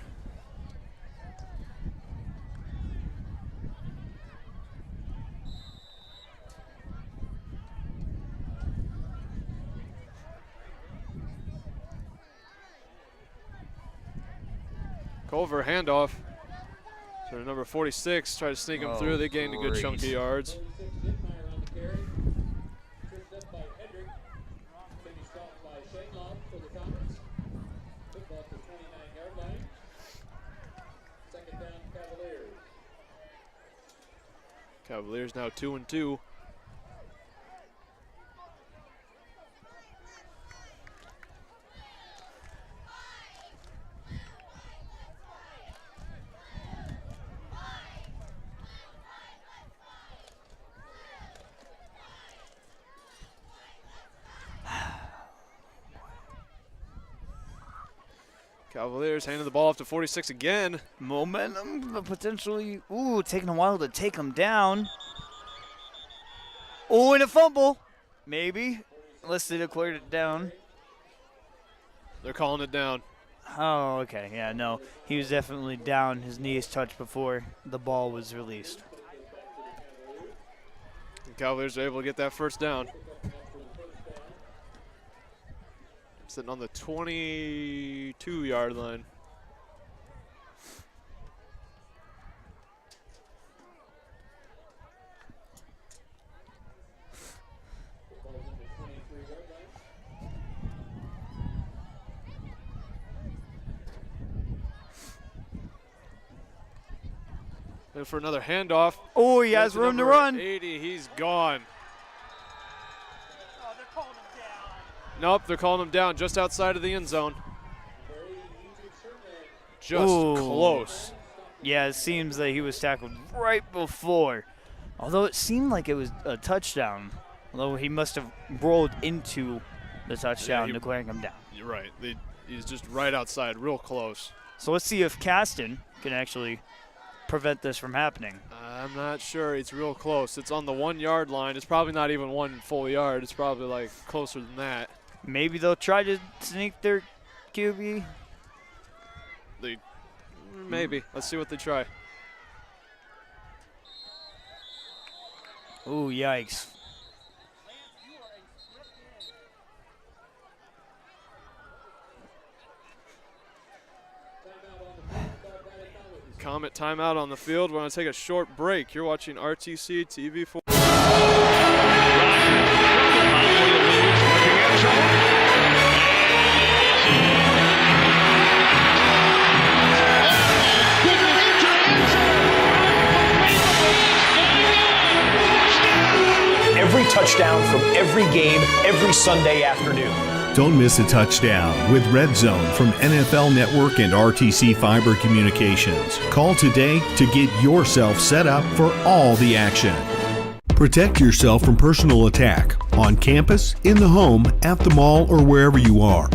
Culver handoff. So number 46 try to sneak him through. They gained a good chunk of yards. Cavaliers now 2-2. Cavaliers handing the ball off to 46 again. Momentum, but potentially, taking a while to take him down. Oh, and a fumble. Maybe, unless they declared it down. They're calling it down. Oh, okay, yeah, no. He was definitely down. His knees touched before the ball was released. The Cavaliers are able to get that first down. Sitting on the 22-yard line. Looking for another handoff. Oh, he has room to run. 80, he's gone. Nope, they're calling him down just outside of the end zone. Just close. Yeah, it seems that he was tackled right before. Although it seemed like it was a touchdown. Although he must have rolled into the touchdown, declaring him down. You're right. He's just right outside, real close. So let's see if Caston can actually prevent this from happening. I'm not sure. It's real close. It's on the 1-yard line. It's probably not even 1 full yard. It's probably like closer than that. Maybe they'll try to sneak their QB. Maybe. Let's see what they try. Ooh, yikes. Comet timeout on the field. We're going to take a short break. You're watching RTC TV4. Every touchdown from every game, every Sunday afternoon. Don't miss a touchdown with Red Zone from NFL Network and RTC Fiber Communications. Call today to get yourself set up for all the action. Protect yourself from personal attack on campus, in the home, at the mall, or wherever you are.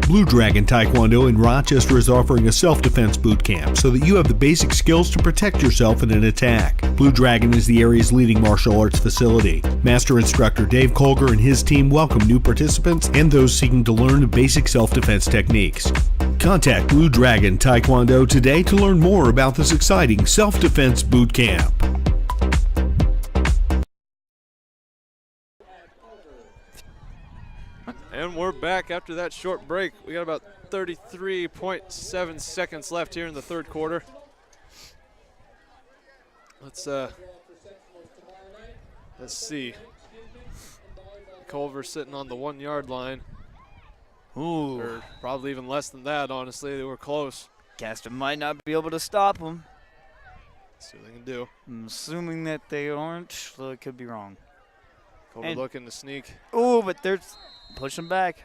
Blue Dragon Taekwondo in Rochester is offering a self-defense boot camp so that you have the basic skills to protect yourself in an attack. Blue Dragon is the area's leading martial arts facility. Master instructor Dave Culver and his team welcome new participants and those seeking to learn the basic self-defense techniques. Contact Blue Dragon Taekwondo today to learn more about this exciting self-defense boot camp. And we're back after that short break. We got about 33.7 seconds left here in the third quarter. Let's see. Culver sitting on the 1-yard line. Ooh. Or probably even less than that, honestly. They were close. Caston might not be able to stop him. Let's see what they can do. I'm assuming that they aren't, though it could be wrong. Culver looking to sneak. Ooh, but they're pushing back.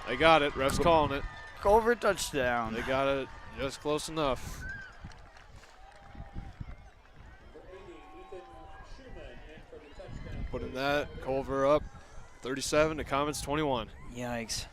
They got it. Ref's calling it. Culver touchdown. They got it. Just close enough. Putting that, Culver up 37 to Comets 21. Yikes.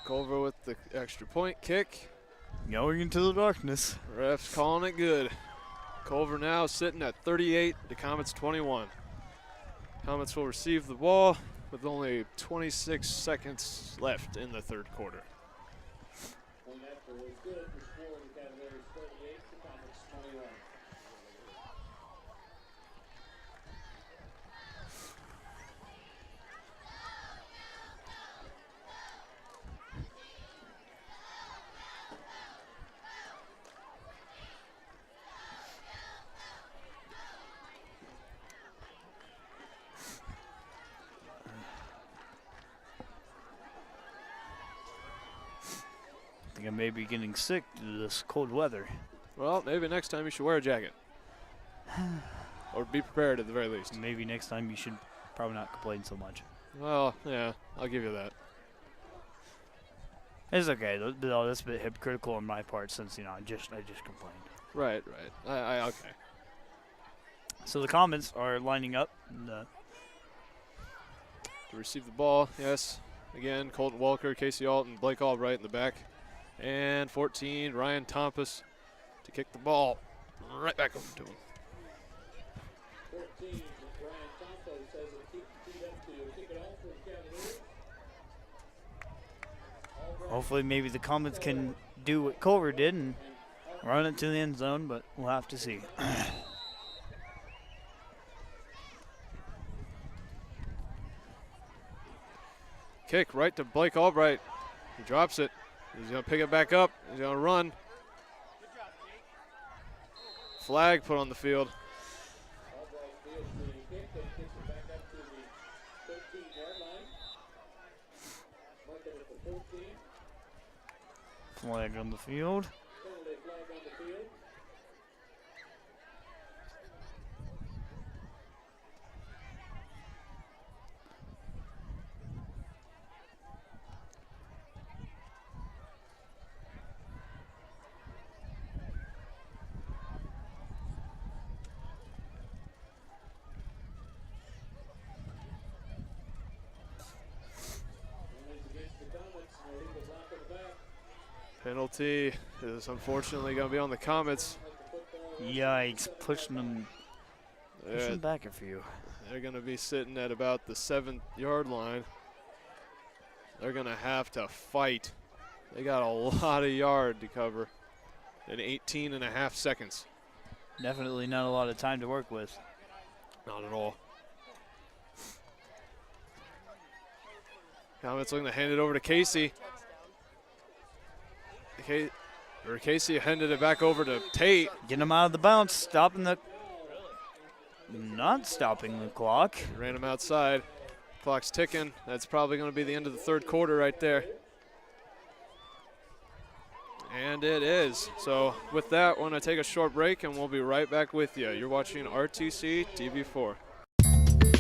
Culver with the extra point kick. Going into the darkness. Refs calling it good. Culver now sitting at 38, the Comets 21. Comets will receive the ball with only 26 seconds left in the third quarter. I think I may be getting sick due to this cold weather. Well, maybe next time you should wear a jacket. Or be prepared at the very least. Maybe next time you should probably not complain so much. Well, yeah, I'll give you that. It's okay. Though that's a bit hypocritical on my part since, you know, I just complained. Right. Okay. So the Comets are lining up. And, to receive the ball, yes. Again, Colton Walker, Casey Alton, Blake Albright in the back. And 14, Ryan Tompus to kick the ball right back over to him. 14, Ryan Tompus says it keep the feet up to kick it off for the Cavaliers. hopefully maybe the Comets can do what Culver did and run it to the end zone, but we'll have to see. Kick right to Blake Albright. He drops it. He's going to pick it back up. He's going to run. Flag put on the field. Flag on the field. Penalty is unfortunately going to be on the Comets. Yikes, pushing them back a few. They're going to be sitting at about the 7-yard line. They're going to have to fight. They got a lot of yard to cover in 18 and a half seconds. Definitely not a lot of time to work with. Not at all. Comets looking to hand it over to Casey. Casey handed it back over to Tate. Getting him out of the bounce, not stopping the clock. Ran him outside. Clock's ticking. That's probably going to be the end of the third quarter right there. And it is. So with that, we're going to take a short break and we'll be right back with you. You're watching RTC TV4.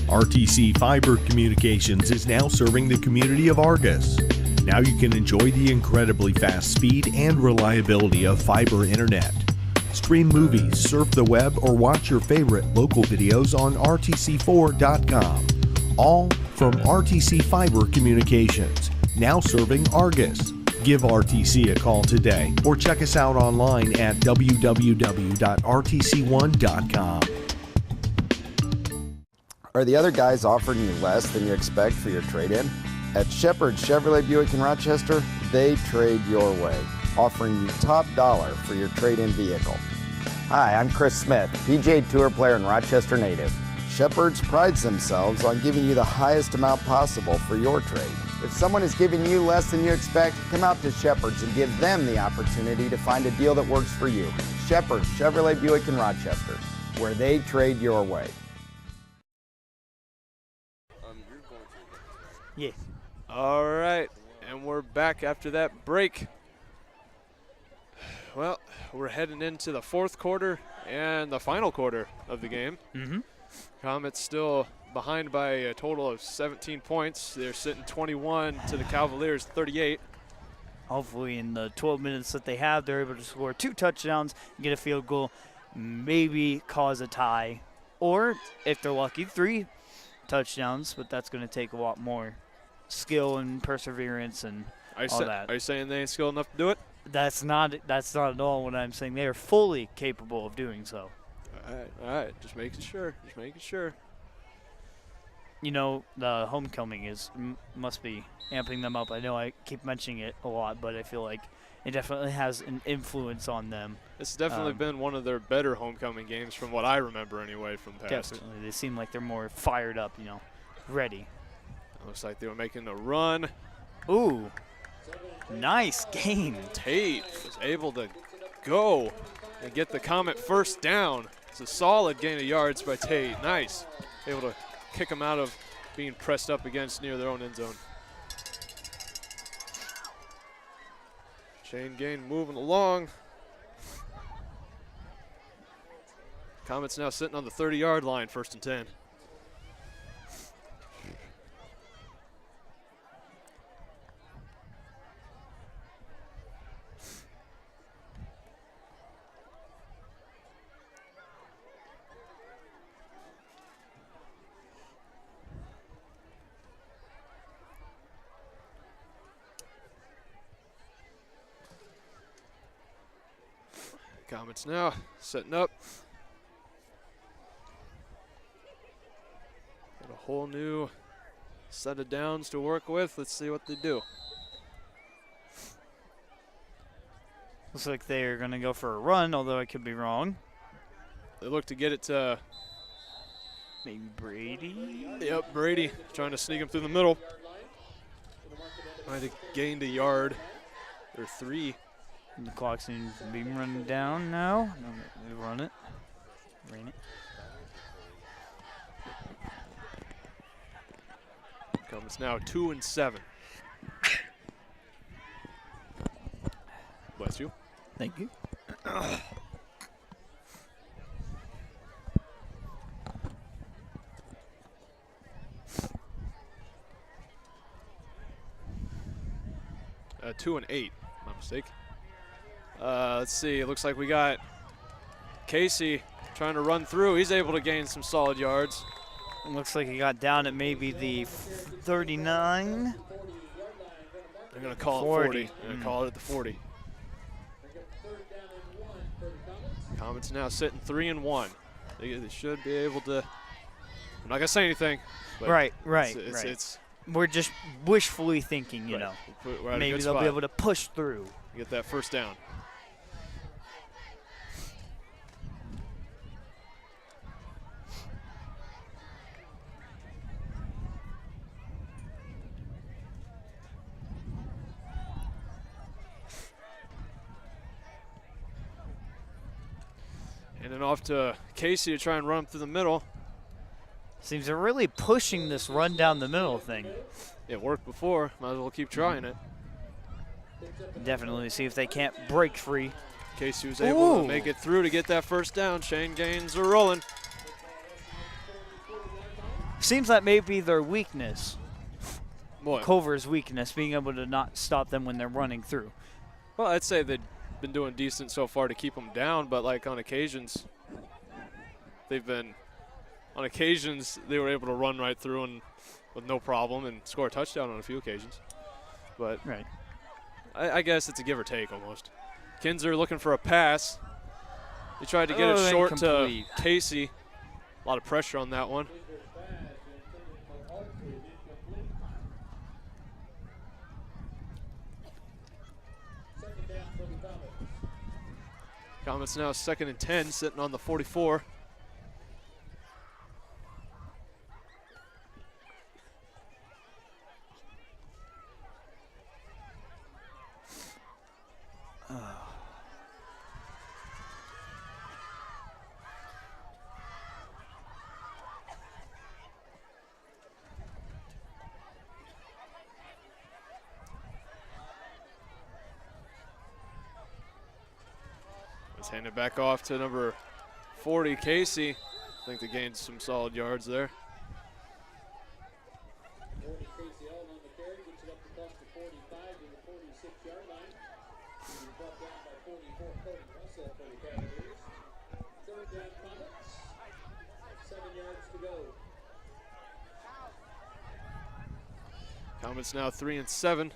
RTC Fiber Communications is now serving the community of Argus. Now you can enjoy the incredibly fast speed and reliability of fiber internet. Stream movies, surf the web, or watch your favorite local videos on RTC4.com. All from RTC Fiber Communications, now serving Argus. Give RTC a call today or check us out online at www.rtc1.com. Are the other guys offering you less than you expect for your trade-in? At Shepherd Chevrolet Buick in Rochester, they trade your way, offering you top dollar for your trade-in vehicle. Hi, I'm Chris Smith, PGA Tour player and Rochester native. Shepherd's prides themselves on giving you the highest amount possible for your trade. If someone is giving you less than you expect, come out to Shepherd's and give them the opportunity to find a deal that works for you. Shepherd Chevrolet Buick in Rochester, where they trade your way. Yeah. All right, and we're back after that break. Well, we're heading into the fourth quarter and the final quarter of the game. Mm-hmm. Comets still behind by a total of 17 points. They're sitting 21 to the Cavaliers 38. Hopefully in the 12 minutes that they have, they're able to score 2 touchdowns, get a field goal, maybe cause a tie. Or, if they're lucky, 3 touchdowns, but that's going to take a lot more skill and perseverance and all that. Are you saying they ain't skilled enough to do it? That's not at all what I'm saying. They are fully capable of doing so. All right. Just making sure. You know, the homecoming must be amping them up. I know I keep mentioning it a lot, but I feel like it definitely has an influence on them. It's definitely been one of their better homecoming games from what I remember anyway from the past. Definitely. They seem like they're more fired up, ready. It looks like they were making a run. Ooh. Nice game. Tate was able to go and get the Comet first down. It's a solid gain of yards by Tate. Nice. Able to kick them out of being pressed up against near their own end zone. Shane Gain moving along. Comets now sitting on the 30-yard line, 1st and 10. Comets now setting up. Got a whole new set of downs to work with. Let's see what they do. Looks like they're going to go for a run, although I could be wrong. They look to get it to maybe Brady. Yep, Brady trying to sneak him through the middle. Might have gained a yard or 3. And the clock seems to be running down now. No, they run it. Rain it. Comets now 2 and 7. Bless you. Thank you. 2 and 8, my mistake. Let's see, it looks like we got Casey trying to run through. He's able to gain some solid yards. It looks like he got down at maybe the 39. They're going to call it 40. They're going to call it at the 40. Comets now sitting 3 and 1. They should be able to. I'm not going to say anything. Right. It's we're just wishfully thinking, you know. Maybe they'll be able to push through. Get that first down. And then off to Casey to try and run through the middle. Seems they're really pushing this run down the middle thing. It worked before. Might as well keep trying it. Definitely see if they can't break free. Casey was able to make it through to get that first down. Shane Gaines are rolling. Seems that may be their weakness. What? Culver's weakness, being able to not stop them when they're running through. Well, I'd say they've been doing decent so far to keep them down, but like on occasions, they were able to run right through and with no problem and score a touchdown on a few occasions. But right. I guess it's a give or take almost. Kinzer looking for a pass. He tried to get it short to Casey. A lot of pressure on that one. Comets now 2nd and 10, sitting on the 44. Hand it back off to number 40, Casey. I think they gained some solid yards there. Comets now 3-7.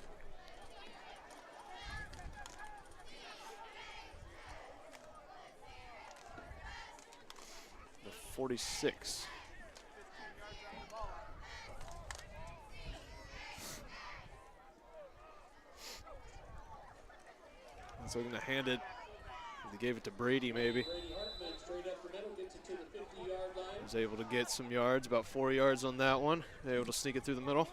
The 46. And so they're going to hand it. They gave it to Brady, maybe. Was able to get some yards, about 4 yards on that one. They able to sneak it through the middle.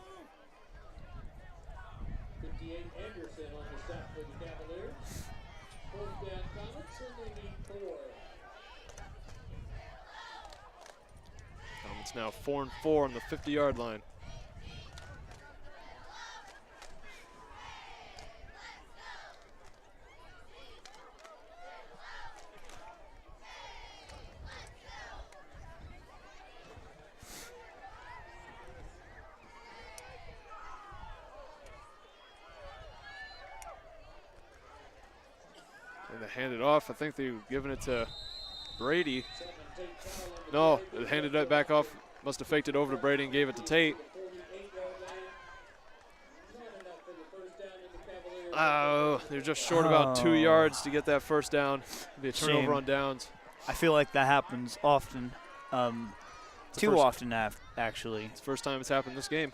58 Anderson on the stop for the Cavaliers. Fourth down Comets, and they need 4. Comets now 4-4 on the 50-yard line. And they hand it off. I think they were giving it to Brady. No, they handed it back off. Must have faked it over to Brady and gave it to Tate. Oh, they're just short about 2 yards to get that first down. It'll be a turnover on downs. I feel like that happens often. Too often, actually. It's the first time it's happened this game.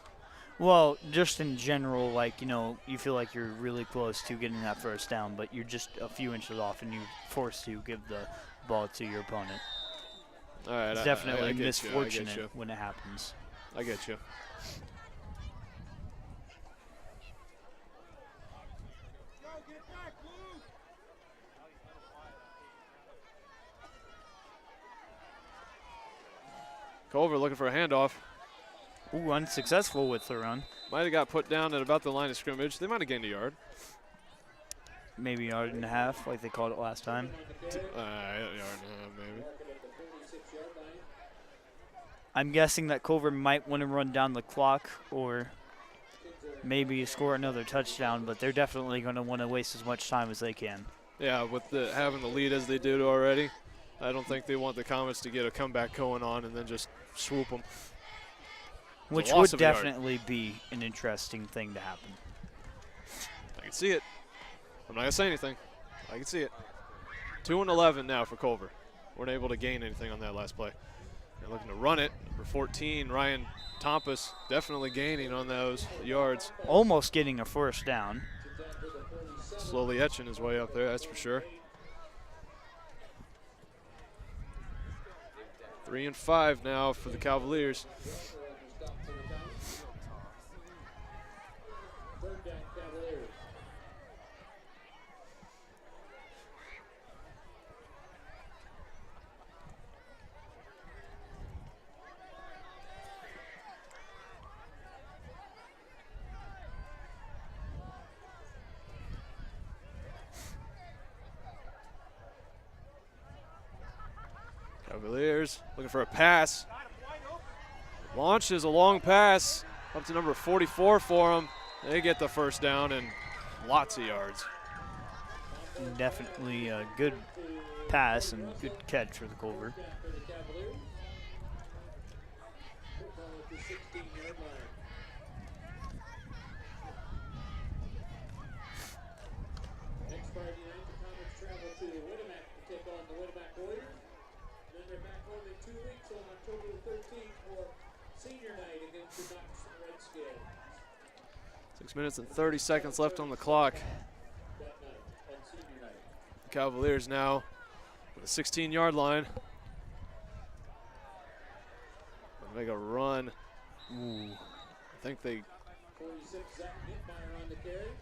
Well, just in general, like, you know, you feel like you're really close to getting that first down, but you're just a few inches off and you're forced to give the ball to your opponent. All right, it's definitely misfortunate when it happens. I get you. Culver looking for a handoff. Ooh, unsuccessful with the run. Might have got put down at about the line of scrimmage. They might have gained a yard. Maybe a yard and a half, like they called it last time. A yard and a half, maybe. I'm guessing that Culver might want to run down the clock or maybe score another touchdown, but they're definitely going to want to waste as much time as they can. Yeah, with having the lead as they did already, I don't think they want the Comets to get a comeback going on and then just swoop them. Which would definitely be an interesting thing to happen. I can see it. I'm not going to say anything. I can see it. 2-11 now for Culver. Weren't able to gain anything on that last play. They're looking to run it. Number 14, Ryan Tompus, definitely gaining on those yards. Almost getting a first down. Slowly etching his way up there, that's for sure. 3-5 now for the Cavaliers. Cavaliers looking for a pass. Launches a long pass up to number 44 for them. They get the first down and lots of yards. Definitely a good pass and good catch for the Culver. Next Friday night, the Comets travel to Winamac to take on the Winamac Warriors. Then they're back home in 2 weeks on October the 13th for senior night against the Knox Redskins. 6 minutes and 30 seconds left on the clock. The Cavaliers now with a 16-yard line. They'll make a run. Ooh. I think they 46 Zach Nittmeyer on the carry.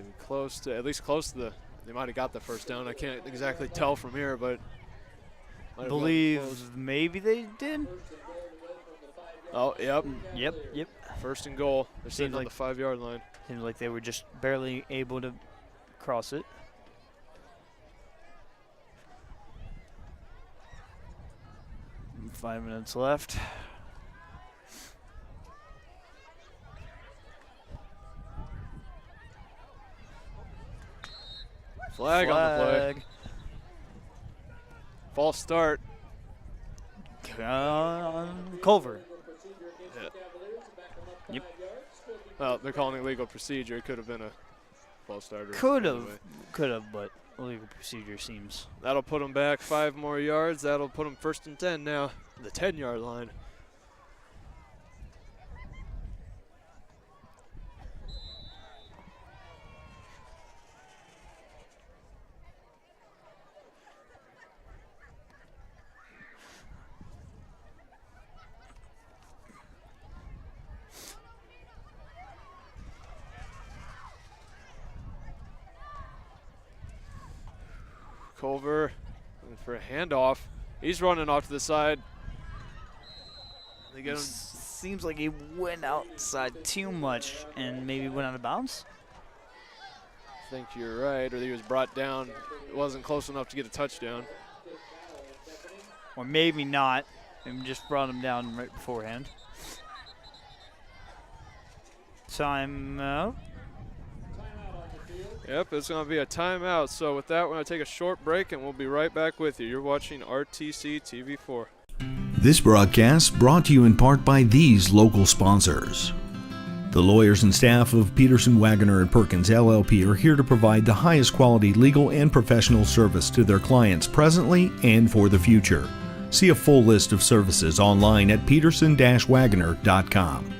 getting close to, at least close to the, they might have got the first down. I can't exactly tell from here, but I believe maybe they did. Oh, yep. Yep. First and goal. They're sitting on the 5-yard line. Seemed like they were just barely able to cross it. 5 minutes left. Flag on the play. False start. Culver. Yeah. Yep. Well, they're calling illegal procedure. It could have been a false start. Could have, but illegal procedure seems. That'll put them back 5 more yards. That'll put them 1st and 10 now, the 10-yard line. Culver for a handoff. He's running off to the side. They get him. Seems like he went outside too much and maybe went out of bounds. I think you're right, or he was brought down. It wasn't close enough to get a touchdown. Or maybe not, and just brought him down right beforehand. Time out. Yep, it's going to be a timeout. So with that, we're going to take a short break, and we'll be right back with you. You're watching RTC TV4. This broadcast brought to you in part by these local sponsors. The lawyers and staff of Peterson, Wagner & Perkins LLP are here to provide the highest quality legal and professional service to their clients presently and for the future. See a full list of services online at peterson-wagner.com.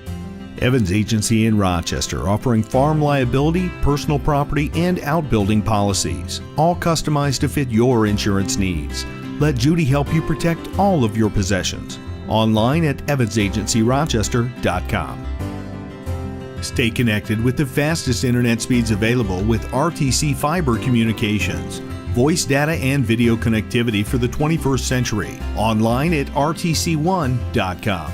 Evans Agency in Rochester, offering farm liability, personal property, and outbuilding policies, all customized to fit your insurance needs. Let Judy help you protect all of your possessions. Online at evansagencyrochester.com. Stay connected with the fastest internet speeds available with RTC Fiber Communications. Voice data and video connectivity for the 21st century. Online at rtc1.com.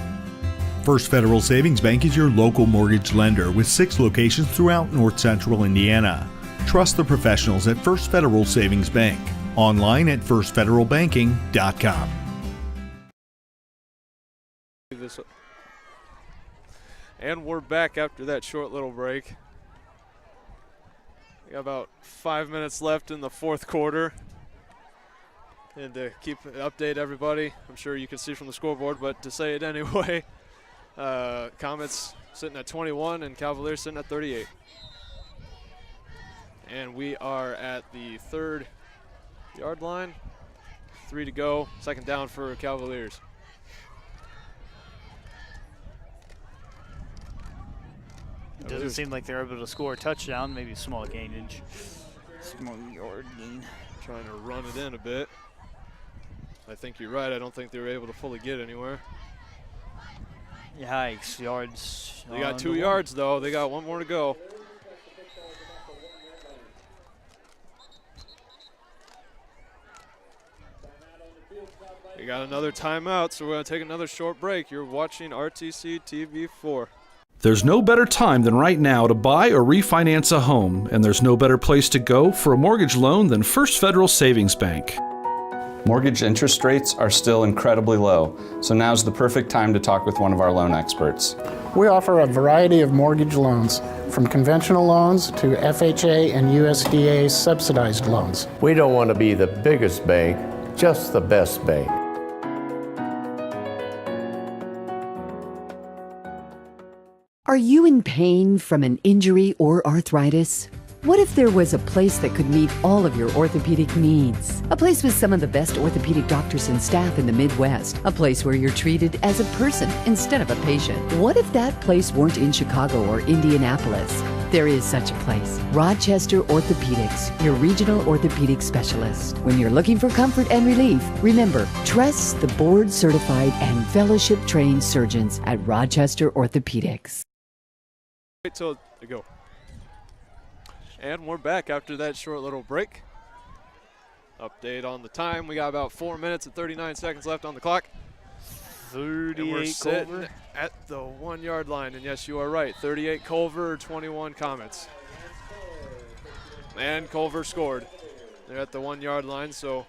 First Federal Savings Bank is your local mortgage lender with 6 locations throughout North Central Indiana. Trust the professionals at First Federal Savings Bank. Online at firstfederalbanking.com. And we're back after that short little break. We got about 5 minutes left in the 4th quarter. And to update everybody, I'm sure you can see from the scoreboard, but to say it anyway, Comets sitting at 21 and Cavaliers sitting at 38. And we are at the 3rd-yard line. 3 to go. 2nd down for Cavaliers. It doesn't seem like they're able to score a touchdown, maybe a small gainage. Small yard gain. Trying to run it in a bit. I think you're right. I don't think they were able to fully get anywhere. Yikes, yards. They got 2 yards, though. They got 1 more to go. We got another timeout, so we're going to take another short break. You're watching RTC TV4. There's no better time than right now to buy or refinance a home, and there's no better place to go for a mortgage loan than First Federal Savings Bank. Mortgage interest rates are still incredibly low, so now's the perfect time to talk with one of our loan experts. We offer a variety of mortgage loans, from conventional loans to FHA and USDA subsidized loans. We don't want to be the biggest bank, just the best bank. Are you in pain from an injury or arthritis? What if there was a place that could meet all of your orthopedic needs? A place with some of the best orthopedic doctors and staff in the Midwest. A place where you're treated as a person instead of a patient. What if that place weren't in Chicago or Indianapolis? There is such a place. Rochester Orthopedics, your regional orthopedic specialist. When you're looking for comfort and relief, remember, trust the board-certified and fellowship-trained surgeons at Rochester Orthopedics. Wait till they go. And we're back after that short little break. Update on the time. We got about 4 minutes and 39 seconds left on the clock. 38 and we're sitting Culver at the 1 yard line. And yes, you are right. 38 Culver, 21 Comets. And Culver scored. They're at the 1 yard line, so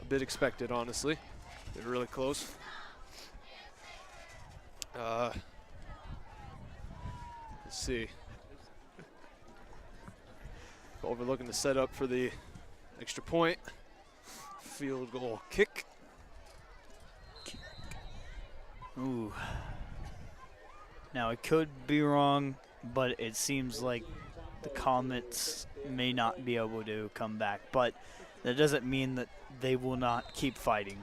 a bit expected, honestly. They're really close. see. Culver looking to set up for the extra point. Field goal kick. Ooh. Now, I could be wrong, but it seems like the Comets may not be able to come back. But that doesn't mean that they will not keep fighting.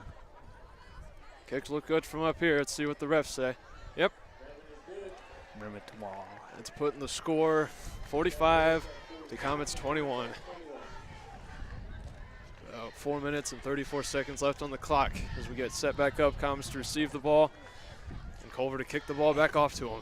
Kicks look good from up here. Let's see what the refs say. Yep. Rivet tomorrow. It's putting the score 45 to Comets 21. About 4 minutes and 34 seconds left on the clock as we get set back up. Comets to receive the ball and Culver to kick the ball back off to him.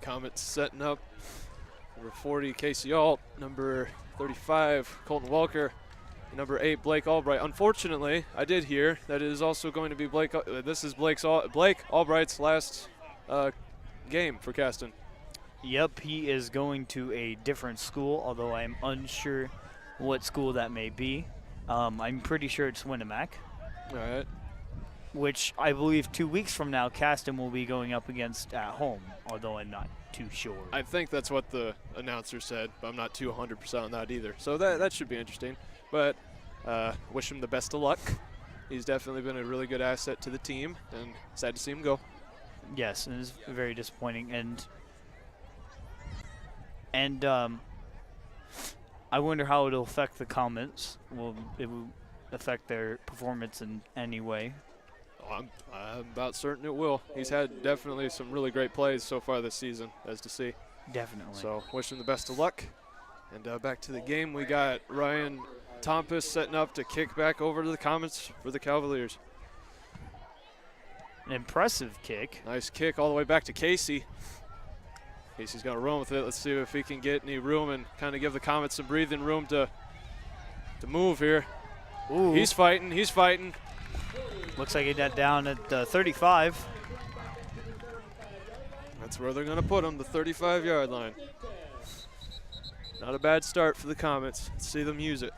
Comets setting up. Number 40, Casey Alt. Number 35, Colton Welker. And number 8, Blake Albright. Unfortunately, I did hear that it is also going to be Blake. This is Blake Albright's last game for Caston. Yep, he is going to a different school, although I'm unsure what school that may be. I'm pretty sure it's Winnemac. All right. Which I believe 2 weeks from now, Caston will be going up against at home, although I'm not too sure. I think that's what the announcer said, but I'm not too 100% on that either. So that should be interesting. But wish him the best of luck. He's definitely been a really good asset to the team, and sad to see him go. Yes, it is very disappointing. And I wonder how it'll affect the Comets. Will it will affect their performance in any way? I'm about certain it will. He's had definitely some really great plays so far this season, as to see. Definitely. So wish him the best of luck. And back to the game, we got Ryan Tompus setting up to kick back over to the Comets for the Cavaliers. An impressive kick. Nice kick all the way back to Casey. Casey's going to run with it. Let's see if he can get any room and kind of give the Comets some breathing room to move here. Ooh. He's fighting. He's fighting. Looks like he got down at 35. That's where they're going to put him, the 35-yard line. Not a bad start for the Comets. Let's see them use it.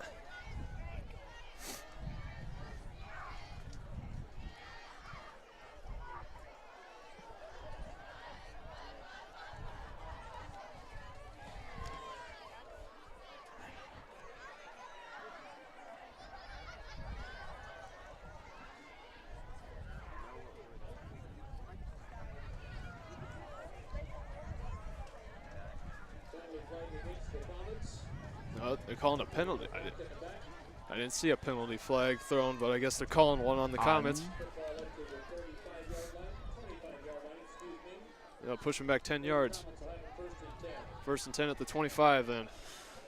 They're calling a penalty. I didn't see a penalty flag thrown, but I guess they're calling one on the Comets. They'll push him back 10 yards. First and 10 at the 25 then.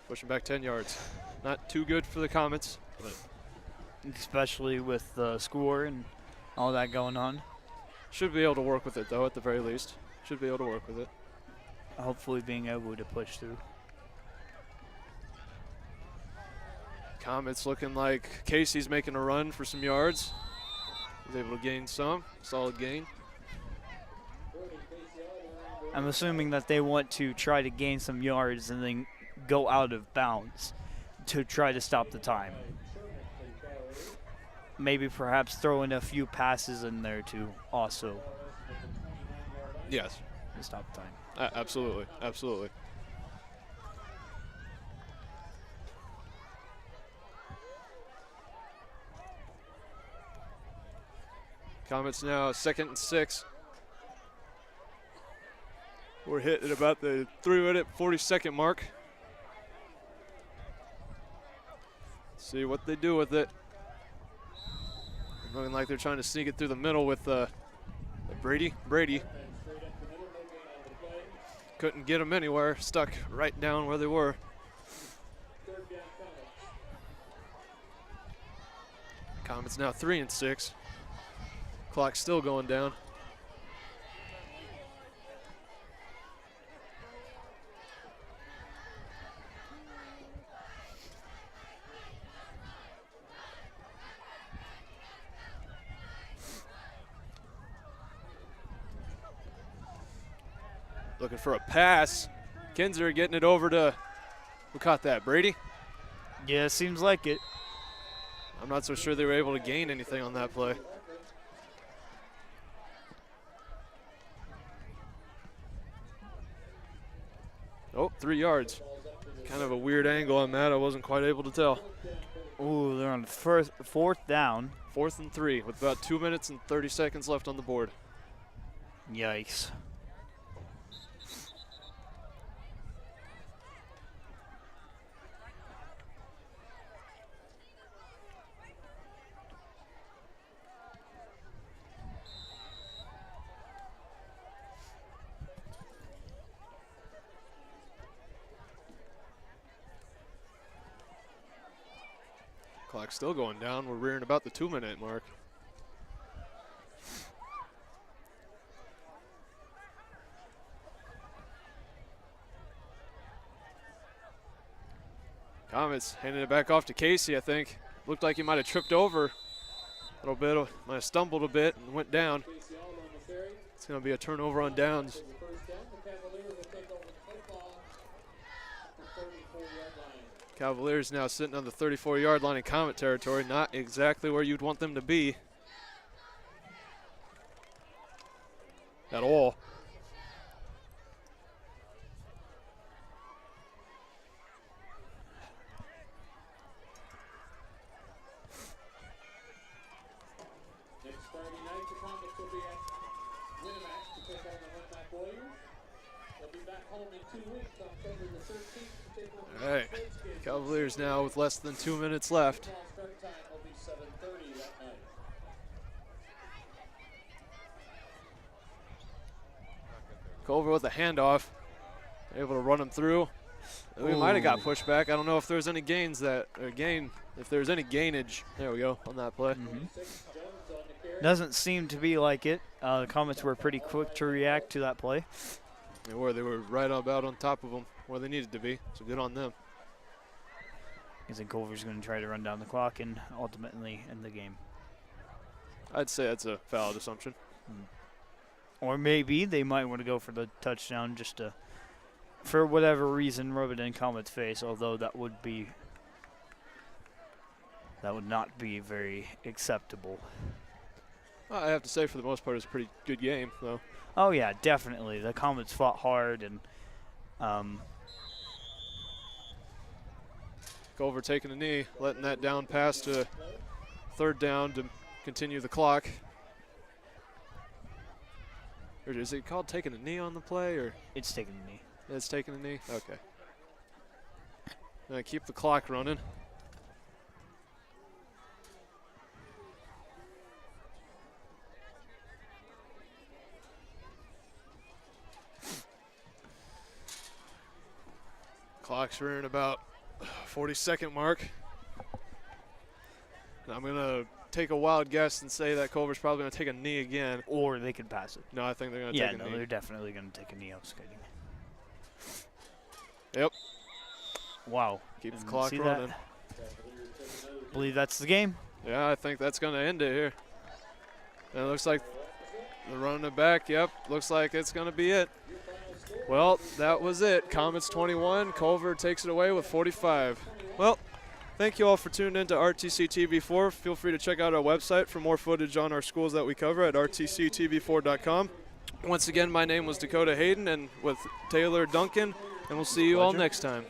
Push him back 10 yards. Not too good for the Comets, but especially with the score and all that going on. Should be able to work with it, though, at the very least. Should be able to work with it. Hopefully being able to push through. Comets looking like Casey's making a run for some yards. He's able to gain some. Solid gain. I'm assuming that they want to try to gain some yards and then go out of bounds to try to stop the time. Maybe perhaps throw in a few passes in there to also yes, stop the time. Absolutely, absolutely. Comets now 2nd and 6. We're hit at about the 3-minute, 40-second mark. See what they do with it. Looking like they're trying to sneak it through the middle with Brady. Couldn't get them anywhere. Stuck right down where they were. Comets now 3 and 6. Clock still going down. looking for a pass. Kinzer getting it over to, who caught that, Brady? Yeah, seems like it. I'm not so sure they were able to gain anything on that play. Oh, 3 yards. Kind of a weird angle on that. I wasn't quite able to tell. Ooh, they're on the fourth down. 4th and 3 with about 2 minutes and 30 seconds left on the board. Yikes. Clock's still going down. We're rearing about the 2-minute mark. Comets handing it back off to Casey, I think. Looked like he might have tripped over a little bit, might have stumbled a bit and went down. It's going to be a turnover on downs. Cavaliers now sitting on the 34-yard line in Comet territory, not exactly where you'd want them to be at all. Next Friday night, the Comets will be at Winamac to take on the Winamac Warriors. They'll be back home in 2 weeks, October the 13th, to take on the All right, Cavaliers now with less than 2 minutes left. Start time will be 7:30 that night. Culver with a handoff, able to run him through. We might have got pushed back. I don't know if there's any gains if there's any gainage. There we go on that play. Doesn't seem to be like it. The Comets were pretty quick to react to that play. They were right about on top of them where they needed to be, so good on them. I think Culver's going to try to run down the clock and ultimately end the game. I'd say that's a valid assumption. Or maybe they might want to go for the touchdown just to, for whatever reason, rub it in Comet's face, although that would not be very acceptable. Well, I have to say, for the most part, it's a pretty good game, though. Oh, yeah, definitely. The Comets fought hard, and Culver taking a knee, letting that down pass to 3rd down to continue the clock. Or is it called taking a knee on the play? Or it's taking a knee. It's taking a knee? Okay. Now keep the clock running. Clock's rearing about 40-second mark. I'm going to take a wild guess and say that Culver's probably going to take a knee again. Or they could pass it. No, I think they're going to take a knee. Yeah, no, they're definitely going to take a knee out skating. Yep. Wow. Keep the clock running. Believe that's the game. Yeah, I think that's going to end it here. And it looks like they're running it back. Yep, looks like it's going to be it. Well, that was it. Comets 21. Culver takes it away with 45. Well, thank you all for tuning in to RTC TV4. Feel free to check out our website for more footage on our schools that we cover at rtctv4.com. Once again, my name was Dakota Hayden and with Taylor Duncan, and we'll see you all next time.